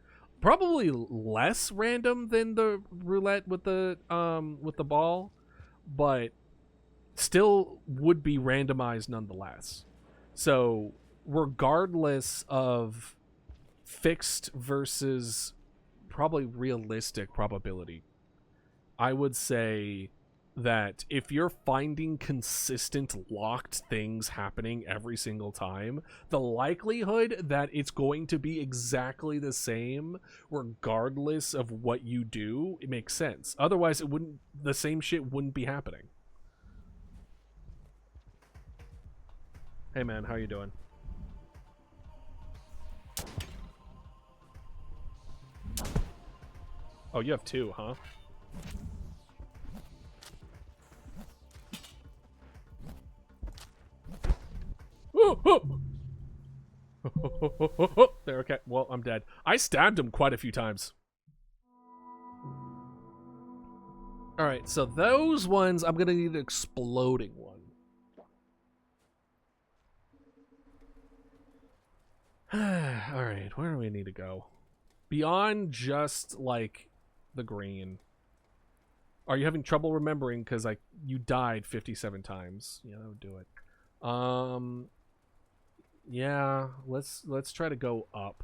Probably less random than the roulette with the ball, but still would be randomized nonetheless. So regardless of fixed versus probably realistic probability, I would say that if you're finding consistent locked things happening every single time, the likelihood that it's going to be exactly the same regardless of what you do, it makes sense. Otherwise, the same shit wouldn't be happening. Hey man, how you doing? Oh, you have 2, huh? There, okay. Well, I'm dead. I stabbed him quite a few times. Alright, so those ones, I'm gonna need an exploding one. Alright, where do we need to go? Beyond just, like, the green. Are you having trouble remembering because, like, you died 57 times? Yeah, that would do it. Yeah, let's try to go up.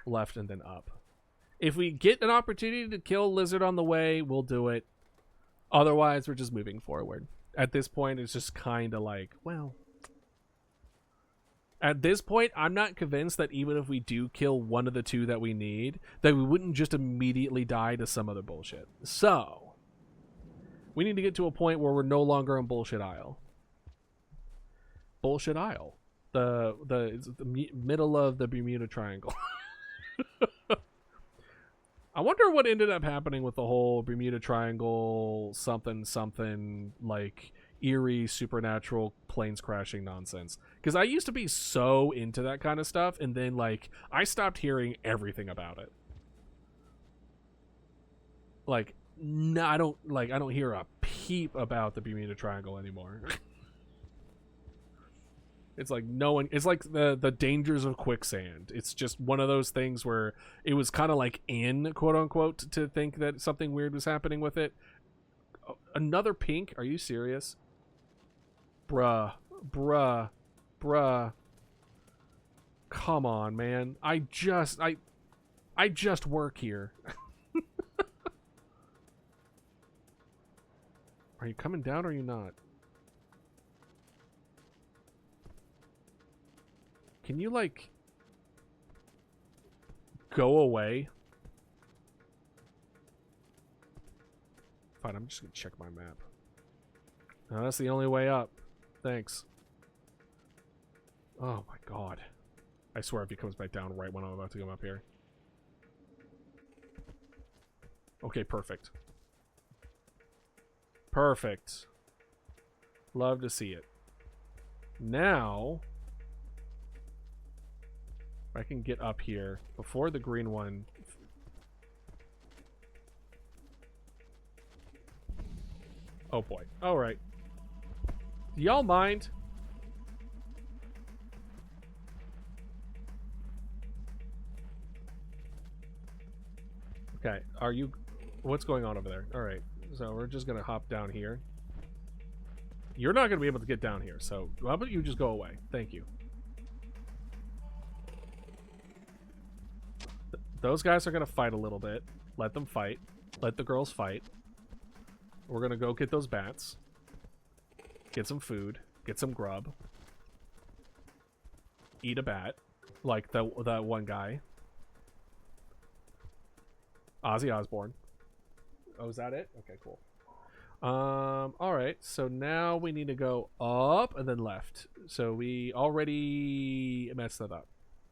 Left and then up. If we get an opportunity to kill Lizard on the way, we'll do it. Otherwise, we're just moving forward. At this point, it's just kind of like, well... At this point, I'm not convinced that even if we do kill one of the 2 that we need, that we wouldn't just immediately die to some other bullshit. So, we need to get to a point where we're no longer on Bullshit Isle. Bullshit Isle. The middle of the Bermuda Triangle. I wonder what ended up happening with the whole Bermuda Triangle something like eerie supernatural planes crashing nonsense, because I used to be so into that kind of stuff, and then like I stopped hearing everything about it. Like no, I don't hear a peep about the Bermuda Triangle anymore. It's like no one. It's like the dangers of quicksand. It's just one of those things where it was kind of like in quote unquote to think that something weird was happening with it. Another pink? Are you serious? Bruh. Come on, man. I just work here. Are you coming down or are you not? Can you, like, go away? Fine, I'm just gonna check my map. No, that's the only way up. Thanks. Oh my god. I swear if he comes back down right when I'm about to come up here. Okay, perfect. Perfect. Love to see it. Now... I can get up here before the green one. Oh boy. Alright. Do y'all mind? Okay, are you... What's going on over there? Alright, so we're just gonna hop down here. You're not gonna be able to get down here, so how about you just go away? Thank you. Those guys are gonna fight a little bit. Let them fight. Let the girls fight. We're gonna go get those bats. Get some food. Get some grub. Eat a bat. Like that one guy. Ozzy Osbourne. Oh, is that it? Okay, cool. Alright, so now we need to go up and then left. So we already messed that up.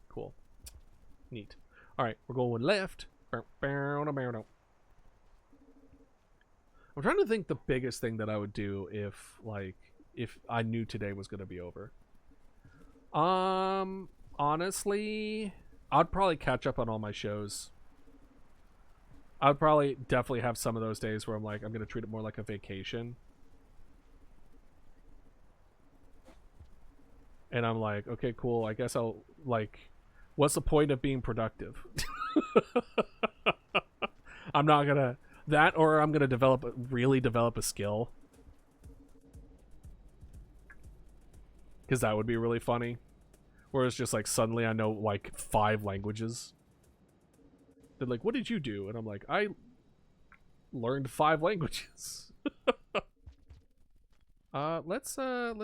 Cool. Neat. Alright, we're going left. I'm trying to think the biggest thing that I would do if I knew today was going to be over. Honestly, I'd probably catch up on all my shows. I'd probably definitely have some of those days where I'm like, I'm going to treat it more like a vacation. And I'm like, okay, cool. I guess I'll, like, what's the point of being productive? I'm not going to, that or I'm going to really develop a skill. Because that would be really funny. Where it's just like, suddenly I know like 5 languages. They're like, what did you do? And I'm like, I learned 5 languages. Let's go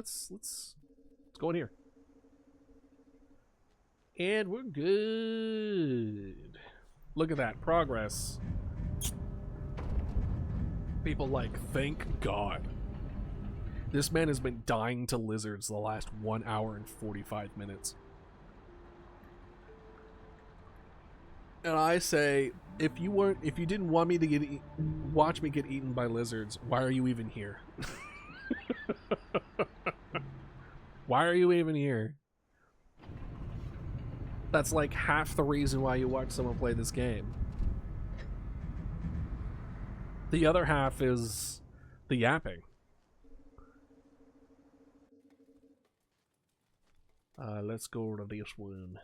in here. And we're good. Look at that progress. People like, thank God. This man has been dying to lizards the last 1 hour and 45 minutes. And I say, if you didn't want me to watch me get eaten by lizards, why are you even here? Why are you even here? That's like half the reason why you watch someone play this game. The other half is the yapping. Let's go to this one.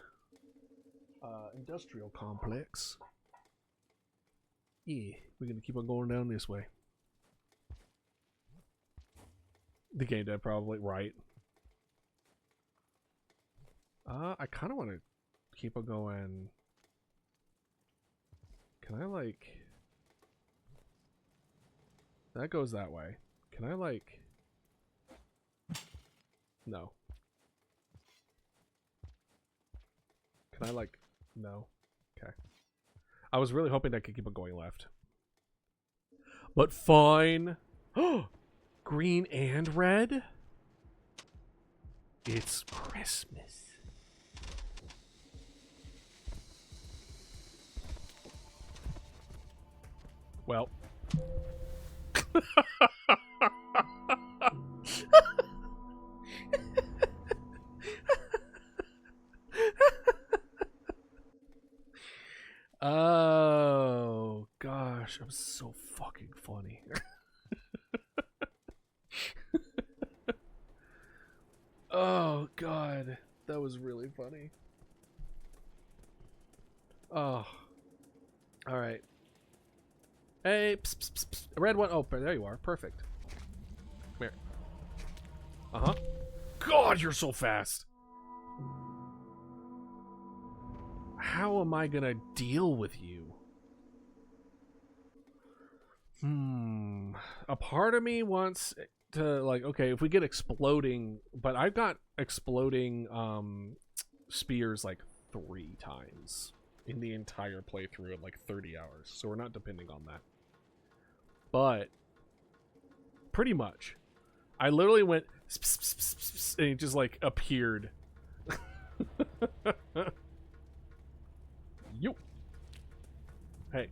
Industrial complex. Yeah, we're gonna keep on going down this way. The game dev probably, right. I kind of want to keep on going. Can I, like... That goes that way. Can I, like... No. Can I, like... No. Okay. I was really hoping I could keep on going left. But fine. Green and red? It's Christmas. Well. Oh gosh, I'm so fucking funny. Oh god, that was really funny. Oh. Alright. Hey, psst, psst, psst, psst. Red one. Oh, there you are. Perfect. Come here. Uh-huh. God, you're so fast. How am I gonna deal with you? A part of me wants to, like, okay, if we get exploding, but I've got exploding spears like 3 times in the entire playthrough at like 30 hours, so we're not depending on that. But pretty much, I literally went and it just like appeared. Yo. Hey.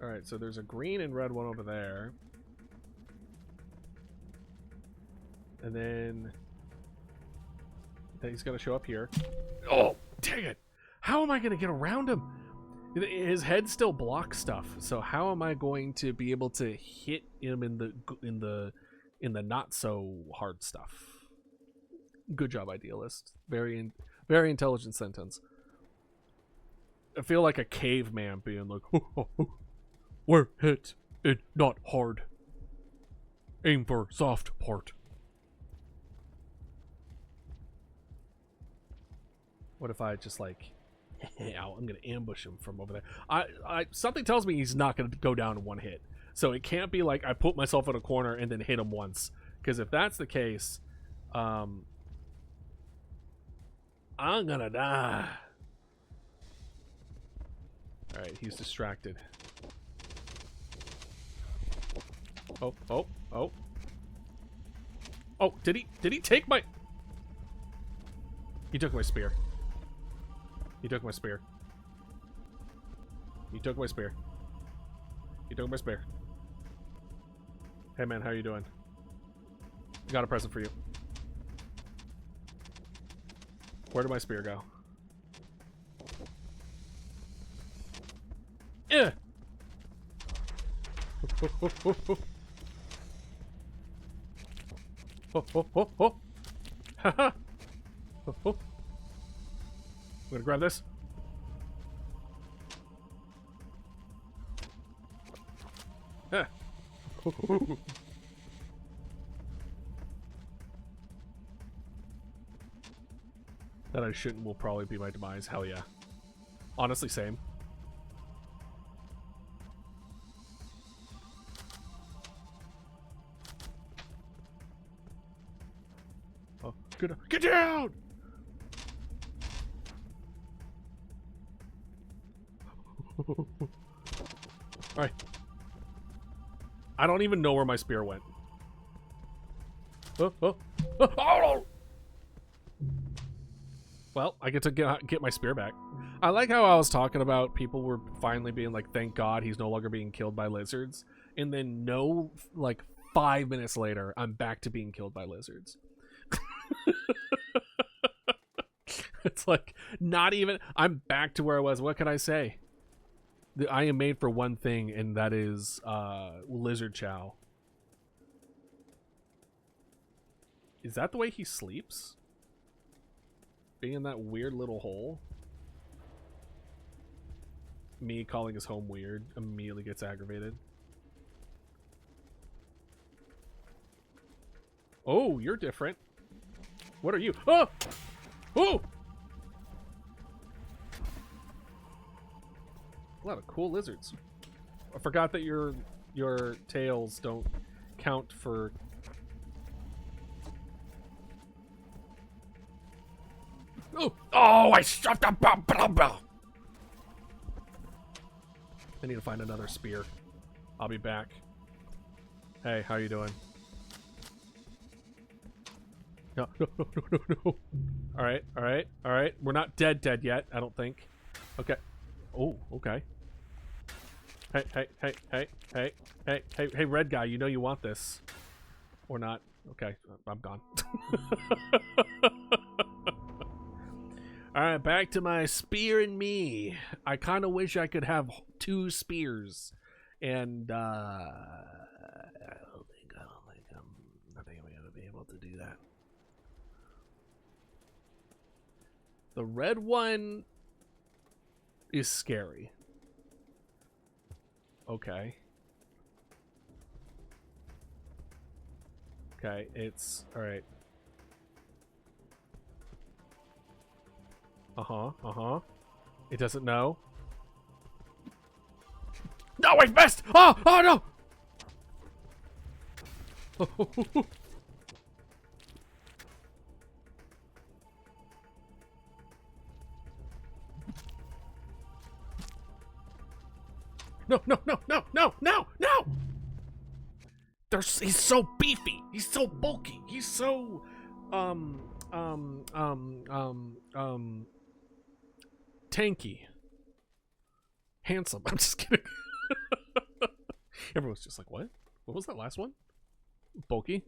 Alright, so there's a green and red one over there. And then he's gonna show up here. Oh, dang it! How am I gonna get around him? His head still blocks stuff, so how am I going to be able to hit him in the not so hard stuff? Good job, idealist. Very intelligent sentence. feel like a caveman being like, we're hit it not hard. Aim for soft part. What if I just like, I'm gonna ambush him from over there. I something tells me he's not gonna go down in one hit. So it can't be like I put myself in a corner and then hit him once. Because if that's the case, I'm gonna die. Alright, he's distracted. Oh, oh, oh. Oh, did he take my... He took my spear. He took my spear. He took my spear. He took my spear. Hey man, how you doing? Got a present for you. Where did my spear go? Yeah. Oh, oh, oh, oh. Haha. Oh, oh. I'm gonna grab this. Ah. That I shouldn't will probably be my demise. Hell yeah. Honestly, same. Oh, good. Get down! Alright. I don't even know where my spear went. Oh, oh, oh, oh! Well, I get to get my spear back. I like how I was talking about people were finally being like, thank God he's no longer being killed by lizards. And then like 5 minutes later, I'm back to being killed by lizards. It's like, not even, I'm back to where I was. What can I say? I am made for one thing, and that is lizard chow. Is that the way he sleeps? Being in that weird little hole? Me calling his home weird immediately gets aggravated. Oh, you're different. What are you? Oh! Oh! A lot of cool lizards. I forgot that your tails don't count for... Oh! Oh, I shoved a blah, blah, blah. I need to find another spear. I'll be back. Hey, how you doing? No, no, no, no, no, no. Alright, alright, alright. We're not dead yet, I don't think. Okay. Oh, okay. Hey, hey, hey, hey, hey, hey, hey, hey, red guy, you know you want this. Or not. Okay, I'm gone. Alright, back to my spear and me. I kind of wish I could have 2 spears. And, I don't think I'm gonna be able to do that. The red one is scary. Okay. Okay, it's... Alright. Uh-huh, uh-huh. It doesn't know. No, I missed! Oh, oh no! No, no, no, no, no, no, no! He's so beefy. He's so bulky. He's so, tanky. Handsome. I'm just kidding. Everyone's just like, what? What was that last one? Bulky?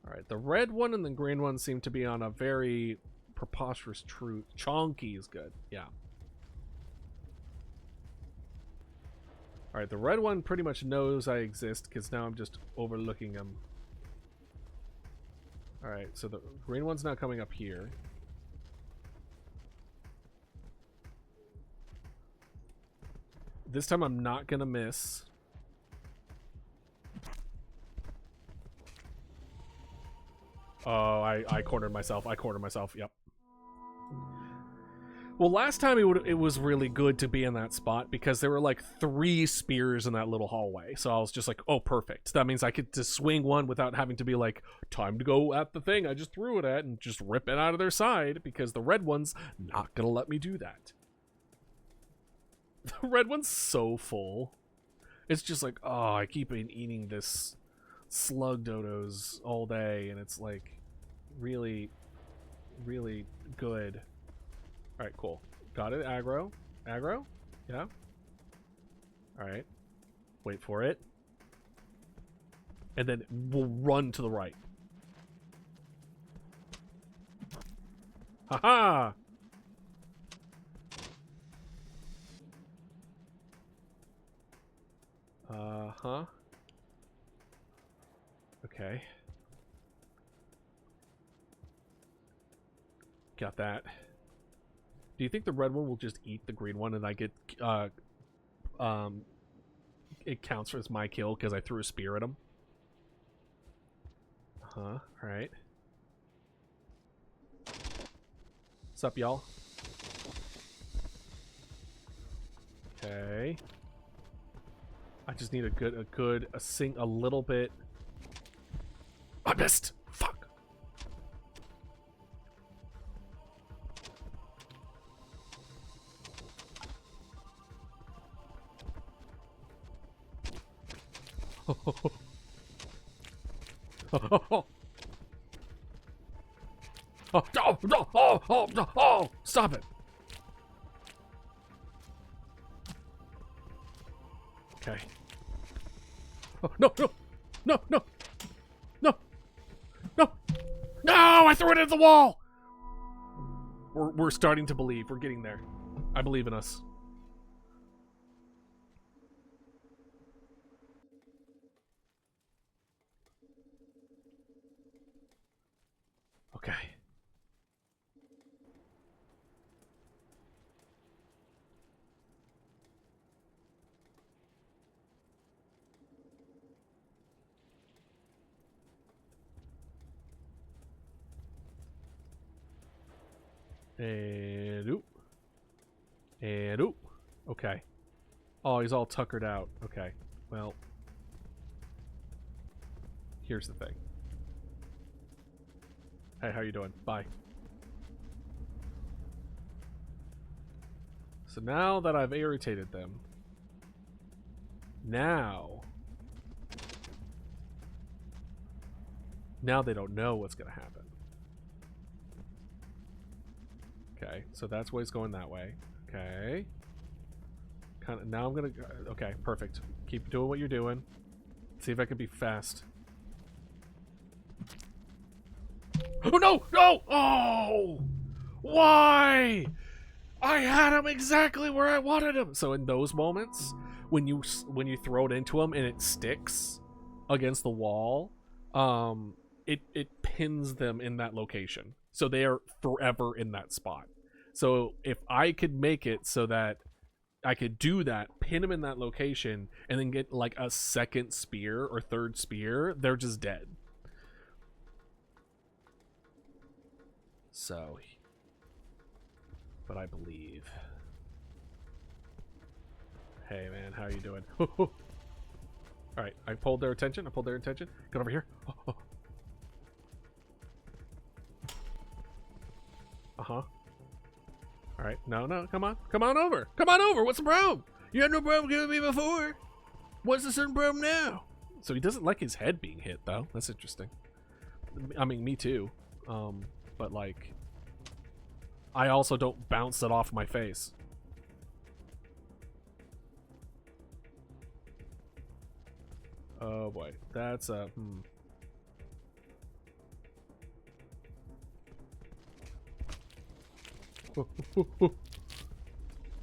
Alright, the red one and the green one seem to be on a very preposterous truth. Chonky is good. Yeah. Alright, the red one pretty much knows I exist because now I'm just overlooking him. Alright, so the green one's now coming up here. This time I'm not gonna miss. Oh, I cornered myself. Yep. Well, last time it was really good to be in that spot because there were like 3 spears in that little hallway. So I was just like, oh, perfect. That means I could just swing one without having to be like, time to go at the thing I just threw it at and just rip it out of their side, because the red one's not going to let me do that. The red one's so full. It's just like, oh, I keep eating this slug dodos all day, and it's like really, really good. All right, cool. Got it. Aggro. Aggro? Yeah. All right. Wait for it. And then we'll run to the right. Haha! Uh-huh. Okay. Got that. Do you think the red one will just eat the green one and I get, it counts as my kill because I threw a spear at him? Uh-huh, alright. What's up, y'all? Okay. I just need a little bit. I missed! Fuck! Oh, stop it. Okay. Oh, no, no, no, no, no, no, no, I threw it at the wall. We're starting to believe. We're getting there. I believe in us. Okay. And oop. And oop. Okay. Oh, he's all tuckered out. Okay. Well, here's the thing. Hey, how you doing? Bye. So now that I've irritated them, now they don't know what's going to happen. Okay, so that's why he's going that way. Okay. Kind of. Now I'm going to... Okay, perfect. Keep doing what you're doing. See if I can be fast. Oh, no! No! Oh! Why? I had him exactly where I wanted him. So in those moments, when you throw it into him and it sticks against the wall, it pins them in that location. So they are forever in that spot. So if I could make it so that I could do that, pin them in that location, and then get like a second spear or third spear, they're just dead. So, but I believe. Hey man, how you doing? All right, I pulled their attention. Get over here. Uh-huh. All right, no, come on over. What's the problem? You had no problem killing me before. What's the certain problem now? So he doesn't like his head being hit, though. That's interesting. I mean, me too. But like, I also don't bounce it off my face. Oh boy, that's a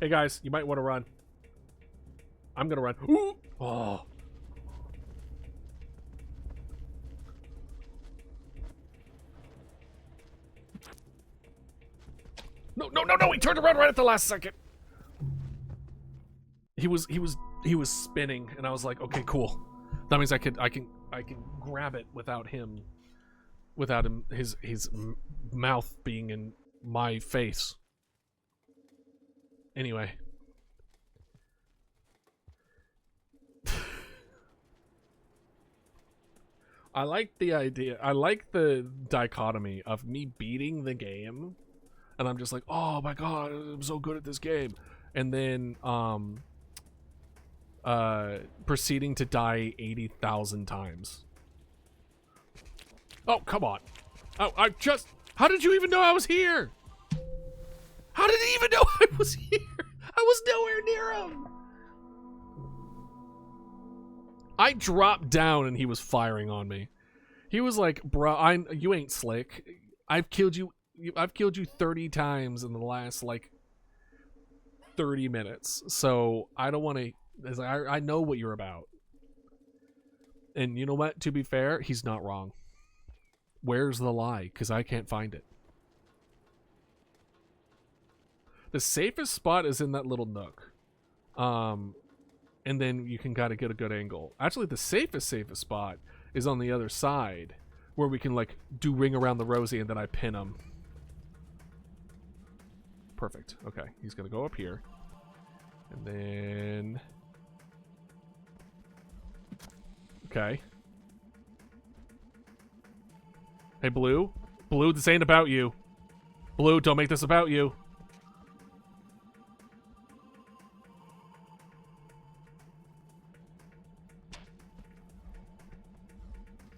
Hey guys, you might want to run. I'm gonna run. Ooh! Oh. No, no, no, no! He turned around right at the last second. He was spinning, and I was like, okay, cool. That means I can grab it without him, his mouth being in my face. Anyway. I like the idea. I like the dichotomy of me beating the game, and I'm just like, oh my god, I'm so good at this game, and then proceeding to die 80,000 times. Oh, come on. Oh, how did you even know I was here? How did he even know I was here? I was nowhere near him. I dropped down and he was firing on me. He was like, bro, you ain't slick. I've killed you 30 times in the last, like, 30 minutes. So I don't want to... I know what you're about. And you know what? To be fair, he's not wrong. Where's the lie? Because I can't find it. The safest spot is in that little nook. And then you can kind of get a good angle. Actually, the safest spot is on the other side, where we can, like, do ring around the rosy and then I pin him. Perfect. Okay, he's going to go up here. And then... Okay. Hey, Blue. Blue, this ain't about you. Blue, don't make this about you.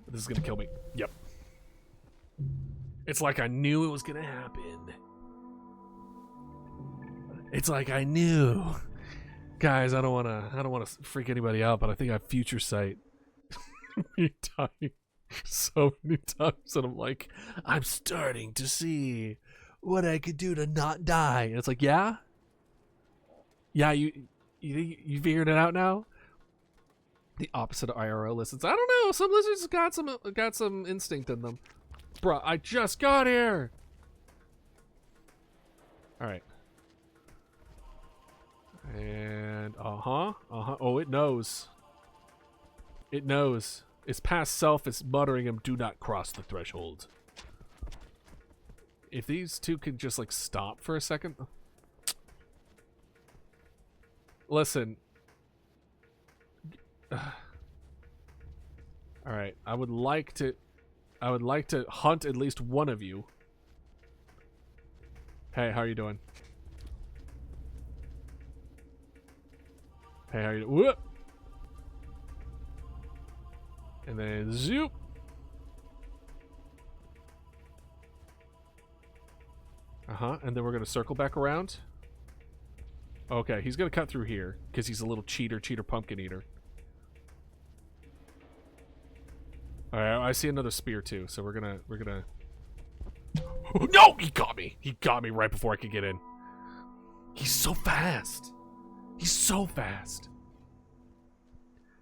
This is gonna kill me. Yep. It's like I knew it was gonna happen. It's like I knew. Guys, I don't wanna freak anybody out, but I think I have future sight. Me dying so many times, and I'm like, I'm starting to see what I could do to not die. And it's like, yeah? Yeah, you figured it out now? The opposite of IRL listens. I don't know. Some lizards got some instinct in them. Bruh, I just got here. All right. And oh, it knows. It knows. Its past self is muttering him, do not cross the threshold. If these two could just, like, stop for a second. Listen. Alright, I would like to hunt at least one of you. Hey, how are you doing? Hey, how are you doing? Whoop! And then zoop. And then we're gonna circle back around. Okay, he's gonna cut through here because he's a little cheater pumpkin eater. All right, I see another spear too, so we're gonna. No, he got me. He got me right before I could get in. He's so fast. He's so fast.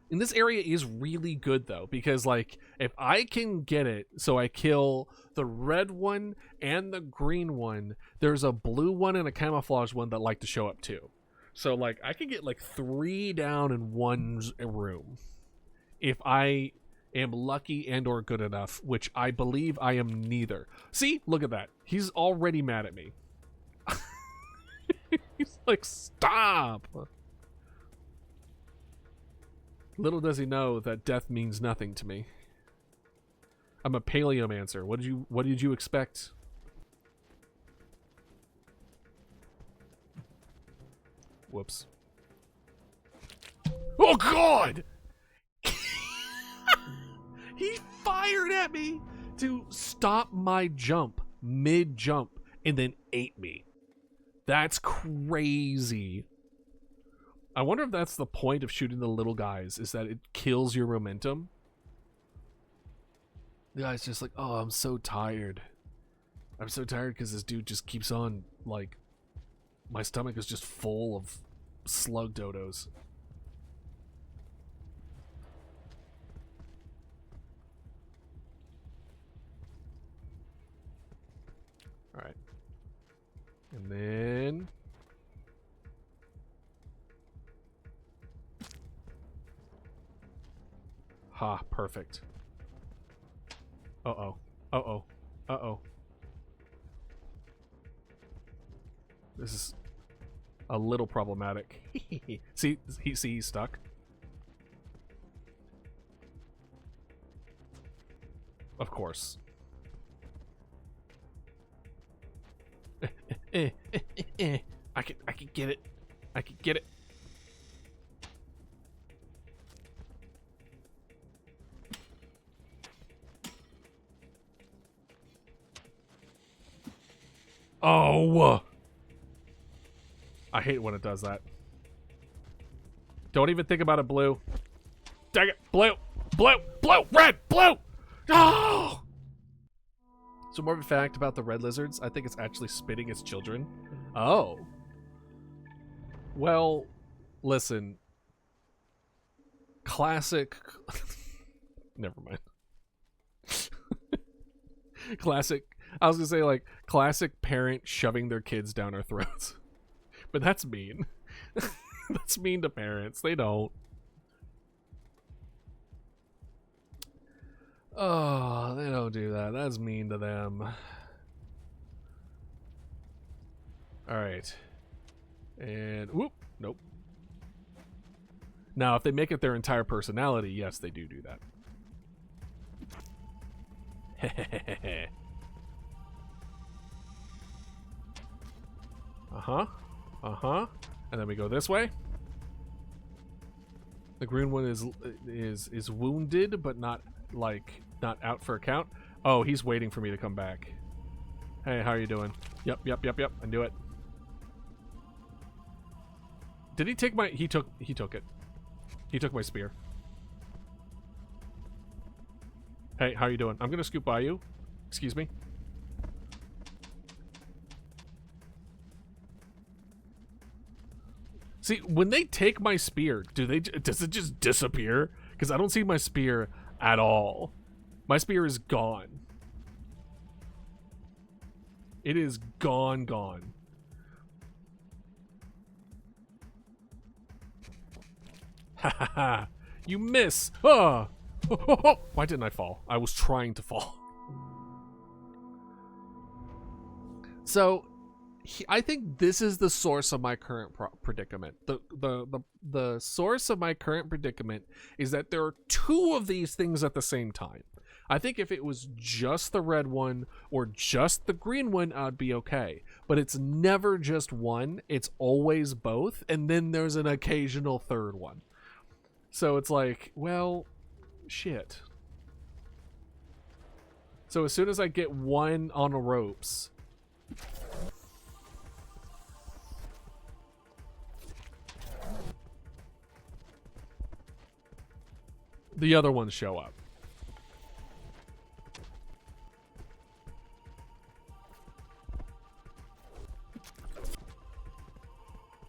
And this area is really good though, because like if I can get it, so I kill the red one and the green one. There's a blue one and a camouflage one that like to show up too. So like I could get like 3 down in one room if I am lucky and or good enough, which I believe I am neither. See, look at that. He's already mad at me. He's like, stop. Little does he know that death means nothing to me. I'm a Paleomancer. What did you expect? Whoops. Oh god! He fired at me to stop my jump mid-jump and then ate me. That's crazy. I wonder if that's the point of shooting the little guys, is that it kills your momentum. The guy's just like, oh, I'm so tired. I'm so tired because this dude just keeps on, like, my stomach is just full of slug dodos. Alright. And then... Ha, perfect. Uh-oh. Uh-oh. Uh-oh. This is a little problematic. See, he's stuck. Of course. I can get it. I can get it. Oh! I hate when it does that. Don't even think about it, blue. Dang it! Blue! Blue! Blue! Red! Blue! Oh! So more of a fact about the red lizards, I think it's actually spitting its children. Oh. Well, listen. Classic... Never mind. Classic... I was gonna say, like, classic parent shoving their kids down our throats. But that's mean. That's mean to parents. They don't. Oh, they don't do that. That's mean to them. Alright. And, whoop. Nope. Now, if they make it their entire personality, yes, they do that. Hehehehe. Uh-huh. Uh-huh. And then we go this way. The green one is wounded, but not out for a count. Oh, he's waiting for me to come back. Hey, how are you doing? Yep. I knew it. Did he take my he took it. He took my spear. Hey, how are you doing? I'm gonna scoot by you. Excuse me. See, when they take my spear, does it just disappear? Because I don't see my spear at all. My spear is gone. It is gone. Ha ha ha. You miss. Ah. Oh. Why didn't I fall? I was trying to fall. So... I think this is the source of my current predicament. The source of my current predicament is that there are two of these things at the same time. I think if it was just the red one or just the green one, I'd be okay. But it's never just one. It's always both. And then there's an occasional third one. So it's like, well, shit. So as soon as I get one on the ropes... the other ones show up.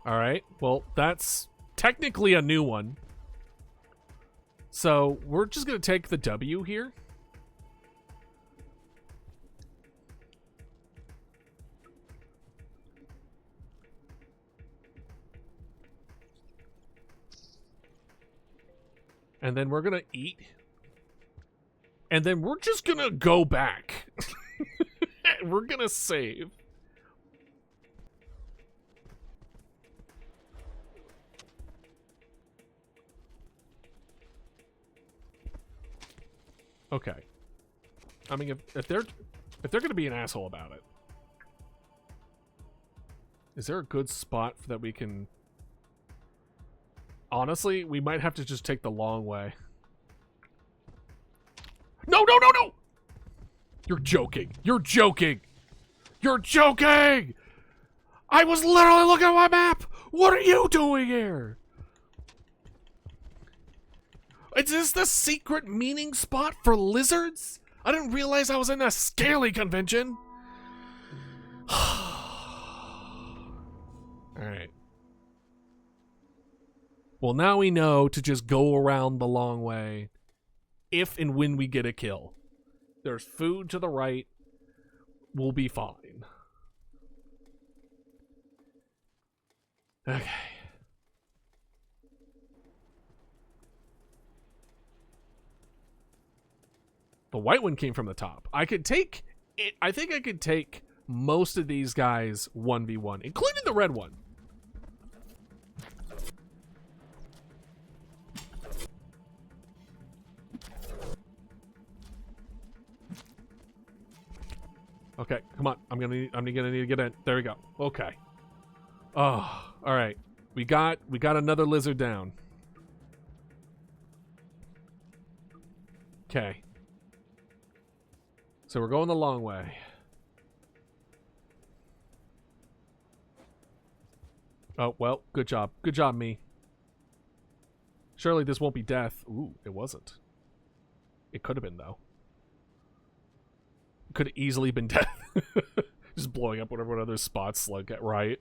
Alright, well, that's technically a new one. So, we're just gonna take the W here. And then we're gonna eat. And then we're just gonna go back. We're gonna save. Okay. I mean, if they're gonna be an asshole about it, is there a good spot that we can? Honestly, we might have to just take the long way. No! You're joking. You're joking. You're joking! I was literally looking at my map! What are you doing here? Is this the secret meeting spot for lizards? I didn't realize I was in a scaly convention. Alright. Well, now we know to just go around the long way if and when we get a kill. There's food to the right. We'll be fine. Okay. The white one came from the top. I could take it. I think I could take most of these guys 1v1, including the red one. Okay, come on. I'm gonna need to get in. There we go. Okay. Oh, all right. We got another lizard down. Okay. So we're going the long way. Oh, well, good job. Good job, me. Surely this won't be death. Ooh, it wasn't. It could have been, though. Could have easily been death. Just blowing up whatever one of those spots like that, right?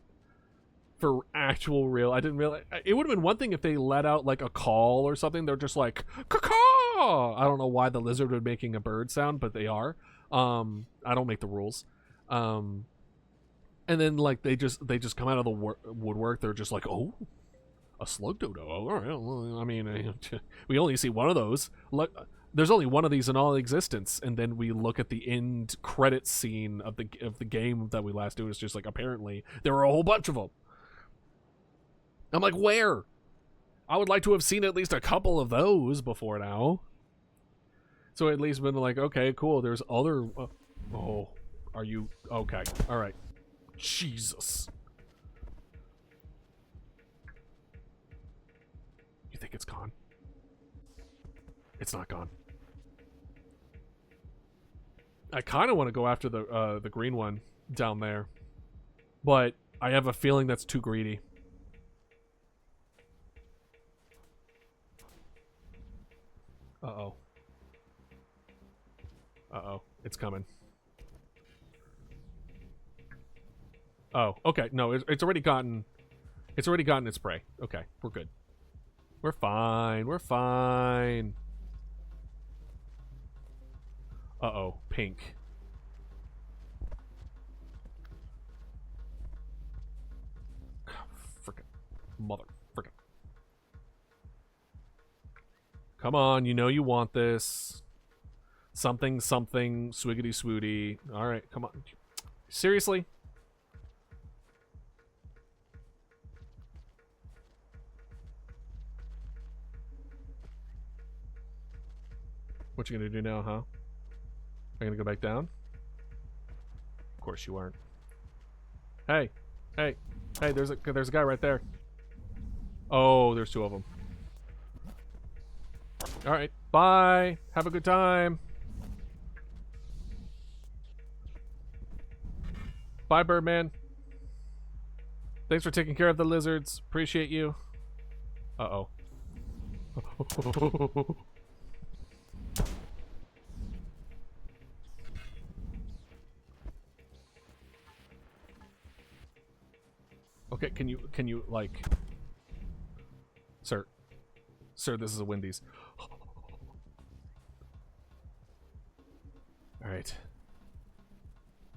For actual real. I didn't realize. It would have been one thing if they let out like a call or something. They're just like, caw. I don't know why the lizard would be making a bird sound, but they are. I don't make the rules. And then like they just come out of the woodwork. They're just like, oh, a slug dodo. All right. Well, I mean, we only see one of those. Look, there's only one of these in all existence. And then we look at the end credit scene of the game that we last do. It's just like apparently there were a whole bunch of them. I'm like, where? I would like to have seen at least a couple of those before now. So at least been like, okay, cool. There's other. Oh, are you okay? All right. Jesus. You think it's gone? It's not gone. I kind of want to go after the green one down there, but I have a feeling that's too greedy. Uh-oh. Uh-oh. It's coming. Oh, okay. No, it's already gotten its prey. Okay, we're good. We're fine. We're fine. Uh-oh. Pink. Frickin' mother. Frickin'. Come on, you know you want this. Something, swiggity swooty. Alright, come on. Seriously? What you gonna do now, huh? Are you gonna go back down? Of course you aren't. Hey, hey, hey! There's a guy right there. Oh, there's two of them. All right, bye. Have a good time. Bye, Birdman. Thanks for taking care of the lizards. Appreciate you. Uh-oh. Okay, can you like, sir, this is a Wendy's. All right,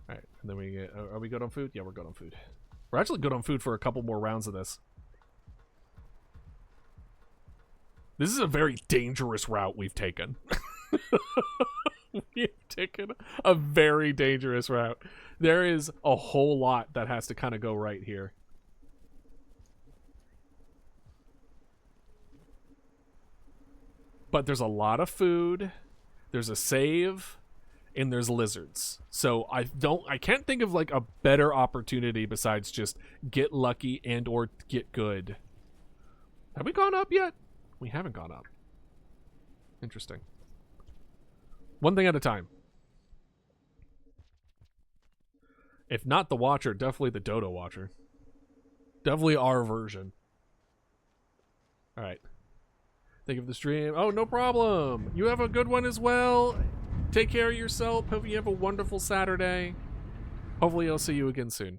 and then we get. Are we good on food? Yeah, we're good on food. We're actually good on food for a couple more rounds of this. This is a very dangerous route we've taken. We've taken a very dangerous route. There is a whole lot that has to kind of go right here. But there's a lot of food, there's a save, and there's lizards. So I can't think of like a better opportunity besides just get lucky and or get good. Have we gone up yet? We haven't gone up. Interesting. One thing at a time. If not the Watcher, definitely the Dodo Watcher. Definitely our version. Alright. Thank you for the stream. Oh, no problem. You have a good one as well. Take care of yourself. Hope you have a wonderful Saturday. Hopefully I'll see you again soon.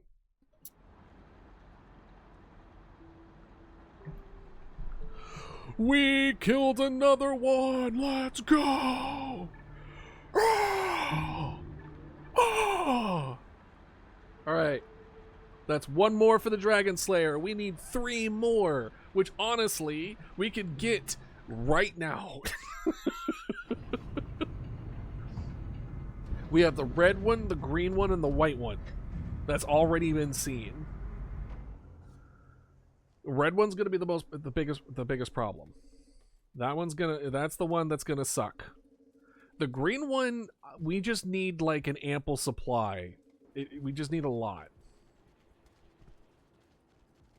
We killed another one. Let's go. Oh. Oh. All right. That's one more for the Dragon Slayer. We need 3 more, which honestly, we could get right now. We have the red one, the green one, and the white one. That's already been seen. Red one's gonna be the biggest problem. That's the one that's gonna suck. The green one, we just need like an ample supply. We just need a lot.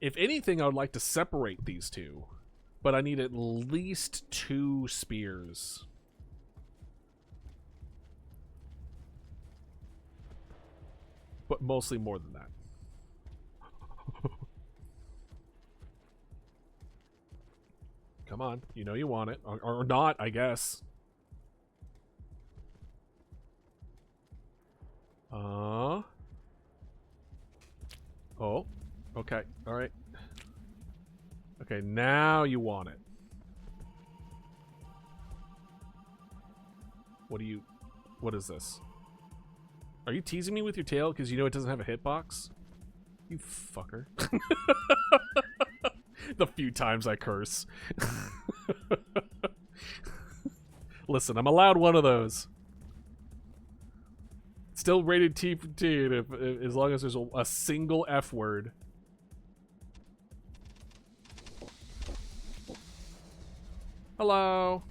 If anything, I would like to separate these two, but I need at least 2 spears. But mostly more than that. Come on, you know you want it. Or not, I guess. Oh, okay, alright. Okay, now you want it. What is this? Are you teasing me with your tail because you know it doesn't have a hitbox? You fucker. The few times I curse. Listen, I'm allowed one of those. Still rated T for T, as long as there's a single F word. Hello.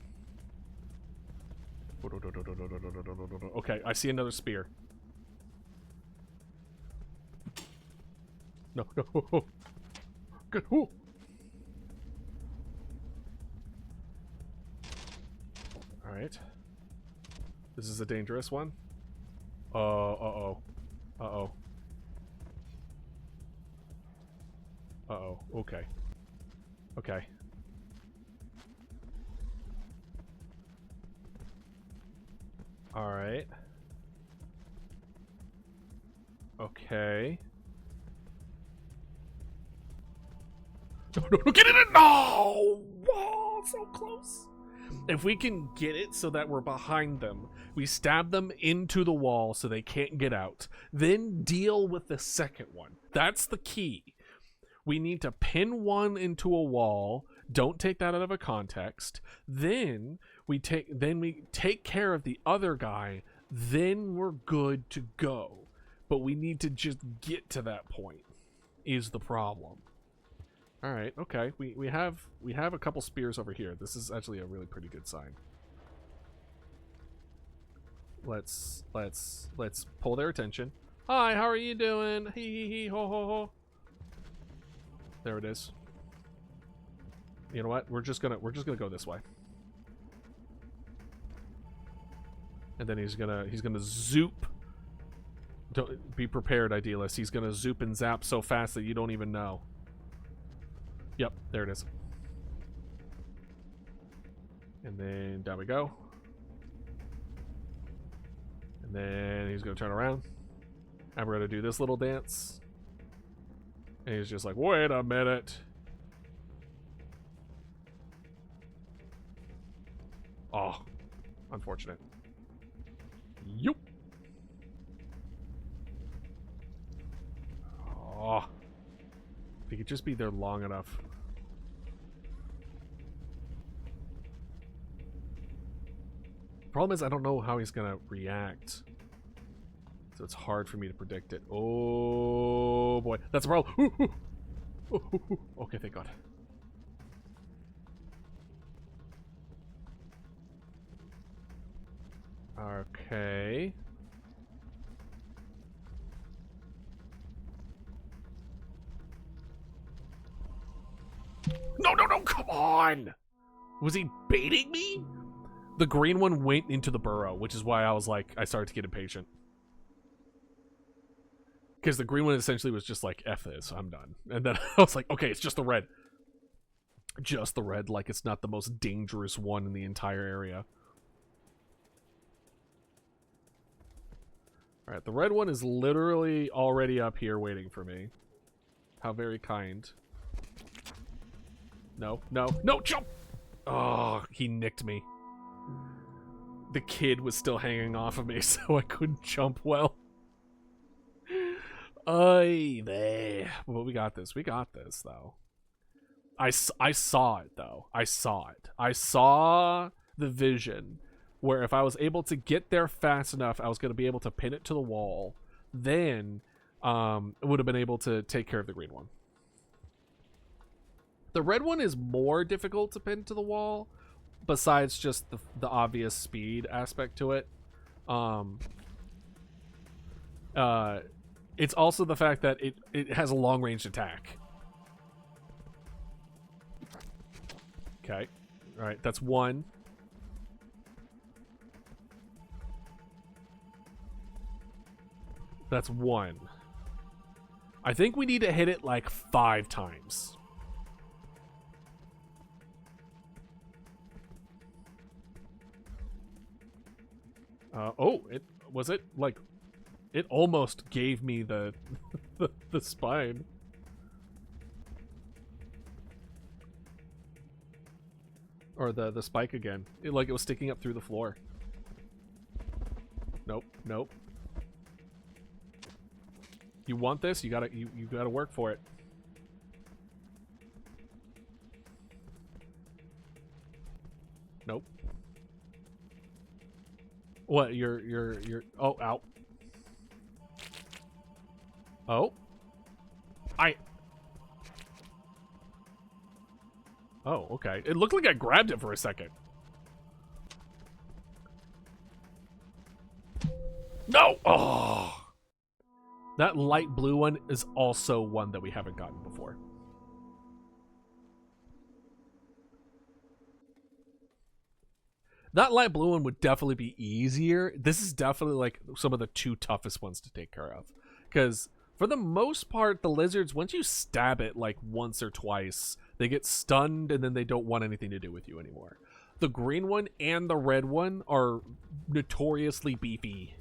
Okay, I see another spear. No. Good. Ooh. All right. This is a dangerous one. Uh-oh. Okay. All right. Okay. No, get it in! No! Whoa, so close. If we can get it so that we're behind them, we stab them into the wall so they can't get out, then deal with the second one. That's the key. We need to pin one into a wall, don't take that out of a context, then we take care of the other guy, then we're good to go. But we need to just get to that point, is the problem. All right, okay. We have a couple spears over here. This is actually a really pretty good sign. Let's pull their attention. Hi, how are you doing? Hee ho ho ho. There it is. You know what? We're just gonna go this way. And then he's gonna zoop. Don't be prepared, Idealist. He's gonna zoop and zap so fast that you don't even know. Yep, there it is. And then down we go. And then he's gonna turn around. And we're gonna do this little dance. And he's just like, wait a minute. Oh, unfortunate. Yup. Oh. If he could just be there long enough. Problem is, I don't know how he's gonna react. So it's hard for me to predict it. Oh boy, that's a problem. Ooh. Ooh. Okay, thank God. Okay. No, come on! Was he baiting me? The green one went into the burrow, which is why I was like, I started to get impatient. Because the green one essentially was just like, F this, I'm done. And then I was like, okay, it's just the red. Just the red, like it's not the most dangerous one in the entire area. Alright, the red one is literally already up here waiting for me. How very kind. No, jump! Oh, he nicked me. The kid was still hanging off of me, so I couldn't jump well. Oy vey. Well, we got this. We got this, though. I saw it, though. I saw it. I saw the vision where if I was able to get there fast enough, I was going to be able to pin it to the wall. Then would have been able to take care of the green one. The red one is more difficult to pin to the wall, besides just the obvious speed aspect to it. It's also the fact that it has a long-range attack. Okay. All right, that's one. That's one. I think we need to hit it like 5 times. It almost gave me the the spine. Or the spike again. It was sticking up through the floor. Nope, nope. You want this? You gotta work for it. Nope. What? You're oh, ow. Oh. Oh, okay. It looked like I grabbed it for a second. No! Oh! That light blue one is also one that we haven't gotten before. That light blue one would definitely be easier. This is definitely like some of the 2 toughest ones to take care of. Because for the most part, the lizards, once you stab it like once or twice, they get stunned and then they don't want anything to do with you anymore. The green one and the red one are notoriously beefy.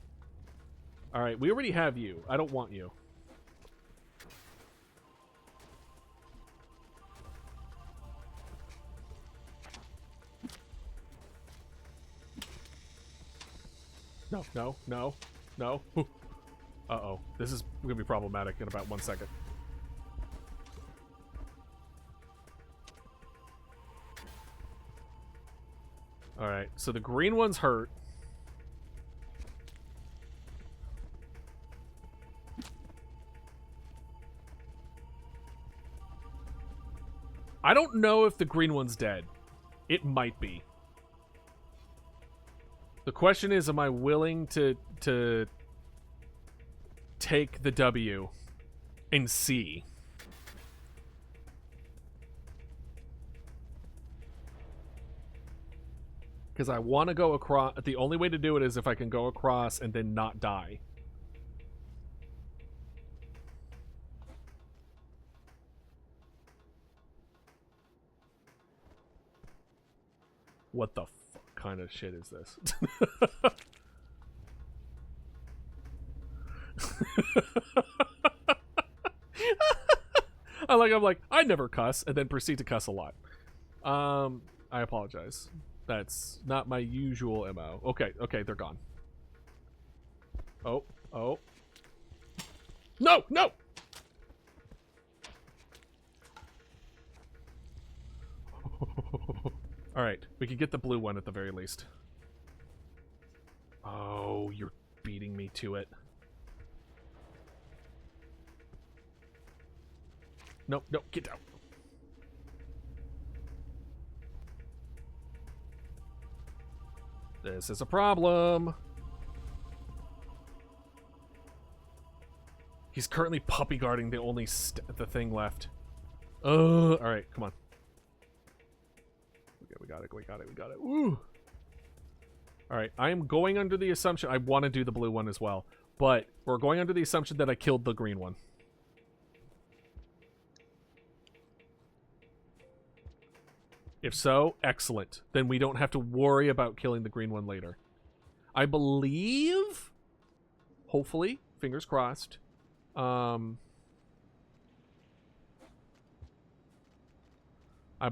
Alright, we already have you. I don't want you. No, no, no, no. Uh-oh. This is going to be problematic in about 1 second. Alright, so the green one's hurt. I don't know if the green one's dead. It might be. The question is, am I willing to take the W and see? Because I want to go across. The only way to do it is if I can go across and then not die. What the fuck kind of shit is this? I'm like, I never cuss, and then proceed to cuss a lot. I apologize. That's not my usual MO. Okay, okay, they're gone. Oh, oh. No, no! Alright, we can get the blue one at the very least. Oh, you're beating me to it. No, no, get down. This is a problem. He's currently puppy guarding the only the thing left. All right, come on. Okay, we got it. We got it. We got it. Woo! All right, I am going under the assumption I want to do the blue one as well, but we're going under the assumption that I killed the green one. If so, excellent. Then we don't have to worry about killing the green one later. I believe, hopefully, fingers crossed, I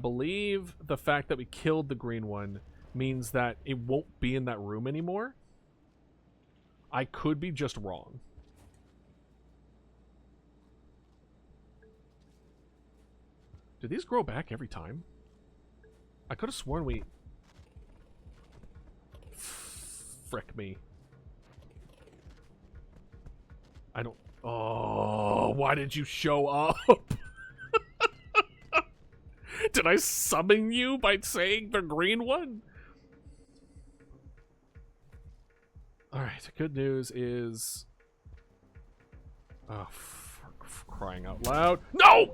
believe the fact that we killed the green one means that it won't be in that room anymore. I could be just wrong. Do these grow back every time? I could have sworn we... Frick me. I don't... Oh, why did you show up? Did I summon you by saying the green one? Alright, good news is... Oh, for crying out loud. No!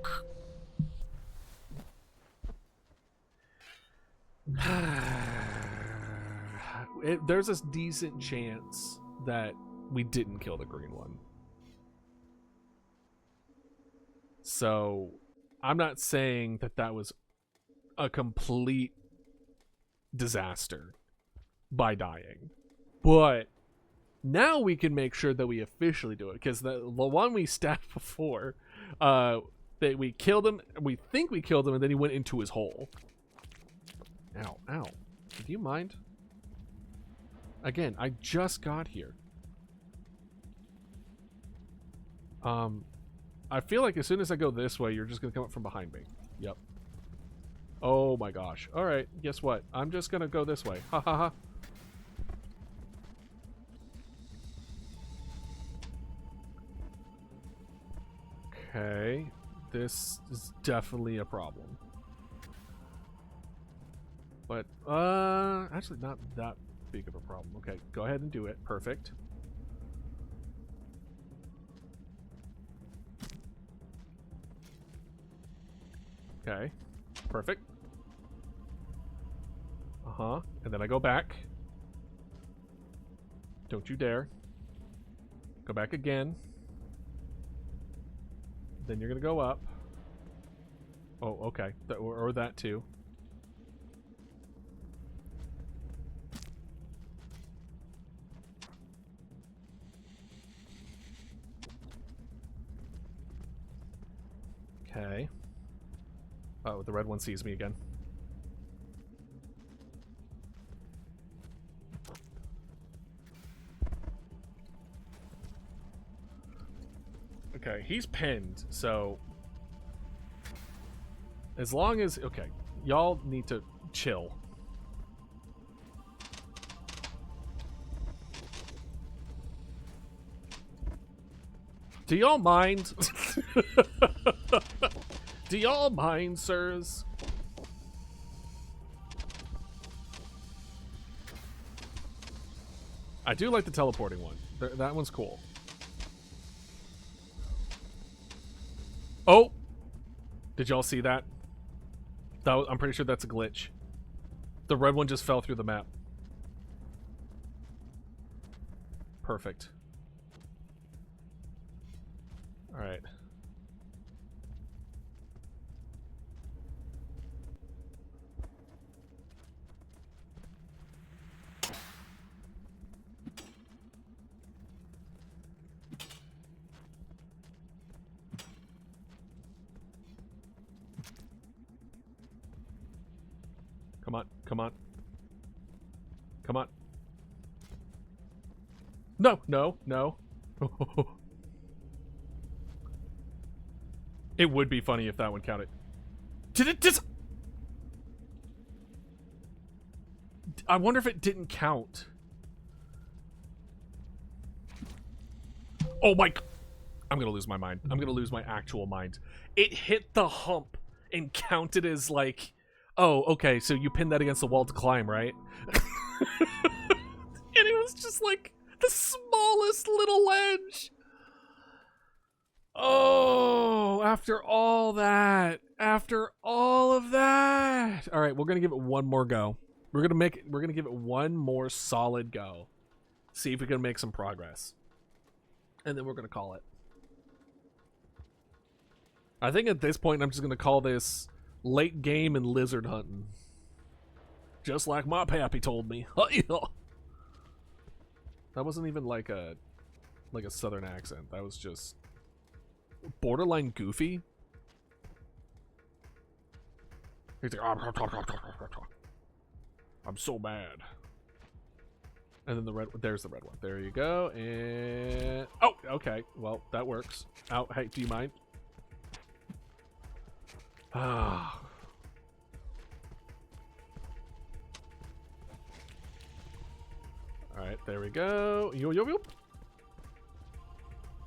There's a decent chance that we didn't kill the green one. So, I'm not saying that that was a complete disaster by dying. But now we can make sure that we officially do it. Because the one we stabbed before, that we killed him, we think we killed him, and then he went into his hole. Ow, ow. Do you mind? Again, I just got here. I feel like as soon as I go this way, you're just gonna come up from behind me. Yep. Oh my gosh. Alright, guess what? I'm just gonna go this way. Ha ha ha. Okay. This is definitely a problem. But, actually not that big of a problem. Okay, go ahead and do it. Perfect. Okay, perfect. Uh-huh, and then I go back. Don't you dare. Go back again. Then you're gonna go up. Oh, okay, or that too. Okay. Oh, the red one sees me again. Okay, he's pinned, so... As long as... Okay, y'all need to chill. Do y'all mind? Do y'all mind, sirs? I do like the teleporting one. That one's cool. Oh! Did y'all see that? I'm pretty sure that's a glitch. The red one just fell through the map. Perfect. Alright. Come on, come on. Come on. No, no, no. It would be funny if that one counted. Did it just... I wonder if it didn't count. Oh my... I'm gonna lose my mind. I'm gonna lose my actual mind. It hit the hump and counted as like... Oh, okay, so you pinned that against the wall to climb, right? And it was just like the smallest little ledge. Oh, after all that. After all of that. All right, we're going to give it one more go. We're going to give it one more solid go. See if we can make some progress. And then we're going to call it. I think at this point I'm just going to call this late game and lizard hunting. Just like my pappy told me. That wasn't even like a southern accent. That was just borderline goofy. He's like, I'm so mad. And then there's the red one. There you go. And oh, okay. Well, that works. Oh, hey, do you mind? Ah. All right, there we go. Yo, yo, yo.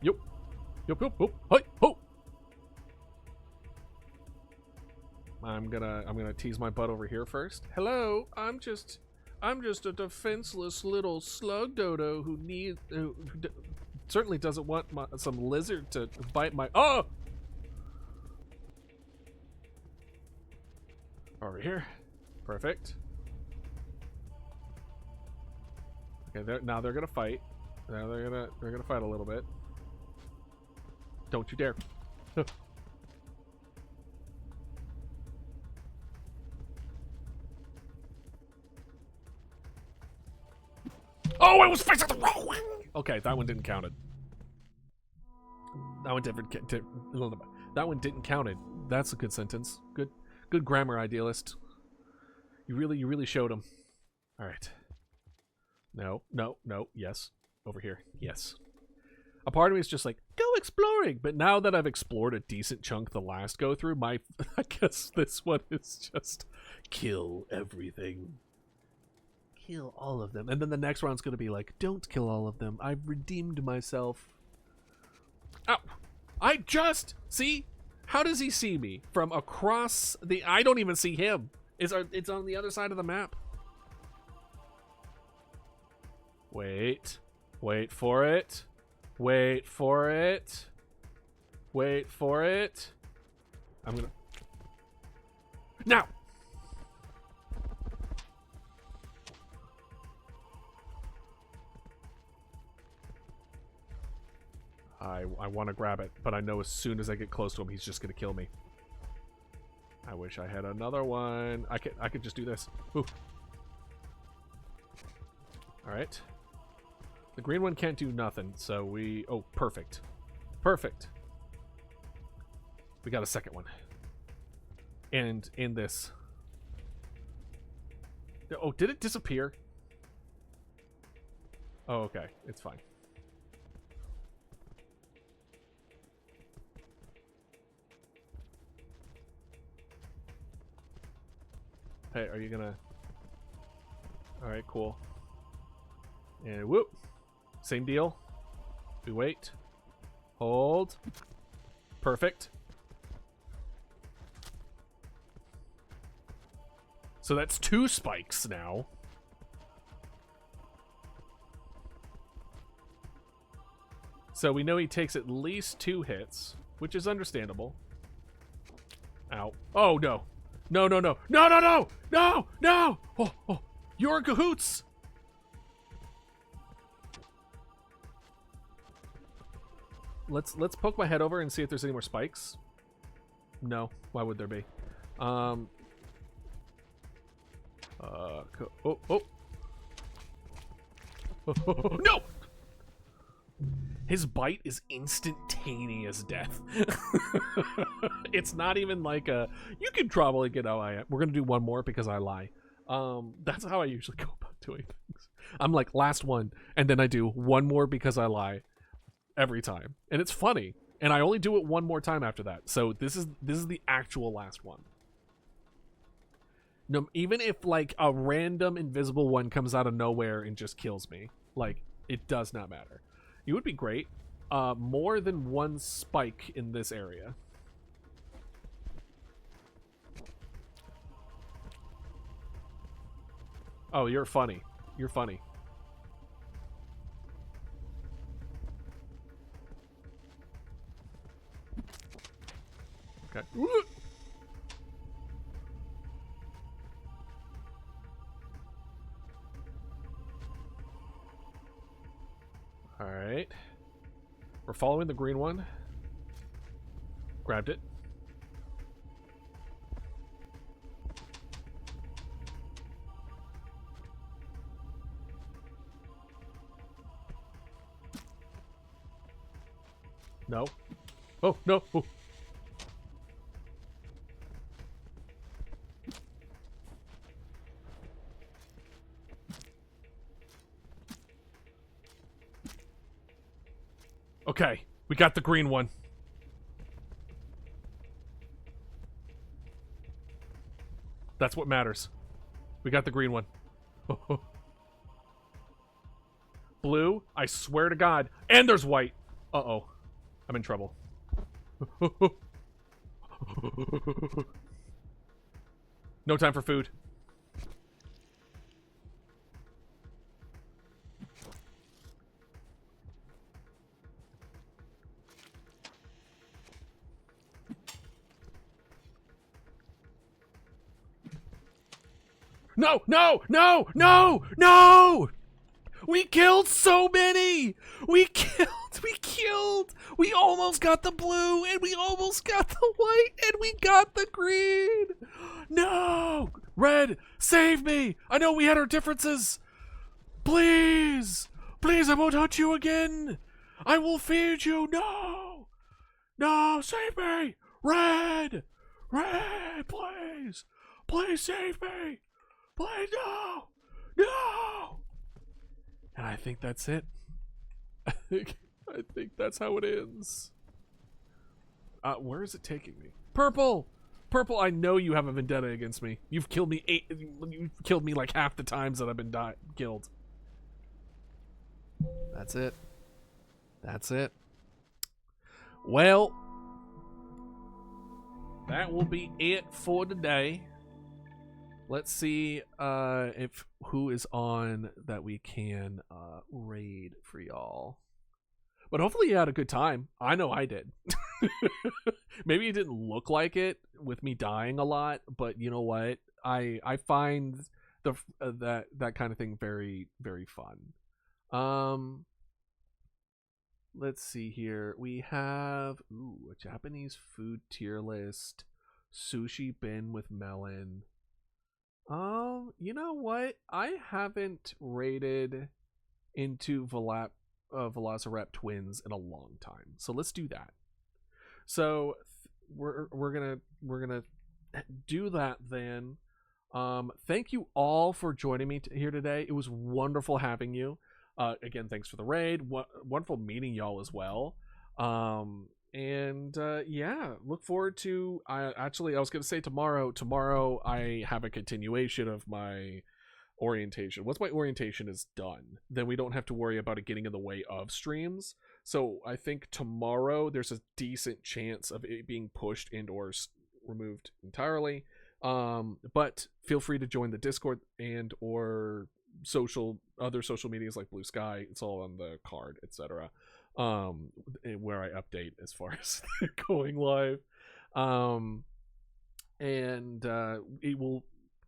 Yup. Yup, yup, yup. Hey, ho. I'm gonna tease my butt over here first. Hello, I'm just a defenseless little slug dodo who certainly doesn't want some lizard to bite my. Oh! Over here. Perfect. Okay, now they're gonna fight. Now they're gonna fight a little bit. Don't you dare. Oh, I was facing the wrong way. Okay, that one didn't count it. That one didn't count it. That's a good sentence. Good grammar, idealist. You really showed him. All right. No. Yes. Over here. Yes. A part of me is just like, go exploring. But now that I've explored a decent chunk the last go through, I guess this one is just kill everything. Kill all of them. And then the next round's going to be like, don't kill all of them. I've redeemed myself. Ow. See? How does he see me? From across the... I don't even see him. It's on the other side of the map. Wait. Wait for it. Wait for it. Wait for it. I'm gonna... Now! I want to grab it, but I know as soon as I get close to him, he's just going to kill me. I wish I had another one. I could just do this. Ooh. All right. The green one can't do nothing, so we... Oh, perfect. Perfect. We got a second one. And in this... Oh, did it disappear? Oh, okay. It's fine. Hey, are you gonna... Alright, cool. And whoop! Same deal. We wait. Hold. Perfect. So that's 2 spikes now. So we know he takes at least 2 hits, which is understandable. Ow. Oh, no. No, no, no. No, no, no! No! No! Oh, you're in cahoots! Let's poke my head over and see if there's any more spikes. No. Why would there be? Oh. No! His bite is instantaneous death. It's not even like a... You could probably get... Oh, we're going to do one more because I lie. That's how I usually go about doing things. I'm like, last one, and then I do one more because I lie every time. And it's funny. And I only do it one more time after that. So this is the actual last one. No, even if like a random invisible one comes out of nowhere and just kills me, like, it does not matter. It would be great. More than 1 spike in this area. Oh, you're funny. You're funny. Okay. Alright. We're following the green one. Grabbed it. No. Oh, no. Oh. Okay, we got the green one. That's what matters. We got the green one. Blue, I swear to God. And there's white. Uh-oh. I'm in trouble. No time for food. No, no, no, no, no! We killed so many! We almost got the blue, and we almost got the white, and we got the green! No! Red, save me! I know we had our differences! Please! Please, I won't hurt you again! I will feed you! No! No, save me! Red! Red, please! Please save me! Please, no! No! And I think that's it. I think that's how it ends. Where is it taking me? Purple! Purple, I know you have a vendetta against me. You've killed me you've killed me like half the times that I've been killed. That's it. That's it. Well, that will be it for today. Let's see if who is on that we can raid for y'all. But hopefully you had a good time. I know I did. Maybe it didn't look like it with me dying a lot, but you know what? I find the that kind of thing very, very fun. Let's see here. We have a Japanese food tier list, sushi bin with melon. You know what? I haven't raided into Velociraptor twins in a long time, so let's do that. So we're gonna do that then. Thank you all for joining me here today. It was wonderful having you. Again, thanks for the raid. Wonderful meeting y'all as well. Yeah, look forward to. I was gonna say tomorrow I have a continuation of my orientation. Once my orientation is done, then we don't have to worry about it getting in the way of streams. So I think tomorrow there's a decent chance of it being pushed and or removed entirely. But feel free to join the Discord and or other social medias like Blue Sky. It's all on the card, etc. Where I update as far as going live.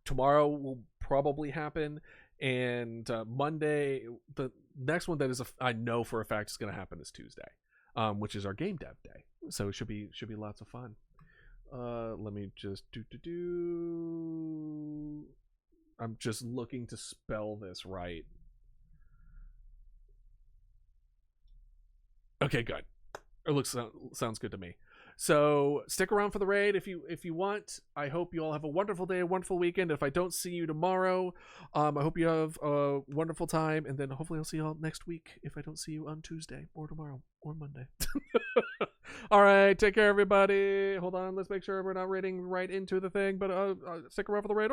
Tomorrow will probably happen, and Monday, the next one that is I know for a fact is going to happen is Tuesday, which is our game dev day. So it should be lots of fun. Let me just I'm just looking to spell this right. Okay, good. It sounds good to me. So stick around for the raid if you want. I hope you all have a wonderful day, a wonderful weekend. If I don't see you tomorrow, I hope you have a wonderful time, and then hopefully I'll see you all next week if I don't see you on Tuesday or tomorrow or Monday. All right, take care, everybody. Hold on, let's make sure we're not raiding right into the thing, but stick around for the raid.